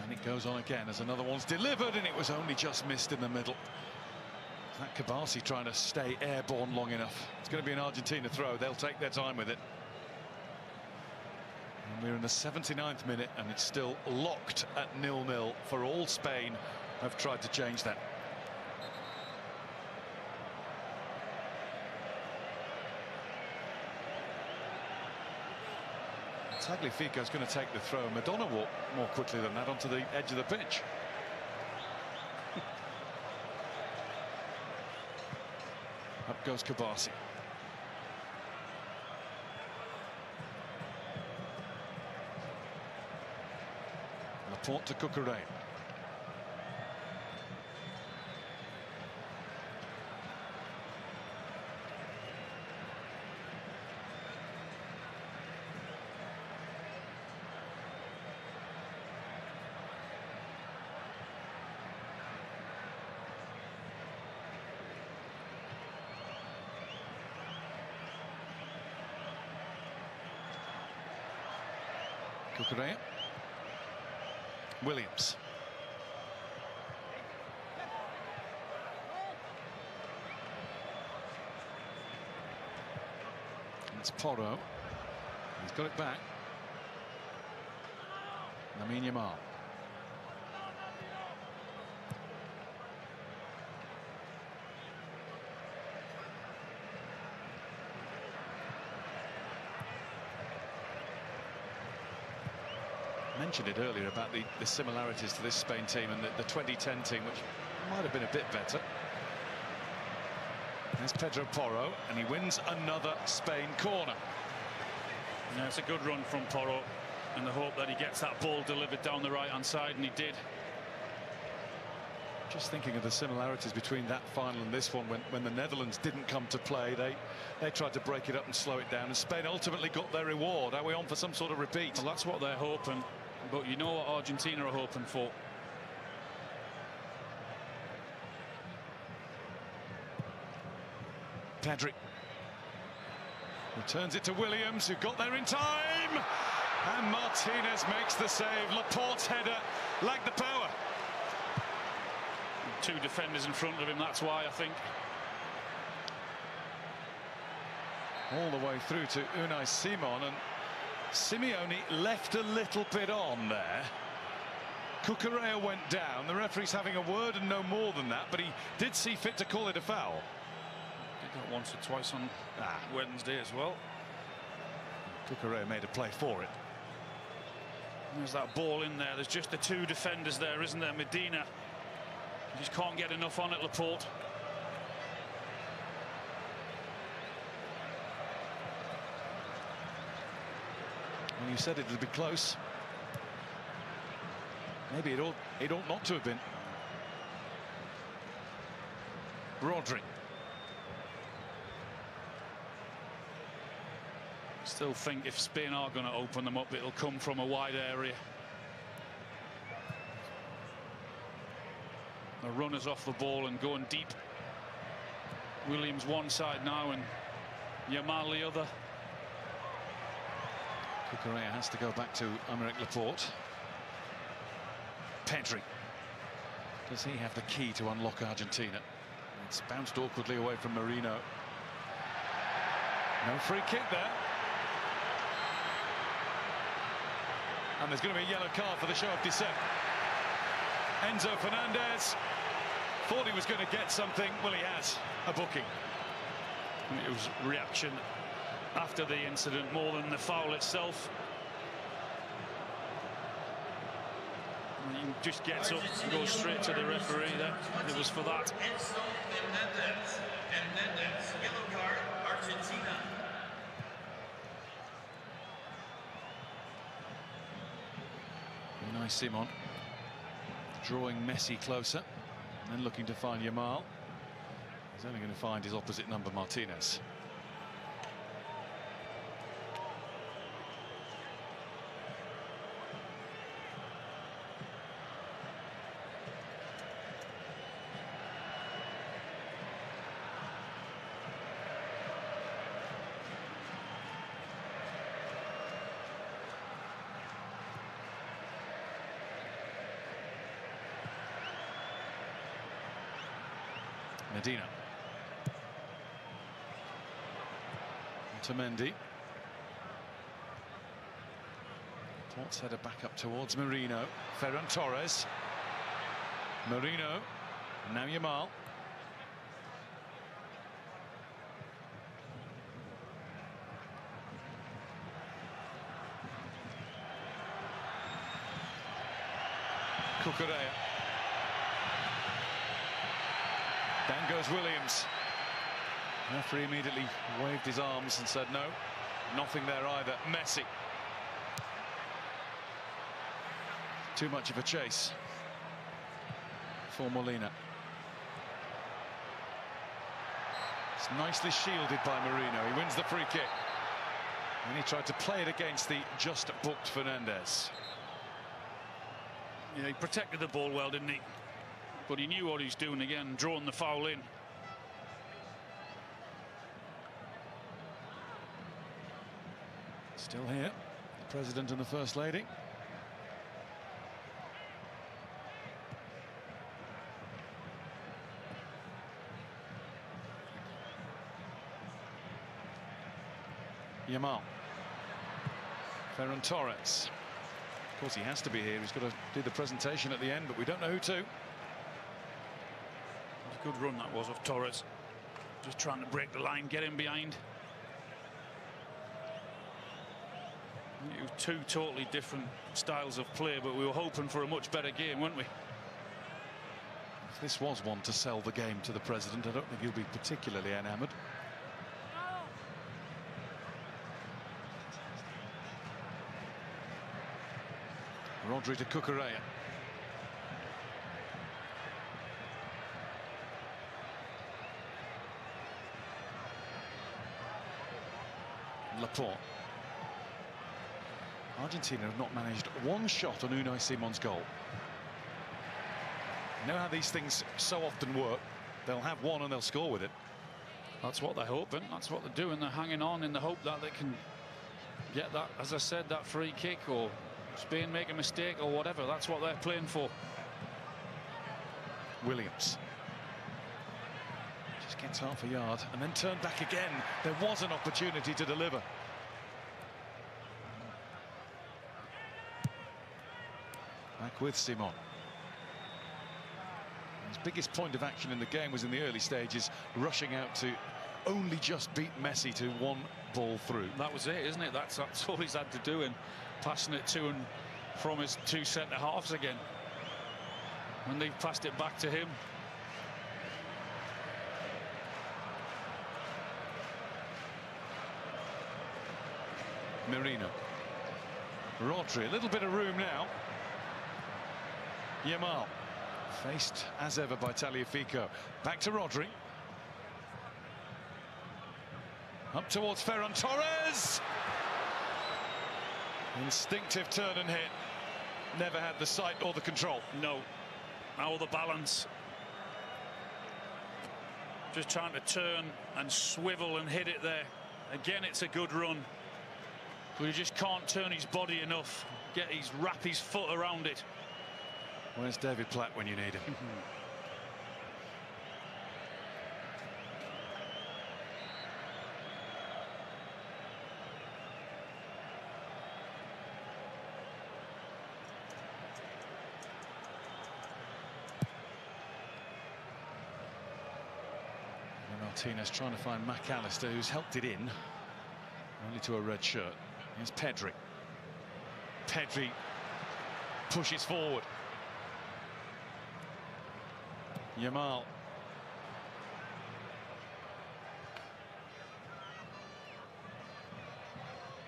And it goes on again as another one's delivered, and it was only just missed in the middle. That Kabasi trying to stay airborne long enough. It's going to be an Argentina throw. They'll take their time with it. And we're in the 79th minute, and it's still locked at 0-0 for all Spain have tried to change that. Tagliafico's going to take the throw. Madonna walked more quickly than that onto the edge of the pitch. Up goes Kabasi. Laporte to Cucurella. Cucurella. Williams. It's Porro. He's got it back. Lamine Yamal. Mentioned it earlier about the similarities to this Spain team and the 2010 team, which might have been a bit better. There's Pedro Porro, and he wins another Spain corner. Yeah, it's a good run from Porro in the hope that he gets that ball delivered down the right-hand side, and he did. Just thinking of the similarities between that final and this one, when the Netherlands didn't come to play, they tried to break it up and slow it down, and Spain ultimately got their reward. Are we on for some sort of repeat? Well, that's what they're hoping. But you know what Argentina are hoping for. Pedri returns it to Williams, who got there in time. And Martinez makes the save. Laporte's header lagged the power. Two defenders in front of him, that's why, I think. All the way through to Unai Simon, and Simeone left a little bit on there. Cucurella went down. The referee's having a word and no more than that, but he did see fit to call it a foul. Did that once or twice on Wednesday as well. Cucurella made a play for it. There's that ball in there. There's just the two defenders there, isn't there? Medina. You just can't get enough on it, Laporte. Well, you said it would be close. Maybe it ought not to have been. Rodri. Still think if Spain are going to open them up, it'll come from a wide area. The runners off the ball and going deep. Williams one side now and Yamal the other. Cucurella has to go back to Aymeric Laporte. Pedri. Does he have the key to unlock Argentina? It's bounced awkwardly away from Marino. No free kick there. And there's going to be a yellow card for the show of dissent. Enzo Fernandez thought he was going to get something. Well, he has a booking. It was reaction after the incident more than the foul itself. He just gets up and goes straight to the referee there. It was for that. Enzo Fernandez, yellow card, Argentina. Unai Simon drawing Messi closer and then looking to find Yamal. He's only going to find his opposite number, Martinez. Medina. To Mendy. Port's header back up towards Marino. Ferran Torres. Marino. Now Yamal. Cucurella. Down goes Williams. The referee immediately waved his arms and said no, nothing there either. Messi. Too much of a chase for Molina. It's nicely shielded by Marino. He wins the free kick. And he tried to play it against the just booked Fernandez. Yeah, he protected the ball well, didn't he? But he knew what he's doing again, drawing the foul in. Still here, the President and the First Lady. Yamal. Ferran Torres. Of course, he has to be here. He's got to do the presentation at the end, but we don't know who to. Good run that was of Torres. Just trying to break the line, get him behind. It was two totally different styles of play, but we were hoping for a much better game, weren't we? If this was one to sell the game to the President, I don't think he'll be particularly enamoured. Rodri to Cucurella. Laporte. Argentina have not managed one shot on Unai Simon's goal. You know how these things so often work. They'll have one and they'll score with it. That's what they're hoping. That's what they're doing. They're hanging on in the hope that they can get that, as I said, that free kick, or Spain make a mistake or whatever. That's what they're playing for. Williams just gets half a yard and then turned back again. There was an opportunity to deliver. Back with Simon. His biggest point of action in the game was in the early stages, rushing out to only just beat Messi to one ball through. That was it, isn't it? That's all he's had to do, and passing it to and from his two centre-halves again. When they passed it back to him. Merino. Rodri, a little bit of room now. Yamal, faced as ever by Tagliafico. Back to Rodri. Up towards Ferran Torres. Instinctive turn and hit. Never had the sight or the control. No. Now the balance. Just trying to turn and swivel and hit it there. Again, it's a good run. But he just can't turn his body enough. Wrap his foot around it. Where's David Platt when you need him? Martinez trying to find McAllister, who's helped it in, only to a red shirt. Here's Pedri. Pedri pushes forward. Yamal.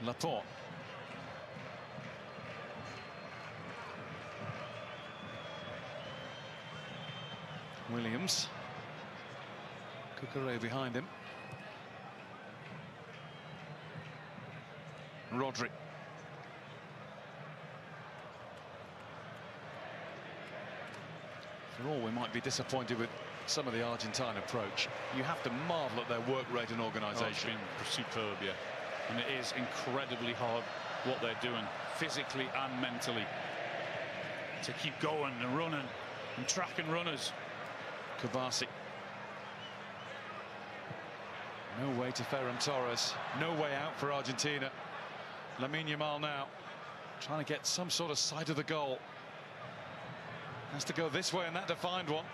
Laporte. Williams. Cucurella behind him. Rodri. For all we might be disappointed with some of the Argentine approach, you have to marvel at their work rate and organisation. Oh, it's been superb, yeah. And it is incredibly hard what they're doing, physically and mentally, to keep going and running and tracking runners. Kubasi. No way to Ferran Torres. No way out for Argentina. Lamine Yamal now trying to get some sort of sight of the goal. Has to go this way, and that defined one.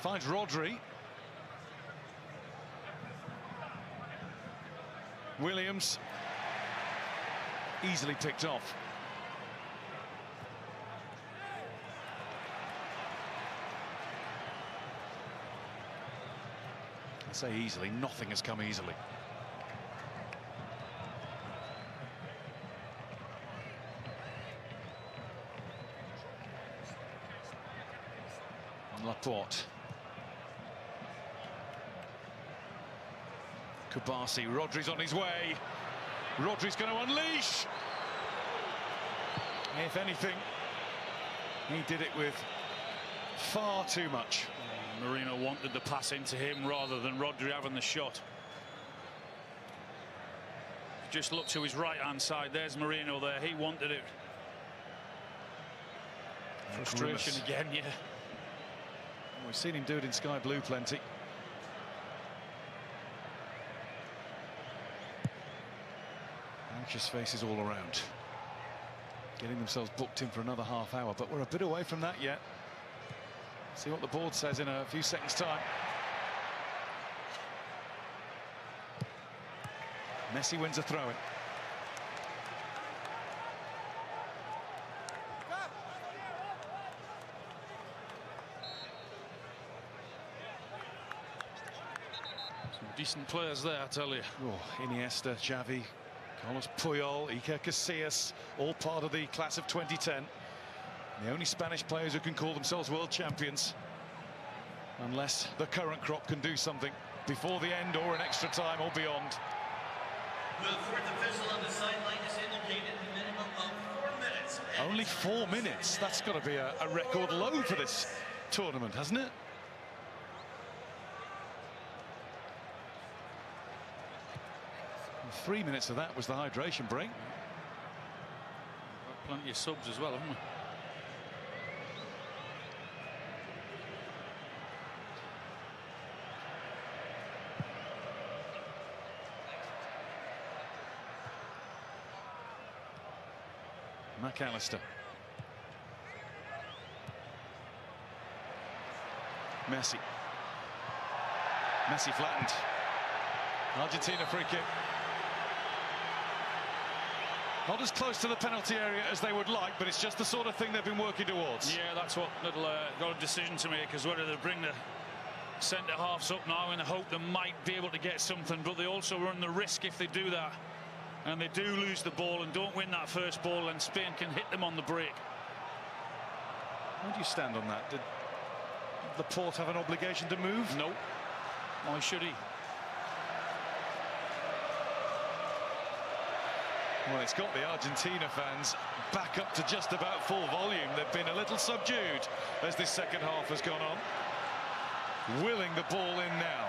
Finds Rodri. Williams. Easily picked off. I say easily, nothing has come easily. Laporte. Kubasi, Rodri's on his way. Rodri's going to unleash. If anything, he did it with far too much. Merino wanted the pass into him rather than Rodri having the shot. Just look to his right-hand side. There's Merino there. He wanted it. Frustration again, yeah. We've seen him do it in sky blue plenty. Anxious faces all around. Getting themselves booked in for another half hour, but we're a bit away from that yet. See what the board says in a few seconds' time. Messi wins a throw-in. Decent players there, I tell you. Oh, Iniesta, Xavi, Carlos Puyol, Iker Casillas, all part of the class of 2010. The only Spanish players who can call themselves world champions, unless the current crop can do something before the end or in extra time or beyond. The fourth official on the sideline has indicated the minimum of 4 Only 4 minutes. That's got to be a record low for this tournament, hasn't it? And 3 minutes of that was the hydration break. Got plenty of subs as well, haven't we? McAllister. Messi. Messi flattened. Argentina free kick. Not as close to the penalty area as they would like, but it's just the sort of thing they've been working towards. Yeah, that's what little got a decision to make, is whether they bring the centre halves up now in the hope they might be able to get something, but they also run the risk if they do that. And they do lose the ball and don't win that first ball, and Spain can hit them on the break. How do you stand on that? Did Laporte have an obligation to move? No. Why should he? Well, it's got the Argentina fans back up to just about full volume. They've been a little subdued as this second half has gone on. Willing the ball in now.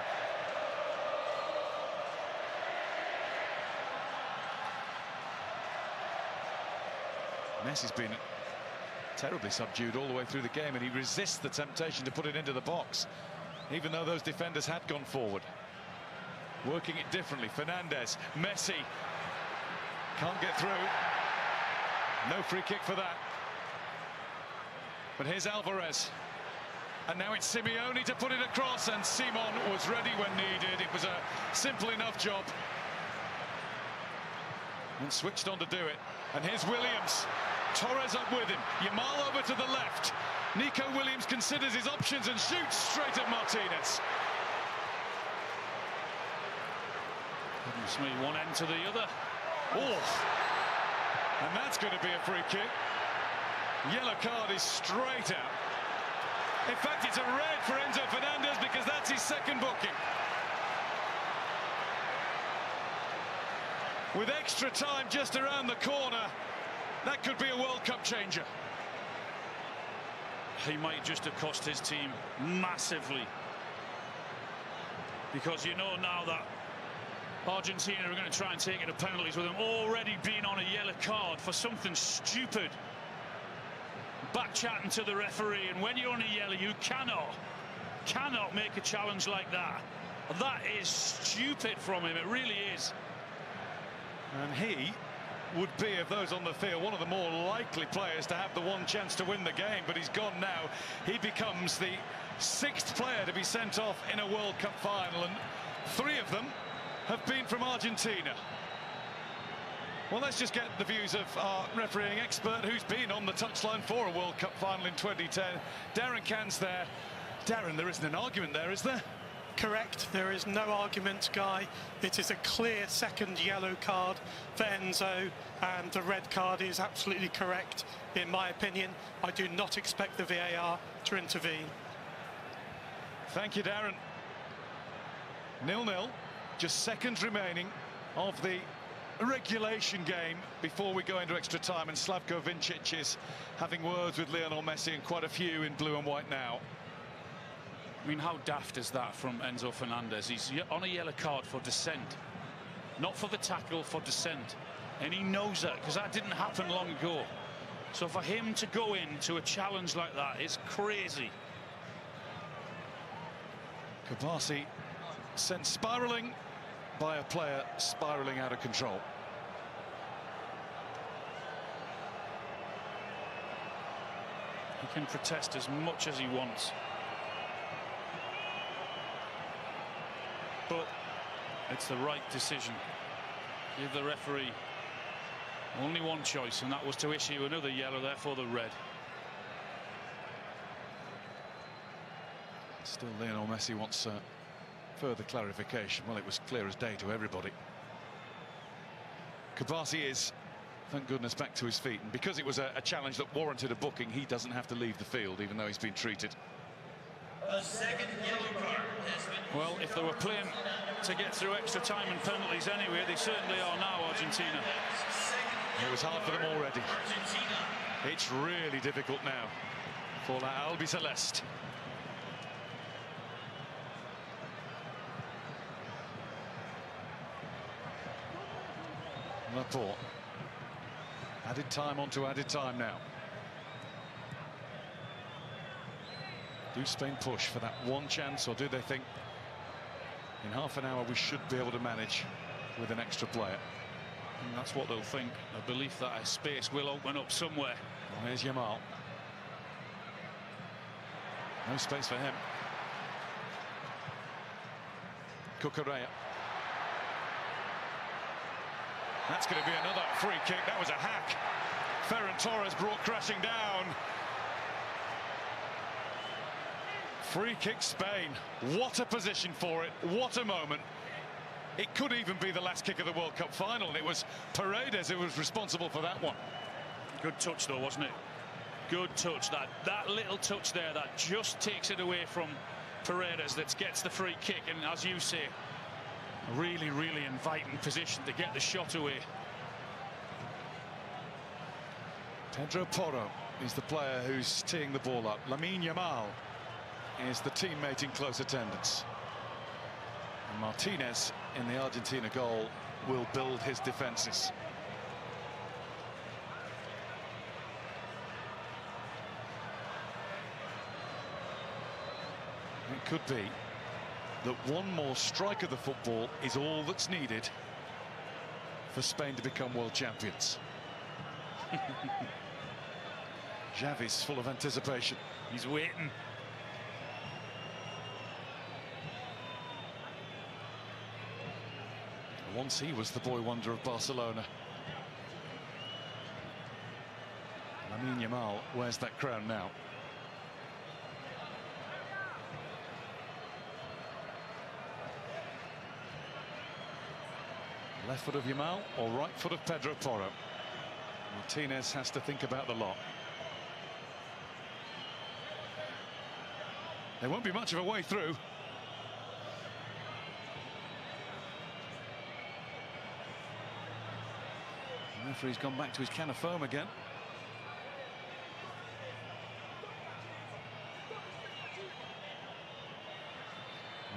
Messi's been terribly subdued all the way through the game, and he resists the temptation to put it into the box, even though those defenders had gone forward. Working it differently. Fernandez, Messi can't get through. No free kick for that. But here's Alvarez, and now it's Simeone to put it across, and Simon was ready when needed. It was a simple enough job, and switched on to do it. And here's Williams. Torres up with him. Yamal over to the left. Nico Williams considers his options and shoots straight at Martinez. Goodness me, one end to the other. Oh, and that's going to be a free kick. Yellow card is straight out. In fact, it's a red for Enzo Fernandez because that's his second booking. With extra time just around the corner, that could be a World Cup changer. He might just have cost his team massively, because you know now that Argentina are going to try and take it to penalties with him already being on a yellow card for something stupid. Back chatting to the referee, and when you're on a yellow, you cannot make a challenge like that. That is stupid from him, it really is. And he would be, of those on the field, one of the more likely players to have the one chance to win the game, but he's gone now. He becomes the 6th player to be sent off in a World Cup final, and 3 of them have been from Argentina. Well, let's just get the views of our refereeing expert, who's been on the touchline for a World Cup final in 2010. Darren Cairns there. Darren, there isn't an argument there, is there? Correct, there is no argument, Guy. It is a clear second yellow card for Enzo, and the red card is absolutely correct, in my opinion. I do not expect the VAR to intervene. Thank you, Darren. 0-0, just seconds remaining of the regulation game before we go into extra time, and Slavko Vincic is having words with Lionel Messi, and quite a few in blue and white now. I mean, how daft is that from Enzo Fernandez? He's on a yellow card for dissent, not for the tackle, for dissent, and he knows that, because that didn't happen long ago. So for him to go into a challenge like that is crazy. Kabasi sent spiralling by a player spiralling out of control. He can protest as much as he wants, but it's the right decision. Give the referee only one choice, and that was to issue another yellow, therefore the red. Still, Lionel Messi wants further clarification. Well, it was clear as day to everybody. Kabasi is, thank goodness, back to his feet, and because it was a challenge that warranted a booking, he doesn't have to leave the field, even though he's been treated. The second yellow card has been... Well, if they were playing to get through extra time and penalties anyway, they certainly are now, Argentina. It was hard for them already. Argentina It's really difficult now for La Albiceleste. Laporte. Added time onto added time now. Do Spain push for that one chance, or do they think in half an hour we should be able to manage with an extra player? And that's what they'll think. A belief that a space will open up somewhere. Well, there's Yamal. No space for him. Cucurella. That's going to be another free kick. That was a hack. Ferran Torres brought crashing down. Free kick Spain. What a position for it. What a moment. It could even be the last kick of the World Cup final, and it was Paredes who was responsible for that one. Good touch though, wasn't it? Good touch. That little touch there that just takes it away from Paredes, that gets the free kick, and as you say, a really, really inviting position to get the shot away. Pedro Porro is the player who's teeing the ball up. Lamine Yamal is the teammate in close attendance. And Martinez in the Argentina goal will build his defences. It could be that one more strike of the football is all that's needed for Spain to become world champions. Xavi's full of anticipation. He's waiting. Once he was the boy wonder of Barcelona. Lamine Yamal wears that crown now. Left foot of Yamal or right foot of Pedro Porro. Martinez has to think about the lot. There won't be much of a way through. The referee's gone back to his can of foam again.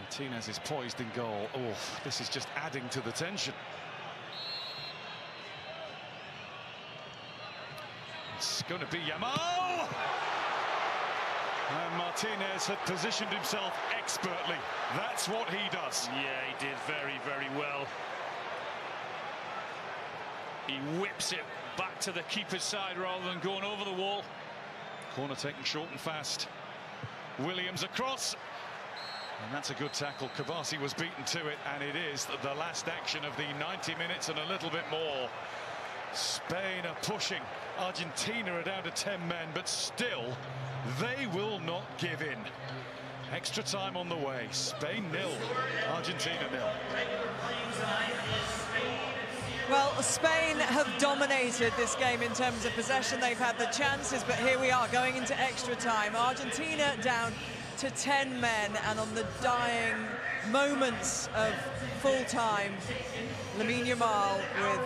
Martinez is poised in goal. Oh, this is just adding to the tension. It's going to be Yamal! And Martinez had positioned himself expertly. That's what he does. Yeah, he did very, very well. He whips it back to the keeper's side rather than going over the wall. Corner taken short and fast. Williams across. And that's a good tackle. Kabasi was beaten to it, and it is the last action of the 90 minutes and a little bit more. Spain are pushing. Argentina are down to 10 men, but still, they will not give in. Extra time on the way. Spain 0, Argentina 0. Well, Spain have dominated this game in terms of possession. They've had the chances, but here we are going into extra time. Argentina down to 10 men, and on the dying moments of full time, Lamine Yamal with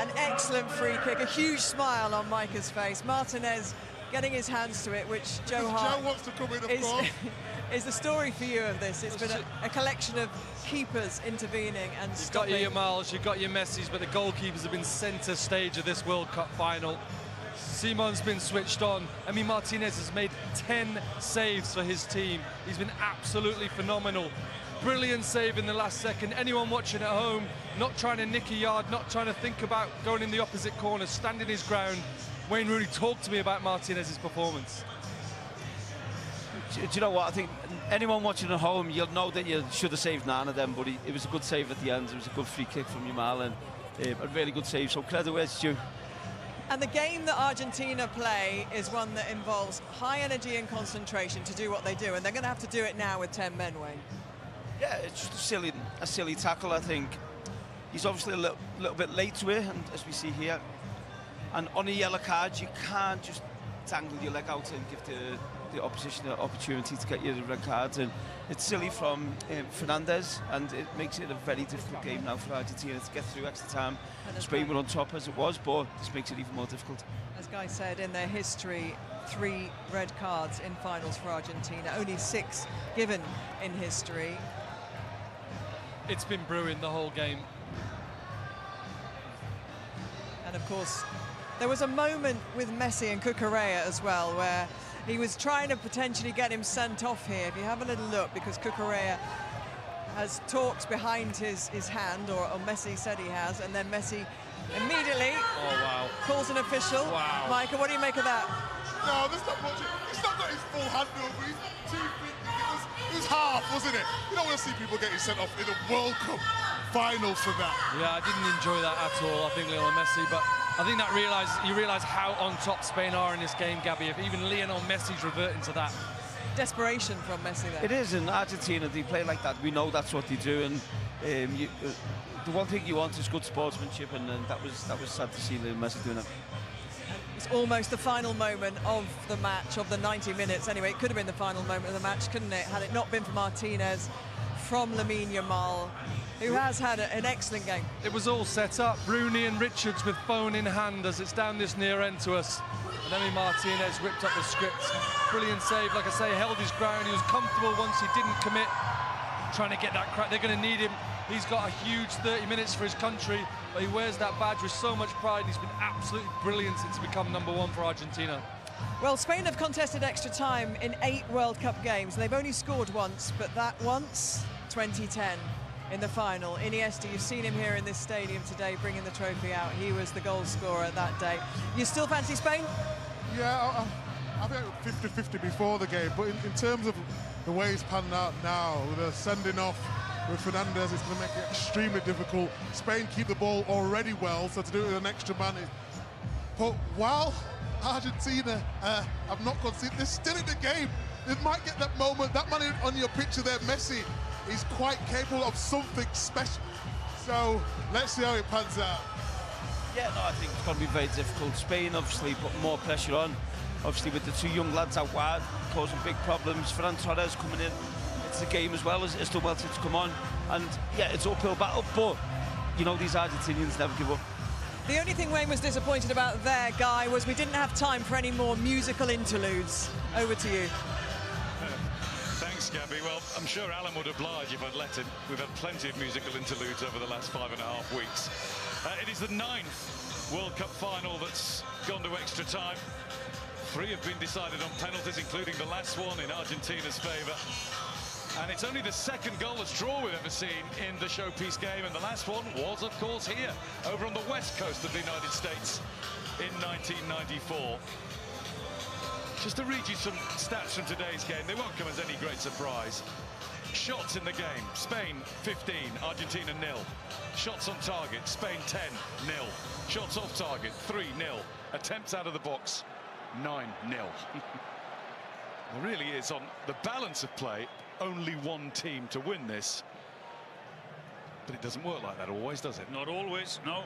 an excellent free kick, a huge smile on Micah's face. Martinez getting his hands to it, which Joe Hart wants to come in, of is, course. is the story for you of this. It's been a collection of keepers intervening and stopping. You've got your Yamals, you've got your Messis, but the goalkeepers have been centre stage of this World Cup final. Simon's been switched on. I mean, Martinez has made 10 saves for his team. He's been absolutely phenomenal. Brilliant save in the last second. Anyone watching at home, not trying to nick a yard, not trying to think about going in the opposite corner, standing his ground. Wayne Rooney, talk to me about Martinez's performance. Do you know what? I think anyone watching at home, you'll know that you should have saved none of them, but it was a good save at the end. It was a good free kick from Yamal, and a really good save. So credit where it's due. And the game that Argentina play is one that involves high energy and concentration to do what they do, and they're going to have to do it now with 10 men, Wayne. Yeah, it's just a silly tackle, I think. He's obviously a little bit late to it, and as we see here. And on a yellow card, you can't just tangle your leg out and give the the opposition an opportunity to get you the red cards, and it's silly from Fernandez, and it makes it a very difficult game now for Argentina to get through extra time. Spain were on top as it was, but this makes it even more difficult. As Guy said, in their history, 3 red cards in finals for Argentina, only 6 given in history. It's been brewing the whole game. And of course, there was a moment with Messi and Cucurella as well, where he was trying to potentially get him sent off here. If you have a little look, because Cucurella has talked behind his hand, or Messi said he has, and then Messi immediately calls an official. Wow. Micah, what do you make of that? No, that's not much. He's not got his full hand over. He's too big. It was half, wasn't it? You don't want to see people getting sent off in a World Cup final for that. Yeah, I didn't enjoy that at all. I think Lionel Messi, but I think that you realise how on top Spain are in this game, Gabby. If even Lionel Messi's reverting to that. Desperation from Messi there. It is, in Argentina, they play like that. We know that's what they do, and the one thing you want is good sportsmanship, and that was sad to see Lionel Messi doing that. It's almost the final moment of the match, of the 90 minutes. Anyway, it could have been the final moment of the match, couldn't it? Had it not been for Martinez, from Lamine Yamal, who has had an excellent game. It was all set up. Rooney and Richards with phone in hand as it's down this near end to us. And Emi Martinez ripped up the script. Brilliant save, like I say, held his ground. He was comfortable once he didn't commit. Trying to get that crack. They're going to need him. He's got a huge 30 minutes for his country, but he wears that badge with so much pride. He's been absolutely brilliant since he become #1 for Argentina. Well, Spain have contested extra time in 8 World Cup games. They've only scored once, but that once, 2010 in the final. Iniesta, you've seen him here in this stadium today bringing the trophy out. He was the goal scorer that day. You still fancy Spain? Yeah, I think it was 50-50 before the game, but in terms of the way it's panned out now, with a sending off with Fernandez, it's going to make it extremely difficult. Spain keep the ball already well, so to do it with an extra man. But while Argentina have not conceded, they're still in the game. They might get that moment. That man on your picture there, Messi, is quite capable of something special. So let's see how it pans out. Yeah, no, I think it's going to be very difficult. Spain obviously put more pressure on. Obviously with the 2 young lads out wide, causing big problems. Ferran Torres coming in. It's the game as well as the welter to come on. And yeah, it's uphill battle, but you know, these Argentinians never give up. The only thing Wayne was disappointed about there, Guy, was we didn't have time for any more musical interludes. Over to you. Thanks, Gabby. Well, I'm sure Alan would oblige if I'd let him. We've had plenty of musical interludes over the last 5.5 weeks. It is the 9th World Cup final that's gone to extra time. 3 have been decided on penalties, including the last one in Argentina's favour. And it's only the 2nd goalless draw we've ever seen in the showpiece game, and the last one was, of course, here, over on the west coast of the United States in 1994. Just to read you some stats from today's game, they won't come as any great surprise. Shots in the game, Spain 15, Argentina 0. Shots on target, Spain 10, 0. Shots off target, 3-0. Attempts out of the box, 9-0. There really is, on the balance of play, only one team to win this. But it doesn't work like that always, does it? Not always, no.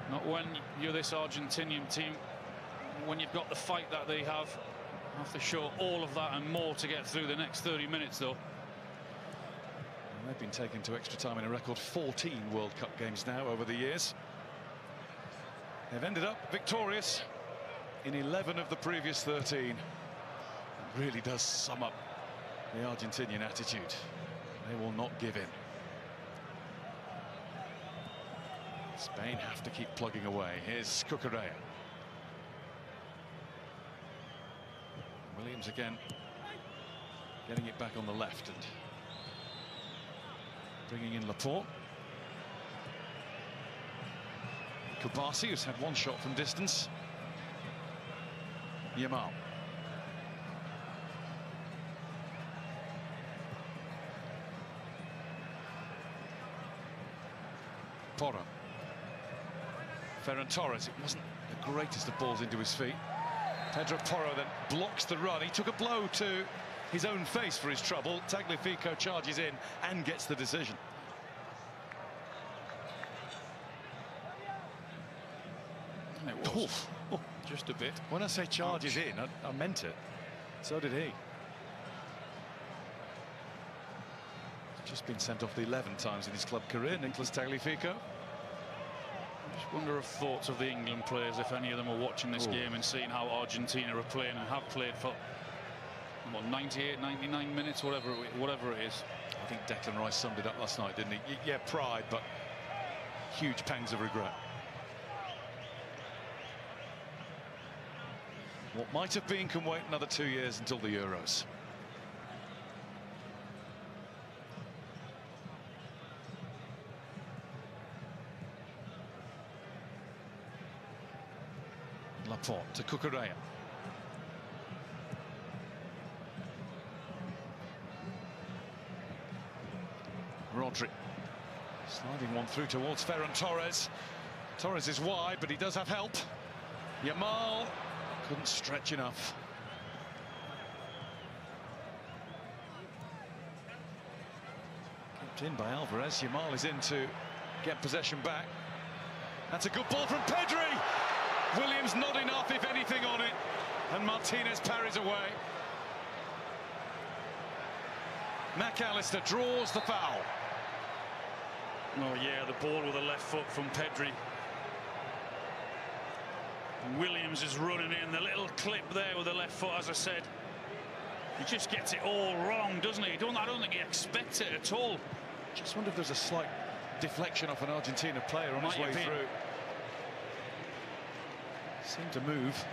Not when you're this Argentinian team. When you've got the fight that they have to show all of that and more to get through the next 30 minutes, though. And they've been taken to extra time in a record 14 World Cup games now over the years. They've ended up victorious in 11 of the previous 13. It really does sum up the Argentinian attitude. They will not give in. Spain have to keep plugging away. Here's Cucurella. Williams again, getting it back on the left and bringing in Laporte. Kubasi, who's had 1 shot from distance. Yamal. Porro. Ferran Torres, it wasn't the greatest of balls into his feet. Pedro Porro then blocks the run. He took a blow to his own face for his trouble. Tagliafico charges in and gets the decision. And it was just a bit. When I say charges in, I meant it. So did he. Just been sent off 11 times in his club career, Nicholas Tagliafico. Just wonder of thoughts of the England players, if any of them are watching this game and seeing how Argentina are playing and have played for, what, 98, 99 minutes, whatever it is. I think Declan Rice summed it up last night, didn't he? Yeah, pride, but huge pangs of regret. What might have been can wait another 2 years until the Euros. Laporte to Cucurella. Rodri sliding one through towards Ferran Torres. Torres is wide, but he does have help. Yamal couldn't stretch enough. Kept in by Alvarez. Yamal is in to get possession back. That's a good ball from Pedri. Williams not enough, if anything, on it. And Martinez parries away. McAllister draws the foul. Oh yeah, the ball with the left foot from Pedri. And Williams is running in. The little clip there with the left foot, as I said. He just gets it all wrong, doesn't he? I don't think he expects it at all. Just wonder if there's a slight deflection off an Argentina player on his way through. Seemed to move.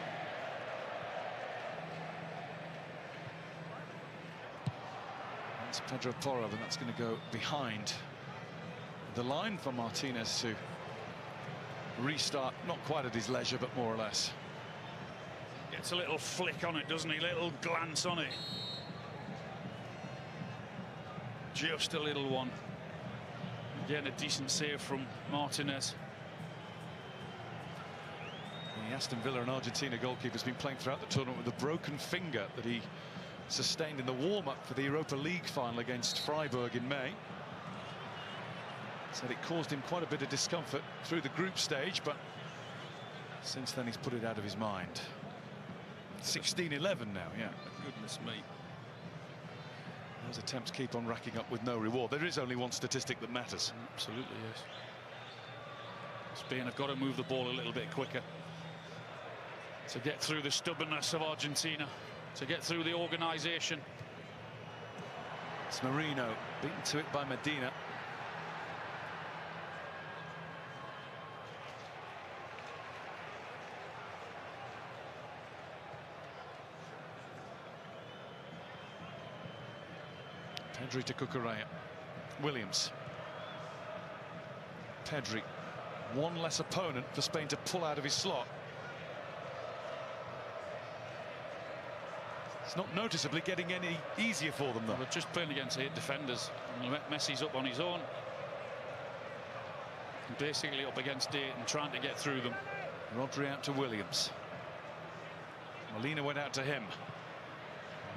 That's Pedro Porro, and that's going to go behind the line for Martinez to restart, not quite at his leisure, but more or less. Gets a little flick on it, doesn't he? Little glance on it. Just a little one. Again, a decent save from Martinez. The Aston Villa and Argentina goalkeeper has been playing throughout the tournament with a broken finger that he sustained in the warm-up for the Europa League final against Freiburg in May. Said it caused him quite a bit of discomfort through the group stage, but since then he's put it out of his mind. 16-11 now, yeah. Goodness me. Those attempts keep on racking up with no reward. There is only one statistic that matters. Absolutely, yes. Spain have got to move the ball a little bit quicker to get through the stubbornness of Argentina, to get through the organisation. It's Marino beaten to it by Medina. Pedri to Cucurella. Williams. Pedri. One less opponent for Spain to pull out of his slot. It's not noticeably getting any easier for them, though. They're just playing against 8 defenders. Messi's up on his own. Basically up against 8 and trying to get through them. Rodri out to Williams. Molina went out to him.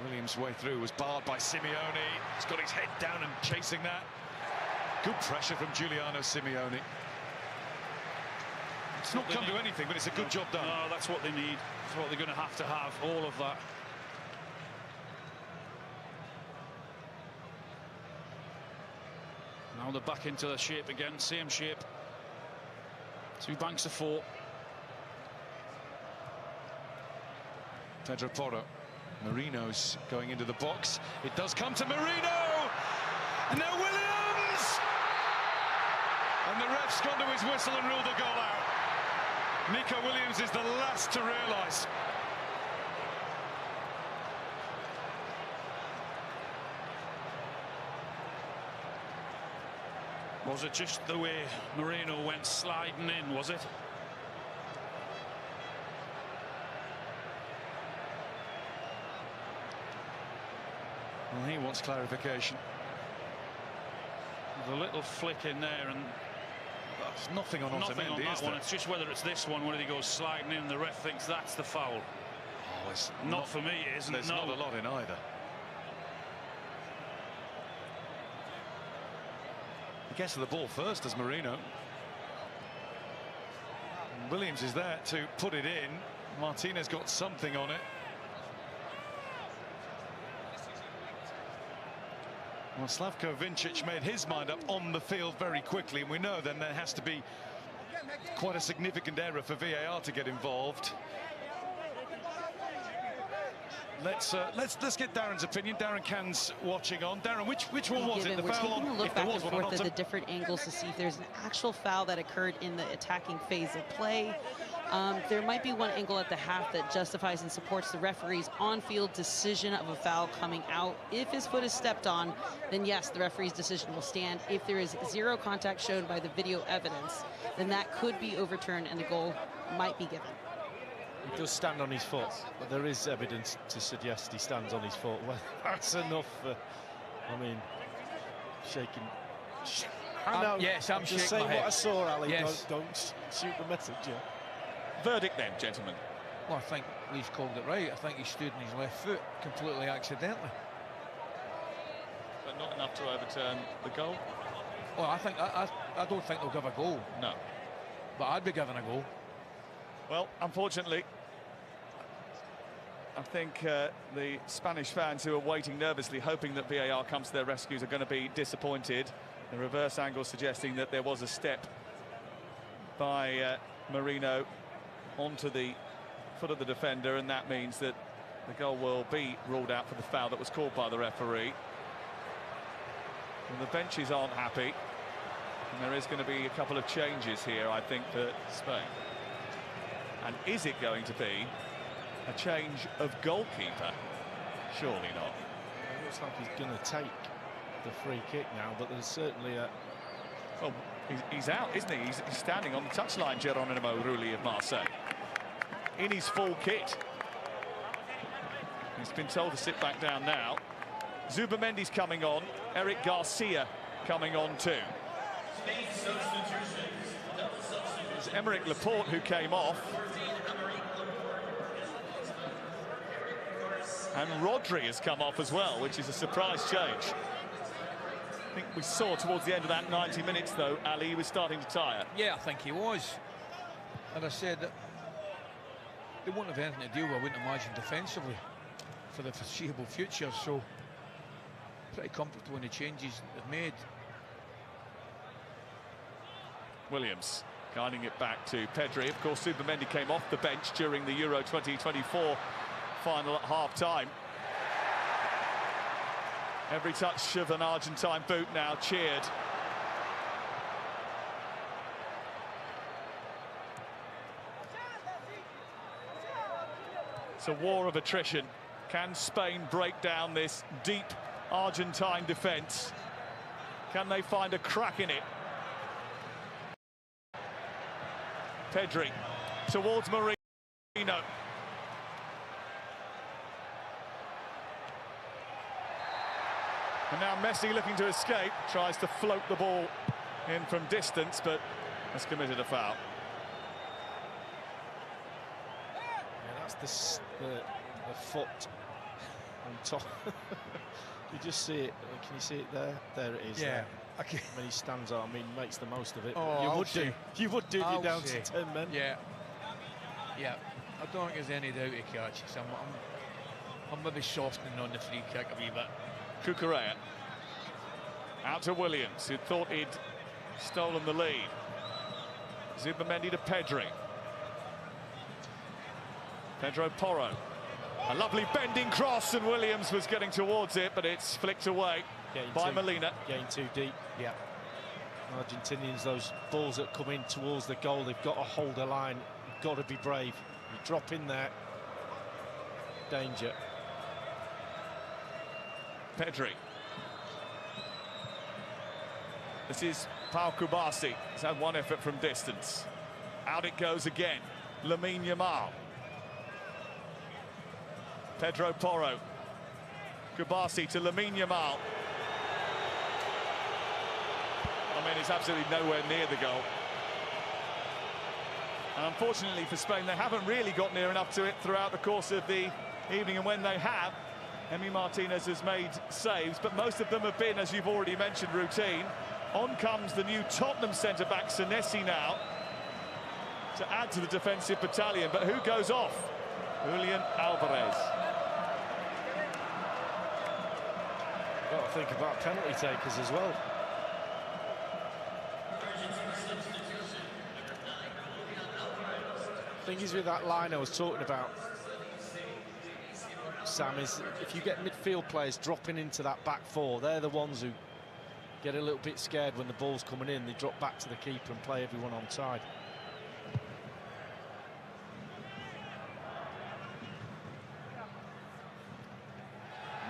Williams' way through was barred by Simeone. He's got his head down and chasing that. Good pressure from Giuliano Simeone. It's not come to anything, but it's a good job done. No, that's what they need. That's what they're going to have, all of that. Now they're back into the shape again, same shape. 2 banks of 4. Pedro Porro. Marino's going into the box. It does come to Marino! And now Williams! And the ref's gone to his whistle and ruled the goal out. Nico Williams is the last to realise. Was it just the way Marino went sliding in, was it? Well, he wants clarification. There's a little flick in there, and there's nothing on Otamendi, that one. It's just whether it's this one where he goes sliding in, the ref thinks that's the foul. Oh, it's not for me, it isn't. There's not a lot in either. He gets to the ball first as Marino. And Williams is there to put it in. Martinez got something on it. Well, Slavko Vincic made his mind up on the field very quickly, and we know then there has to be quite a significant error for VAR to get involved. Let's get Darren's opinion. Darren Cahn's watching on. Darren, which one was it? The We're foul taking a on? look If there back was and one, forth not at the different angles to see if there's an actual foul that occurred in the attacking phase of play. There might be one angle at the half that justifies and supports the referee's on-field decision of a foul coming out. If his foot is stepped on, then yes, the referee's decision will stand. If there is zero contact shown by the video evidence, then that could be overturned and the goal might be given. He does stand on his foot, but there is evidence to suggest he stands on his foot. Well, that's enough. I mean, shaking. I know. Yes, I'm just shaking saying my head. what I saw, Ali. Yes. Don't shoot the message. Yeah. Verdict then, gentlemen. Well, I think Lee's called it right. I think he stood on his left foot completely accidentally. But not enough to overturn the goal? Well, I don't think they'll give a goal. No. But I'd be giving a goal. Well, unfortunately, I think the Spanish fans who are waiting nervously, hoping that VAR comes to their rescues, are going to be disappointed. The reverse angle suggesting that there was a step by Marino onto the foot of the defender, and that means that the goal will be ruled out for the foul that was called by the referee. And the benches aren't happy, and there is going to be a couple of changes here, I think, for Spain. And is it going to be a change of goalkeeper? Surely not. It looks like he's going to take the free kick now, but there's certainly a... Well, he's out, isn't he? He's standing on the touchline, Geronimo Rulli of Marseille. In his full kit. He's been told to sit back down now. Zubamendi's coming on. Eric Garcia coming on too. It's Emerick Laporte who came off. And Rodri has come off as well, which is a surprise change. I think we saw towards the end of that 90 minutes, though, Ali was starting to tire. Yeah, I think he was. And I said that they wouldn't have anything to do with, I wouldn't imagine, defensively for the foreseeable future. So, pretty comfortable in the changes they've made. Williams guiding it back to Pedri. Of course, Zubamendi came off the bench during the Euro 2024 final at half-time. Every touch of an Argentine boot now cheered. It's a war of attrition. Can Spain break down this deep Argentine defence? Can they find a crack in it? Pedri towards Marino. And now Messi looking to escape, tries to float the ball in from distance, but has committed a foul. Yeah, that's the foot on top. You just see it. Can you see it there? There it is. Yeah. Okay. When he stands on, I mean, makes the most of it. Oh, you would do. You would do. You're down say. to 10 men. Yeah. Yeah. I don't think there's any doubt he catches. I'm maybe softening on the free kick a wee bit. Cucurella out to Williams, who thought he'd stolen the lead. Zubamendi to Pedri. Pedro Porro. A lovely bending cross, and Williams was getting towards it, but it's flicked away by Molina. Getting too deep. Yeah. Argentinians, those balls that come in towards the goal, they've got to hold a line. You've got to be brave. You drop in there. Danger. Pedri. This is Pau Kubasi. He's had one effort from distance. Out it goes again. Lamine Yamal. Pedro Porro. Kubasi to Lamine Yamal. I mean, it's absolutely nowhere near the goal. And unfortunately for Spain, they haven't really got near enough to it throughout the course of the evening, and when they have, Emi Martinez has made saves, but most of them have been, as you've already mentioned, routine. On comes the new Tottenham centre-back, Senesi, now. to add to the defensive battalion. But who goes off? Julian Alvarez. You've got to think about penalty takers as well. The thing is with that line I was talking about, Sam, is if you get midfield players dropping into that back four, they're the ones who get a little bit scared when the ball's coming in. They drop back to the keeper and play everyone on side.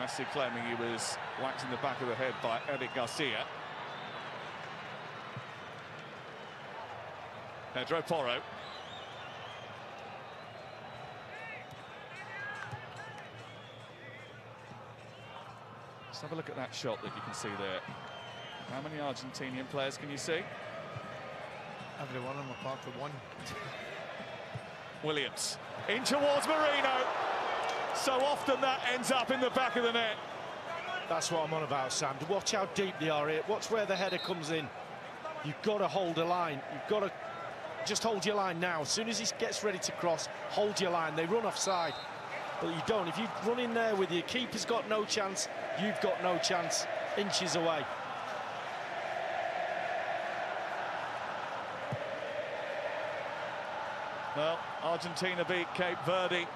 Messi claiming he was whacked in the back of the head by Eric Garcia. Pedro Porro. Let's have a look at that shot that you can see there. How many Argentinian players can you see? Everyone on the park for one. Williams in towards Marino. So often that ends up in the back of the net. That's what I'm on about, Sam. Watch how deep they are here. Watch where the header comes in. You've got to hold a line. You've got to just hold your line now. As soon as he gets ready to cross, hold your line. They run offside. But you don't. If you run in there with your keeper's got no chance, you've got no chance. Inches away. Well, Argentina beat Cape Verde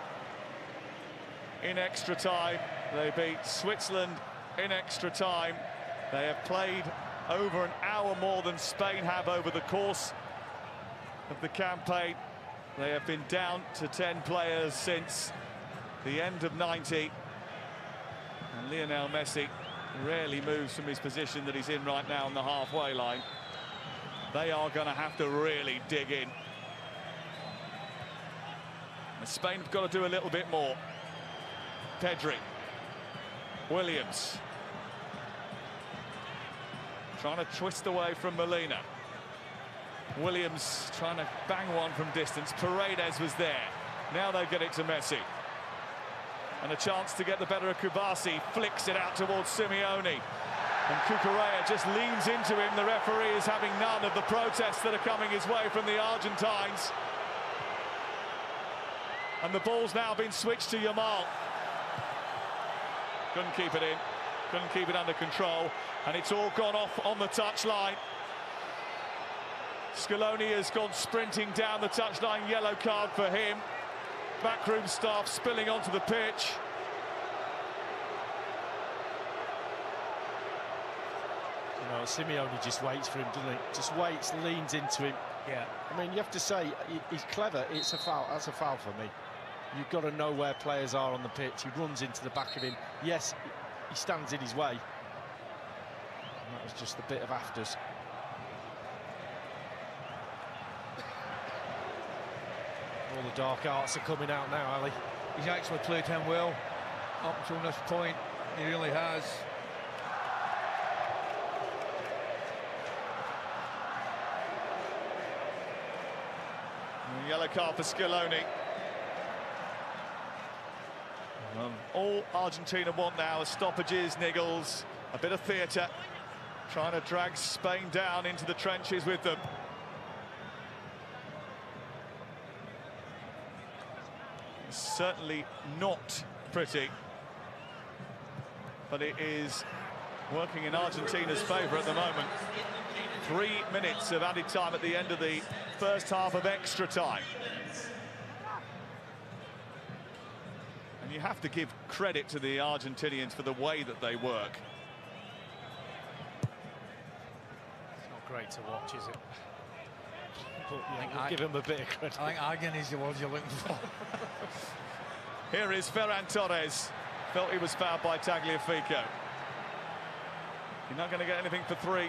in extra time. They beat Switzerland in extra time. They have played over an hour more than Spain have over the course of the campaign. They have been down to 10 players since the end of 90. And Lionel Messi rarely moves from his position that he's in right now on the halfway line. They are going to have to really dig in. And Spain have got to do a little bit more. Pedri. Williams. Trying to twist away from Molina. Williams trying to bang one from distance. Paredes was there. Now they get it to Messi. And a chance to get the better of Kubasi. Flicks it out towards Simeone. And Cucurella just leans into him. The referee is having none of the protests that are coming his way from the Argentines. And the ball's now been switched to Yamal. Couldn't keep it in. Couldn't keep it under control. And it's all gone off on the touchline. Scaloni has gone sprinting down the touchline. Yellow card for him. Backroom staff spilling onto the pitch. You know, Simeone just waits for him, doesn't he? Just waits, leans into him. Yeah. I mean, you have to say, he's clever. It's a foul. That's a foul for me. You've got to know where players are on the pitch. He runs into the back of him. Yes, he stands in his way. And that was just a bit of afters. All the dark arts are coming out now, Ali. He's actually played him well up until this point. He really has. Yellow card for Scaloni. All Argentina want now is stoppages, niggles, a bit of theatre, trying to drag Spain down into the trenches with them. It's certainly not pretty, but it is working in Argentina's favour at the moment. 3 minutes of added time at the end of the first half of extra time. And you have to give credit to the Argentinians for the way that they work. It's not great to watch, is it? But, yeah, I we'll give him a bit of credit. I think agony is the word you're looking for. Here is Ferran Torres. Felt he was fouled by Tagliafico. You're not going to get anything for 3.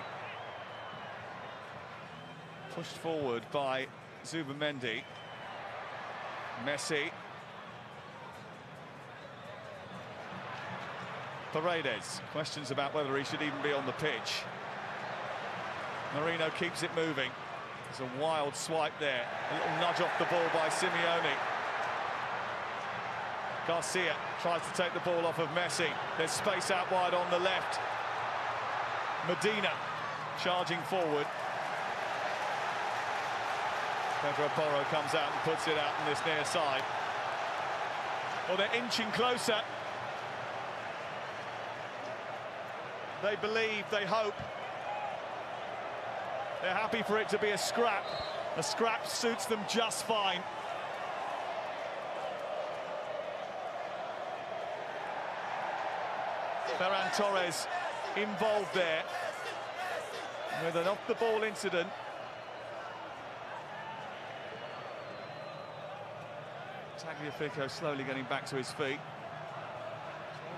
Pushed forward by Zubamendi. Messi. Paredes. Questions about whether he should even be on the pitch. Marino keeps it moving. There's a wild swipe there. A little nudge off the ball by Simeone. Garcia tries to take the ball off of Messi. There's space out wide on the left. Medina charging forward. Pedro Porro comes out and puts it out on this near side. Well, they're inching closer. They believe, they hope. They're happy for it to be a scrap. A scrap suits them just fine. Ferran Torres involved there with an off-the-ball incident. Tagliafico slowly getting back to his feet.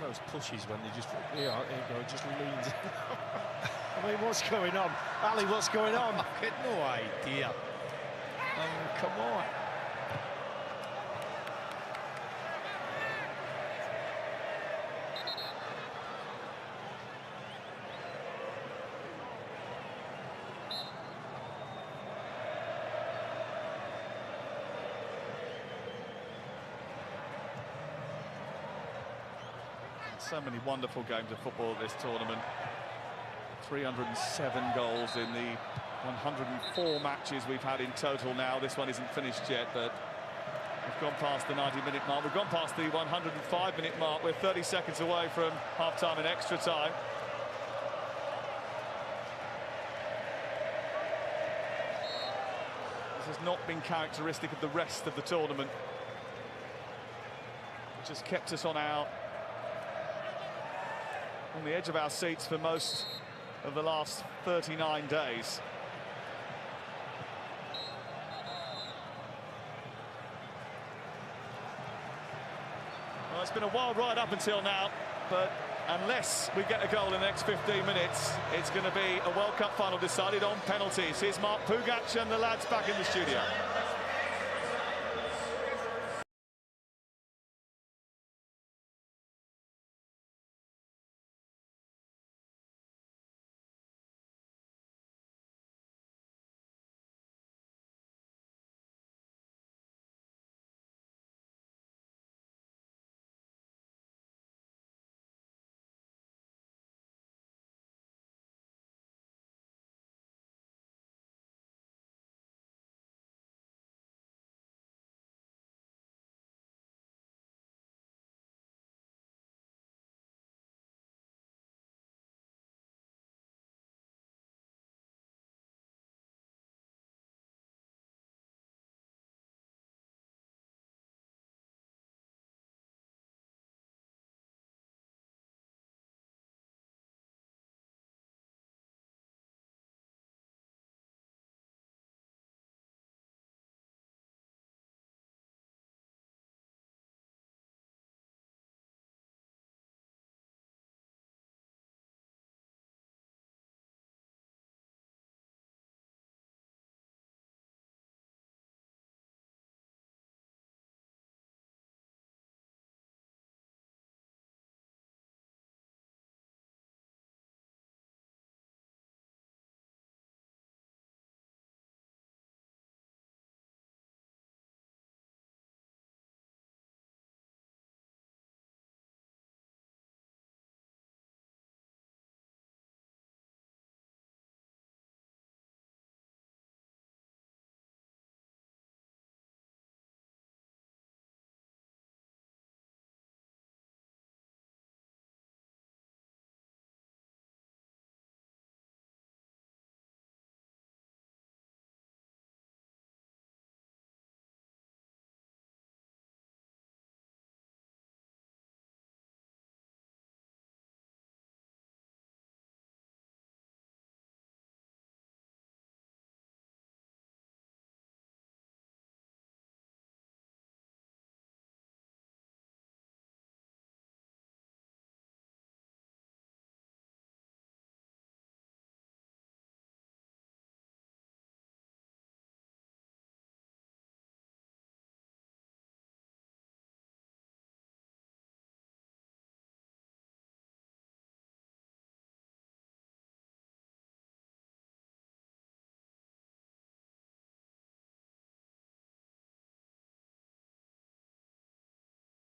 All those pushes when they just, here you go, just leans. I mean, what's going on? Ali, what's going on? I've got no idea. Oh, come on. So many wonderful games of football at this tournament. 307 goals in the 104 matches we've had in total now. This one isn't finished yet, but we've gone past the 90-minute mark. We've gone past the 105-minute mark. We're 30 seconds away from half-time and extra time. This has not been characteristic of the rest of the tournament. It just kept us on the edge of our seats for most of the last 39 days. Well, it's been a wild ride up until now, but unless we get a goal in the next 15 minutes, it's going to be a World Cup final decided on penalties. Here's Mark Pugac and the lads back in the studio.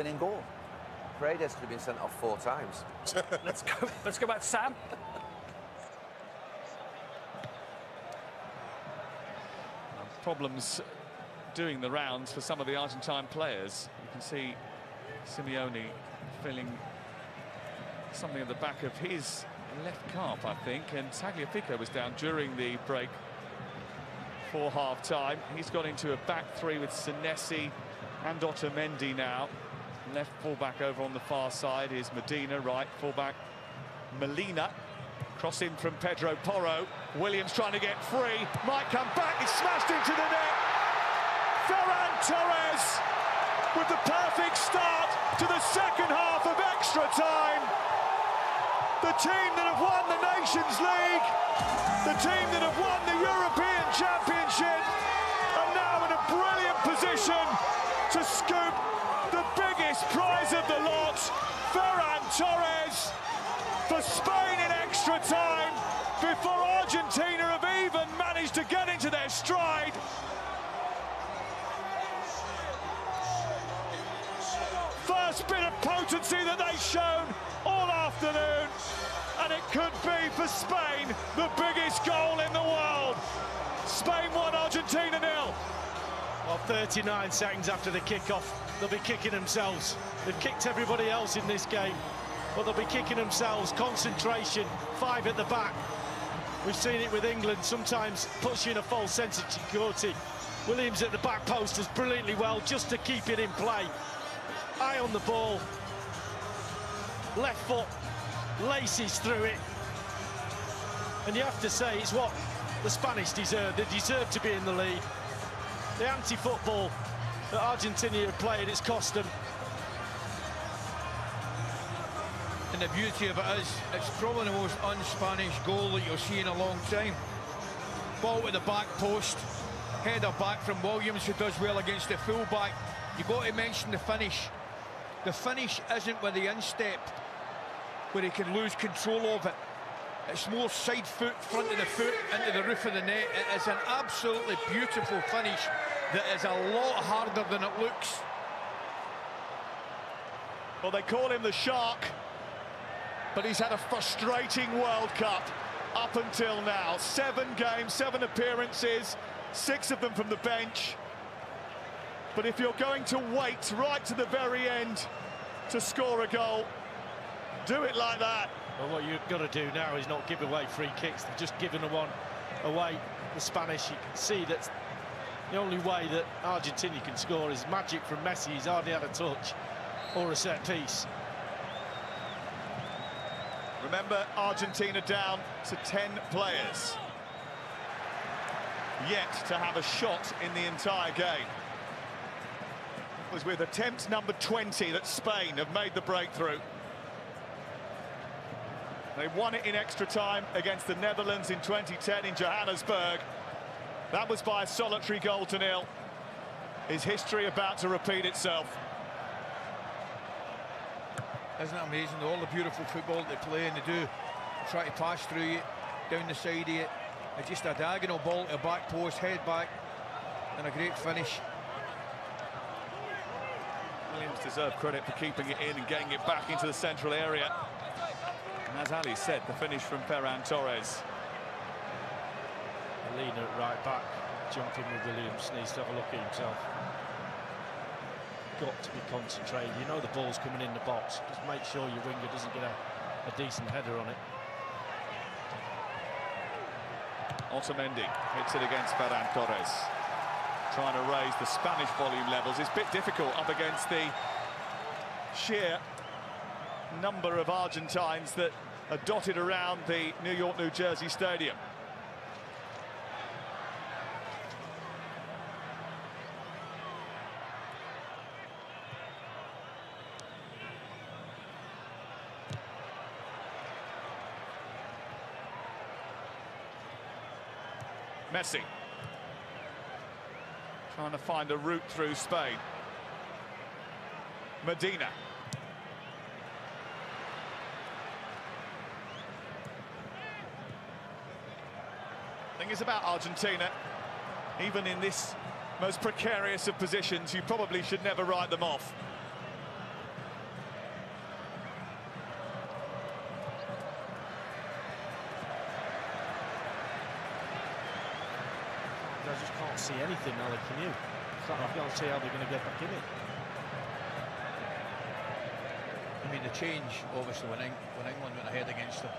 In goal. Paredes could have been sent off 4 times. Let's go back to Sam. Problems doing the rounds for some of the Argentine players. You can see Simeone feeling something at the back of his left calf, I think, and Tagliafico was down during the break for half-time. He's got into a back three with Senesi and Otamendi now. Left fullback over on the far side is Medina, right fullback Molina. Cross in from Pedro Porro. Williams trying to get free, might come back, he's smashed into the net. Ferran Torres with the perfect start to the second half of extra time. The team that have won the Nations League, the team that have won the European Championship, are now in a brilliant position to scoop the biggest prize of the lot. Ferran Torres for Spain in extra time before Argentina have even managed to get into their stride. First bit of potency that they've shown all afternoon, and it could be for Spain the biggest goal in the world. Spain 1, Argentina 0. Well, 39 seconds after the kick-off, they'll be kicking themselves. They've kicked everybody else in this game, but they'll be kicking themselves. Concentration, 5 at the back. We've seen it with England, sometimes puts you in a false sense of security. Williams at the back post does brilliantly well just to keep it in play. Eye on the ball, left foot laces through it, and you have to say it's what the Spanish deserve. They deserve to be in the lead. The anti-football that Argentina have played, it's cost them. And the beauty of it is, it's probably the most un-Spanish goal that you'll see in a long time. Ball to the back post, header back from Williams, who does well against the full-back. You've got to mention the finish. The finish isn't with the instep, where he can lose control of it. It's more side foot, front of the foot, into the roof of the net. It is an absolutely beautiful finish that is a lot harder than it looks. Well, they call him the Shark, but he's had a frustrating World Cup up until now. 7 games, 7 appearances, 6 of them from the bench. But if you're going to wait right to the very end to score a goal, do it like that. Well, what you've got to do now is not give away free kicks. They've just given one away. The Spanish, you can see that's the only way that Argentina can score is magic from Messi. He's hardly had a touch or a set piece. Remember, Argentina down to 10 players. Yet to have a shot in the entire game. It was with attempt number 20 that Spain have made the breakthrough. They won it in extra time against the Netherlands in 2010 in Johannesburg. That was by a solitary goal to 0. Is history about to repeat itself? Isn't it amazing, all the beautiful football that they play and they do? They try to pass through you, down the side of you. It's just a diagonal ball to the back post, head back, and a great finish. Williams deserve credit for keeping it in and getting it back into the central area. And as Ali said, the finish from Ferran Torres. Molina at right back, jumping with Williams, needs to have a look at himself. Got to be concentrated. You know the ball's coming in the box. Just make sure your winger doesn't get a decent header on it. Otamendi hits it against Ferran Torres. Trying to raise the Spanish volume levels. It's a bit difficult up against the sheer number of Argentines that are dotted around the New York, New Jersey stadium. Messi trying to find a route through Spain. Medina. The thing is about Argentina, even in this most precarious of positions, you probably should never write them off. I just can't see anything, Ali, can you? I've got to see how they're going to get back in it. I mean, the change, obviously, when England went ahead against them,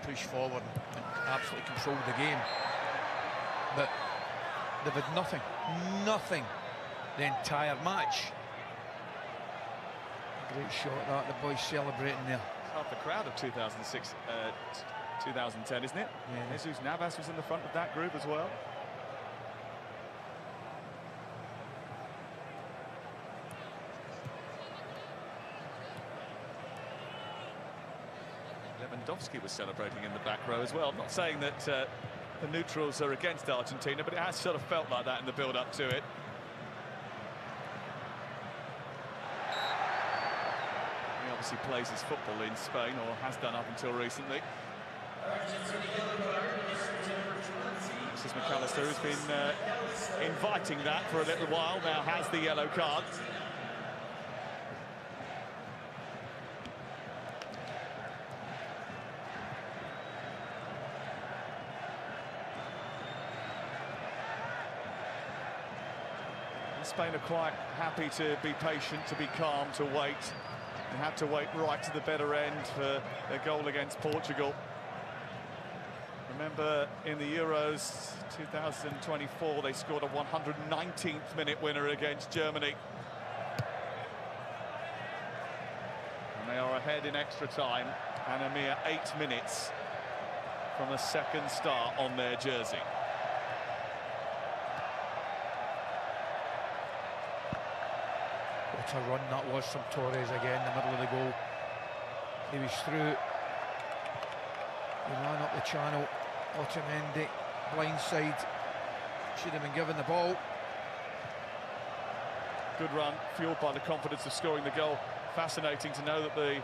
pushed forward and absolutely controlled the game. But they've had nothing the entire match. Great shot that, the boys celebrating there. Half the crowd of 2006, 2010, isn't it? Yeah. Jesus Navas was in the front of that group as well. Lewandowski was celebrating in the back row as well. I'm not saying that the neutrals are against Argentina, but it has sort of felt like that in the build-up to it. He obviously plays his football in Spain, or has done up until recently. This is McAllister, who's been inviting that for a little while, now has the yellow card. Spain are quite happy to be patient, to be calm, to wait. They had to wait right to the better end for their goal against Portugal. Remember, in the Euros 2024, they scored a 119th minute winner against Germany. And they are ahead in extra time, and a mere 8 minutes from a second star on their jersey. What a run that was from Torres again, in the middle of the goal. He was through. He ran up the channel. Otamendi, blindside. Should have been given the ball. Good run, fueled by the confidence of scoring the goal. Fascinating to know that the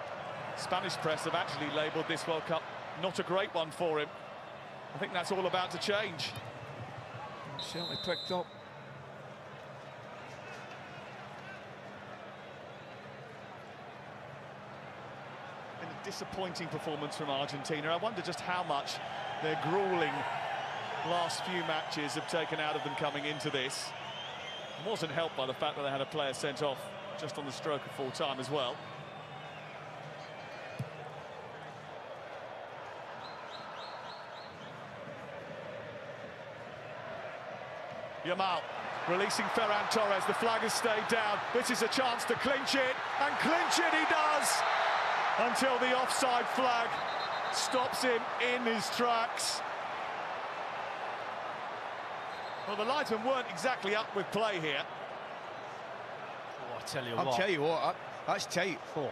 Spanish press have actually labelled this World Cup not a great one for him. I think that's all about to change. Certainly picked up. Disappointing performance from Argentina. I wonder just how much their grueling last few matches have taken out of them coming into this. It wasn't helped by the fact that they had a player sent off just on the stroke of full time as well. Yamal releasing Ferran Torres. The flag has stayed down. This is a chance to clinch it, and clinch it he does! Until the offside flag stops him in his tracks. Well, the linesmen weren't exactly up with play here. Oh, I tell you I'll what. tell you what, that's tight. Oh,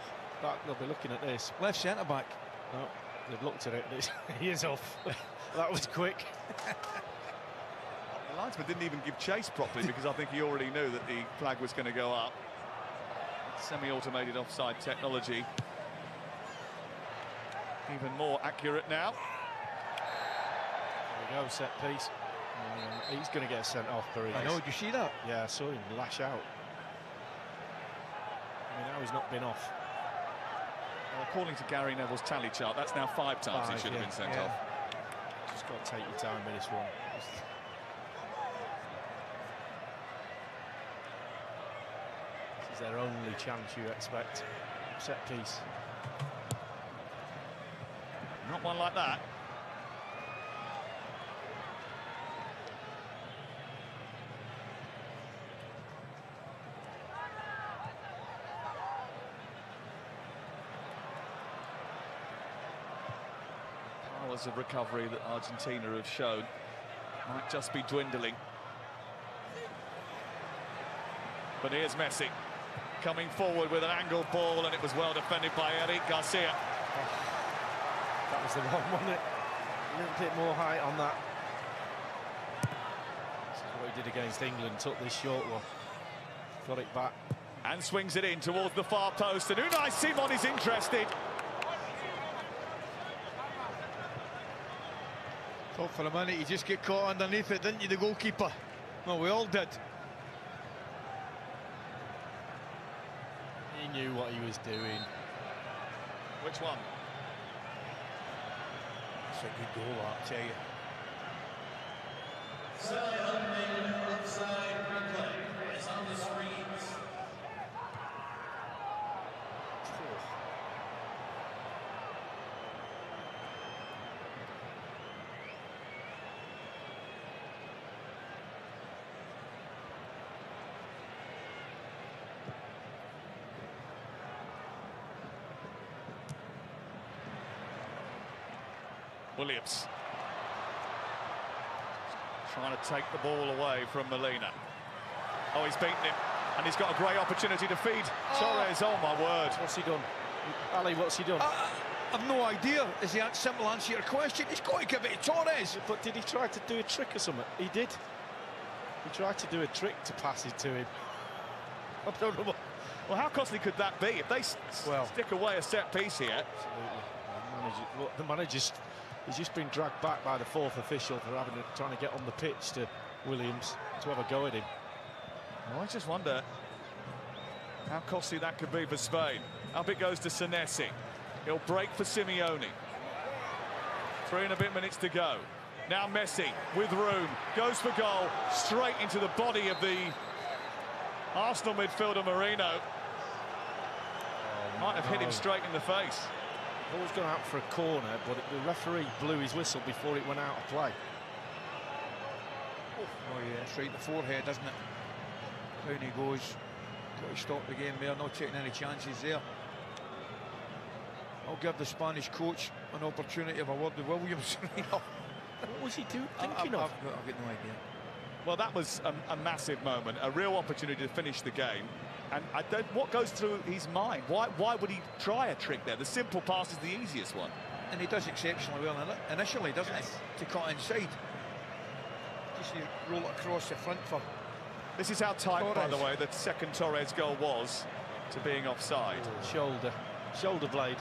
they'll be looking at this. Left centre-back. No, they've looked at it. He is off. That was quick. The linesman didn't even give chase properly because I think he already knew that the flag was going to go up. Semi-automated offside technology. Even more accurate now. There we go, set piece. He's going to get sent off, Purists. I know, did you see that? Yeah, I saw him lash out. I mean, now he's not been off. Well, according to Gary Neville's tally chart, that's now 5 times he should have been sent off. Just got to take your time with this one. This is their only chance, you expect. Set piece. Not one like that. Powers of recovery that Argentina have shown might just be dwindling. But here's Messi coming forward with an angled ball, and it was well defended by Eric Garcia. That was the wrong one, wasn't it? A little bit more height on that. This is what he did against England, took this short one. Got it back. And swings it in towards the far post, and Unai Simon is interested. Thought for a minute you just get caught underneath it, didn't you, the goalkeeper? Well, we all did. He knew what he was doing. Which one? It's a good goal, I'll tell you. Offside replay is on Williams trying to take the ball away from Molina. Oh, he's beaten him, and he's got a great opportunity to feed Torres. Oh my word! What's he done? Ali, what's he done? I've no idea. Is the simple answer to your question? He's got to give it to Torres. But did he try to do a trick or something? He did. He tried to do a trick to pass it to him. I don't know what. Well, how costly could that be if they stick away a set piece here? Absolutely. The manager's he's just been dragged back by the fourth official for trying to get on the pitch to Williams to have a go at him. Well, I just wonder how costly that could be for Spain. Up it goes to Senesi. He'll break for Simeone. 3 and a bit minutes to go. Now Messi with room, goes for goal, straight into the body of the Arsenal midfielder Marino. Might have hit him straight in the face. Ball's gone out for a corner, but the referee blew his whistle before it went out of play. Oh yeah, straight in the forehead, doesn't it? Down he goes. Got to stop the game there, not taking any chances there. I'll give the Spanish coach an opportunity of a word with Williams. What was he thinking of? I've got no idea. Well, that was a massive moment, a real opportunity to finish the game. And I don't, what goes through his mind? Why would he try a trick there? The simple pass is the easiest one. And he does exceptionally well initially, doesn't he? To cut inside. Just you roll it across the front for. This is how tight, Torres. by the way, the second Torres goal was to being offside. Shoulder blade.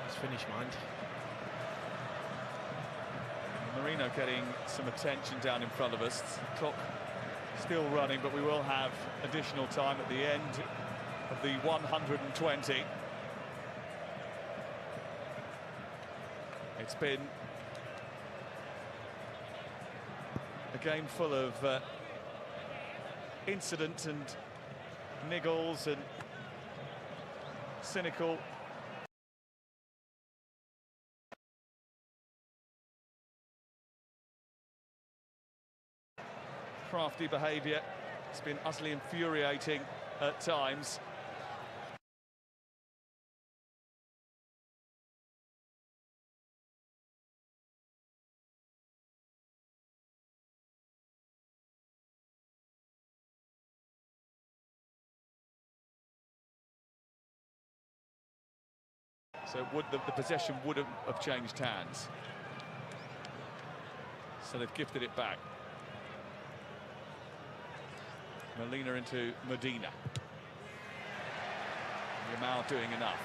Let's finish, mind. Marino getting some attention down in front of us. The clock still running, but we will have additional time at the end of the 120. It's been a game full of incident and niggles and cynical. Crafty behaviour. It's been utterly infuriating at times. So the possession wouldn't have changed hands. So they've gifted it back. Molina into Medina. Yamal doing enough.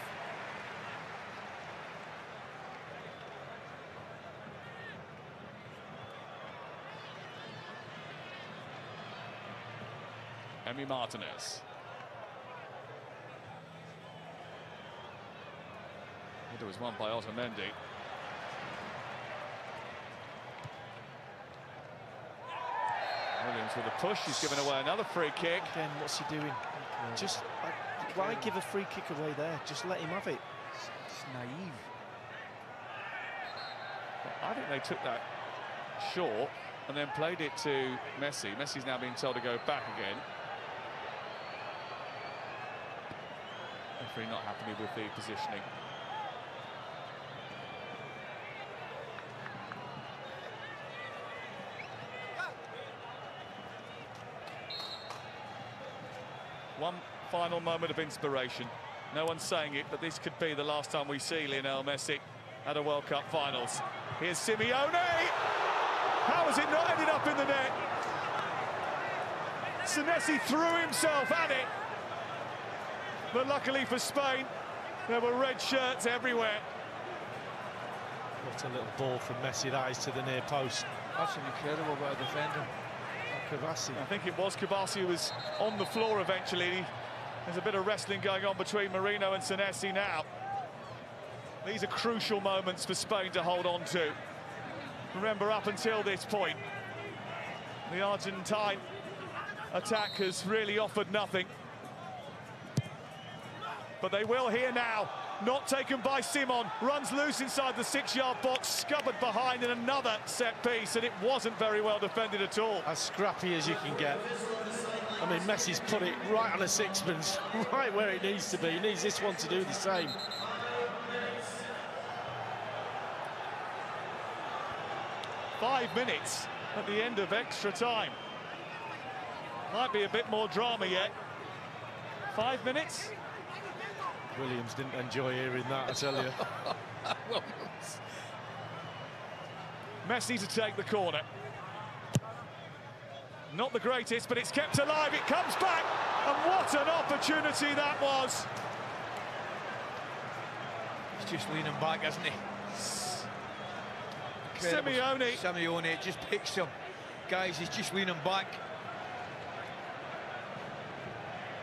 Emi Martinez. There was one by Otamendi. Williams with a push, he's given away another free kick. Again, what's he doing? Just why give a free kick away there? Just let him have it. It's naive. I think they took that short and then played it to Messi. Messi's now being told to go back again. Referee not happy with the positioning. One final moment of inspiration. No one's saying it, but this could be the last time we see Lionel Messi at a World Cup finals. Here's Simeone! How has it not ended up in the net? Senesi threw himself at it. But luckily for Spain, there were red shirts everywhere. What a little ball from Messi that is to the near post. That's an incredible bit of defending. Kavasi. I think it was Kavasi who was on the floor eventually. There's a bit of wrestling going on between Marino and Senesi now. These are crucial moments for Spain to hold on to. Remember, up until this point, the Argentine attack has really offered nothing. But they will here now. Not taken by Simon, runs loose inside the 6-yard box, scuppered behind in another set piece, and it wasn't very well defended at all. As scrappy as you can get. I mean, Messi's put it right on a sixpence, right where it needs to be. He needs this one to do the same. Five minutes at the end of extra time. Might be a bit more drama yet. 5 minutes. Williams didn't enjoy hearing that, I tell you. Messi to take the corner. Not the greatest, but it's kept alive. It comes back, and what an opportunity that was. He's just leaning back, isn't he? Simeone just picks him. Guys, he's just leaning back.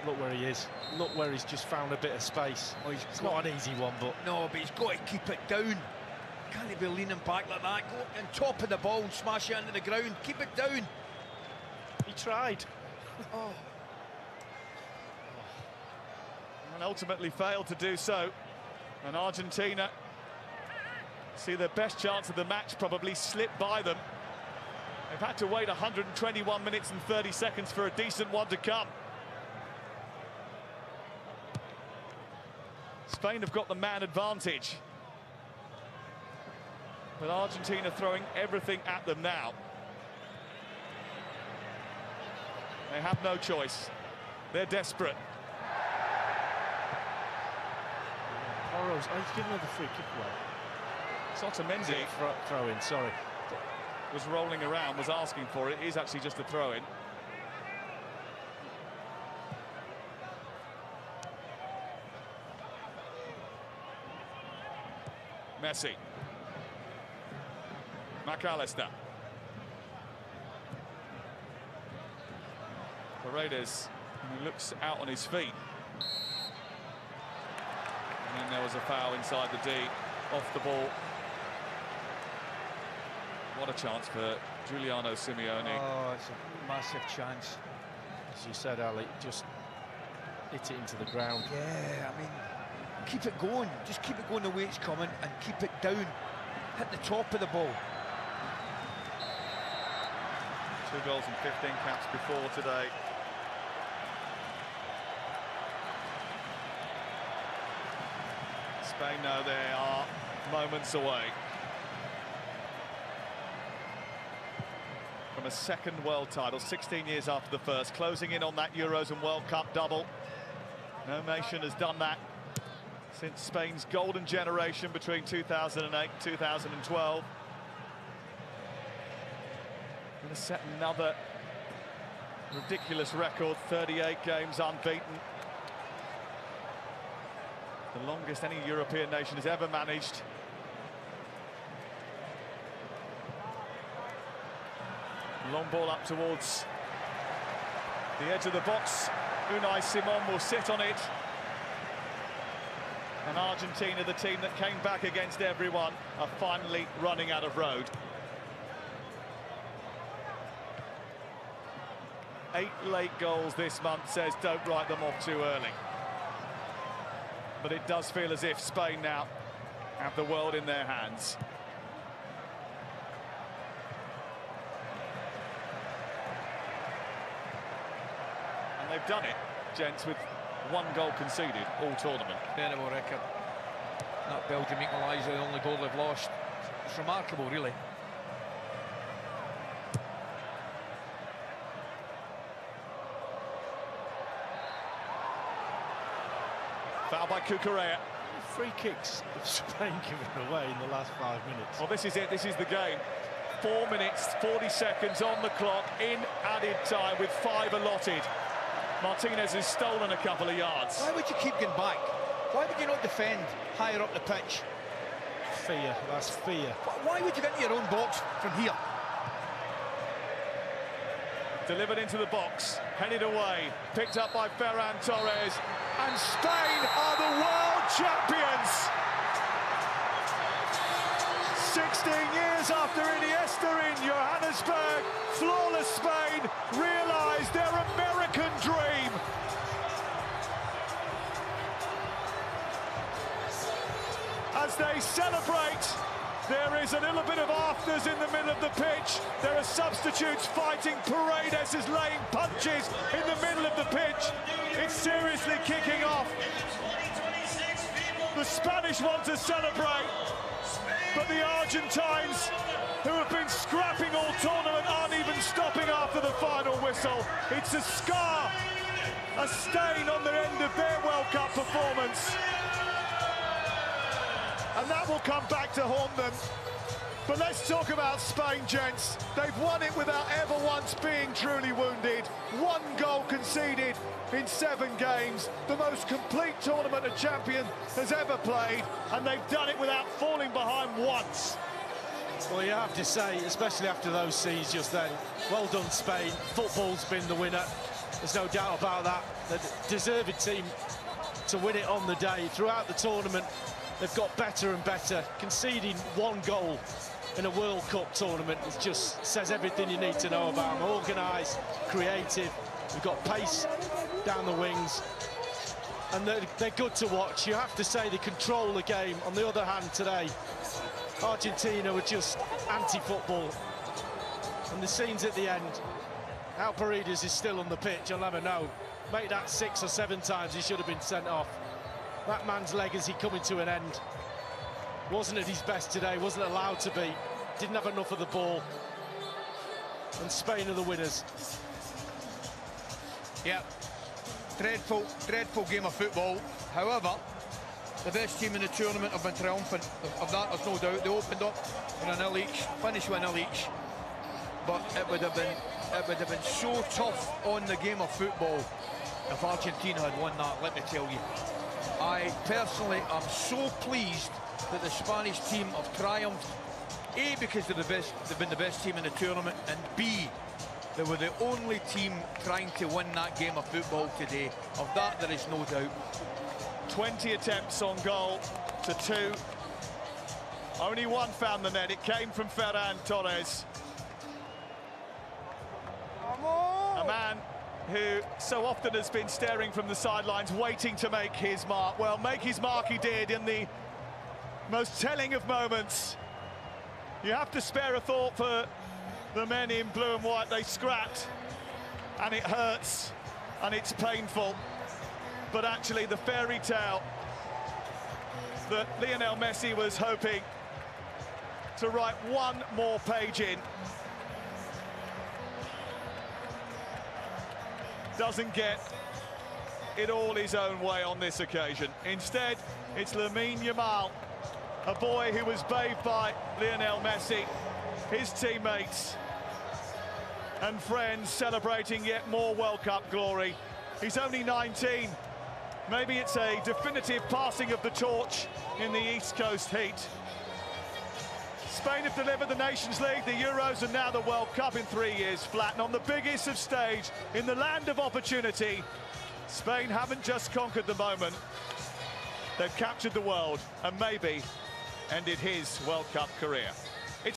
Look where he is. Look where he's just found a bit of space. Oh, it's not an easy one, but... No, but he's got to keep it down. Can't he be leaning back like that? Go on top of the ball and smash it into the ground. Keep it down. He tried. Oh. And ultimately failed to do so. And Argentina see their best chance of the match probably slip by them. They've had to wait 121 minutes and 30 seconds for a decent one to come. Spain have got the man advantage. But Argentina throwing everything at them now. They have no choice. They're desperate. Porro's, he's given her the free kick away. Otamendi throw in, sorry. Was rolling around, was asking for it. It is actually just a throw-in. Messi. McAllister. Paredes, he looks out on his feet. And then there was a foul inside the D, off the ball. What a chance for Giuliano Simeone. Oh, it's a massive chance. As you said, Ali, just hit it into the ground. Yeah, I mean, keep it going. Just keep it going the way it's coming and keep it down. Hit the top of the ball. 2 goals and 15 caps before today. Spain know they are moments away from a second world title, 16 years after the first, closing in on that Euros and World Cup double. No nation has done that since Spain's golden generation between 2008 and 2012. Going to set another ridiculous record, 38 games unbeaten. The longest any European nation has ever managed. Long ball up towards the edge of the box. Unai Simon will sit on it. And Argentina, the team that came back against everyone, are finally running out of road. 8 late goals this month says don't write them off too early. But it does feel as if Spain now have the world in their hands. And they've done it, gents, with 1 goal conceded all tournament. Terrible record. That Belgium equaliser, the only goal they've lost. It's remarkable, really. Foul by Cucurella. Free kicks Spain given away in the last 5 minutes. Well, this is it. This is the game. 4 minutes, 40 seconds on the clock in added time with 5 allotted. Martinez has stolen a couple of yards. Why would you keep going back? Why would you not defend higher up the pitch? Fear, that's fear. Why would you get into your own box from here? Delivered into the box, headed away, picked up by Ferran Torres, and Spain are the world champions! 16 years after Iniesta in Johannesburg, flawless Spain realised their American dream. As they celebrate There is a little bit of afters in the middle of the pitch. There are substitutes fighting. Paredes is laying punches in the middle of the pitch. It's seriously kicking off. The Spanish want to celebrate, but the Argentines, who have been scrapping all tournament, aren't even stopping after the final whistle. It's a scar, a stain on the end of their World Cup performance. And that will come back to haunt them. But let's talk about Spain, gents. They've won it without ever once being truly wounded. 1 goal conceded in 7 games. The most complete tournament a champion has ever played. And they've done it without falling behind once. Well, you have to say, especially after those scenes just then, well done, Spain. Football's been the winner. There's no doubt about that. The deserved team to win it on the day. Throughout the tournament, they've got better and better. Conceding 1 goal in a World Cup tournament, it just says everything you need to know about them. Organised, creative, we've got pace down the wings, and they're good to watch. You have to say they control the game. On the other hand, today, Argentina were just anti-football. And the scenes at the end, how Paredes is still on the pitch, I'll never know. Make that 6 or 7 times, he should have been sent off. That man's legacy coming to an end. Wasn't at his best today, wasn't allowed to be. Didn't have enough of the ball. And Spain are the winners. Yeah, dreadful game of football. However, the best team in the tournament have been triumphant. Of that, there's no doubt. They opened up with a 0 each, finished with a 0 each. But it would have been so tough on the game of football if Argentina had won that, let me tell you. I personally am so pleased that the Spanish team have triumphed. A, because they've been the best team in the tournament, and B, they were the only team trying to win that game of football today. Of that, there is no doubt. 20 attempts on goal to 2. Only 1 found the net. It came from Ferran Torres. A man who so often has been staring from the sidelines, waiting to make his mark. Well, make his mark he did in the most telling of moments. You have to spare a thought for the men in blue and white. They scrapped, and it hurts, and it's painful. But actually, the fairy tale that Lionel Messi was hoping to write 1 more page in doesn't get it all his own way on this occasion. Instead, it's Lamine Yamal, a boy who was bathed by Lionel Messi, his teammates and friends celebrating yet more World Cup glory. He's only 19. Maybe it's a definitive passing of the torch in the East Coast heat. Spain have delivered the Nations League, the Euros, and now the World Cup in 3 years flat. And on the biggest of stage, in the land of opportunity, Spain haven't just conquered the moment, they've captured the world and maybe ended his World Cup career.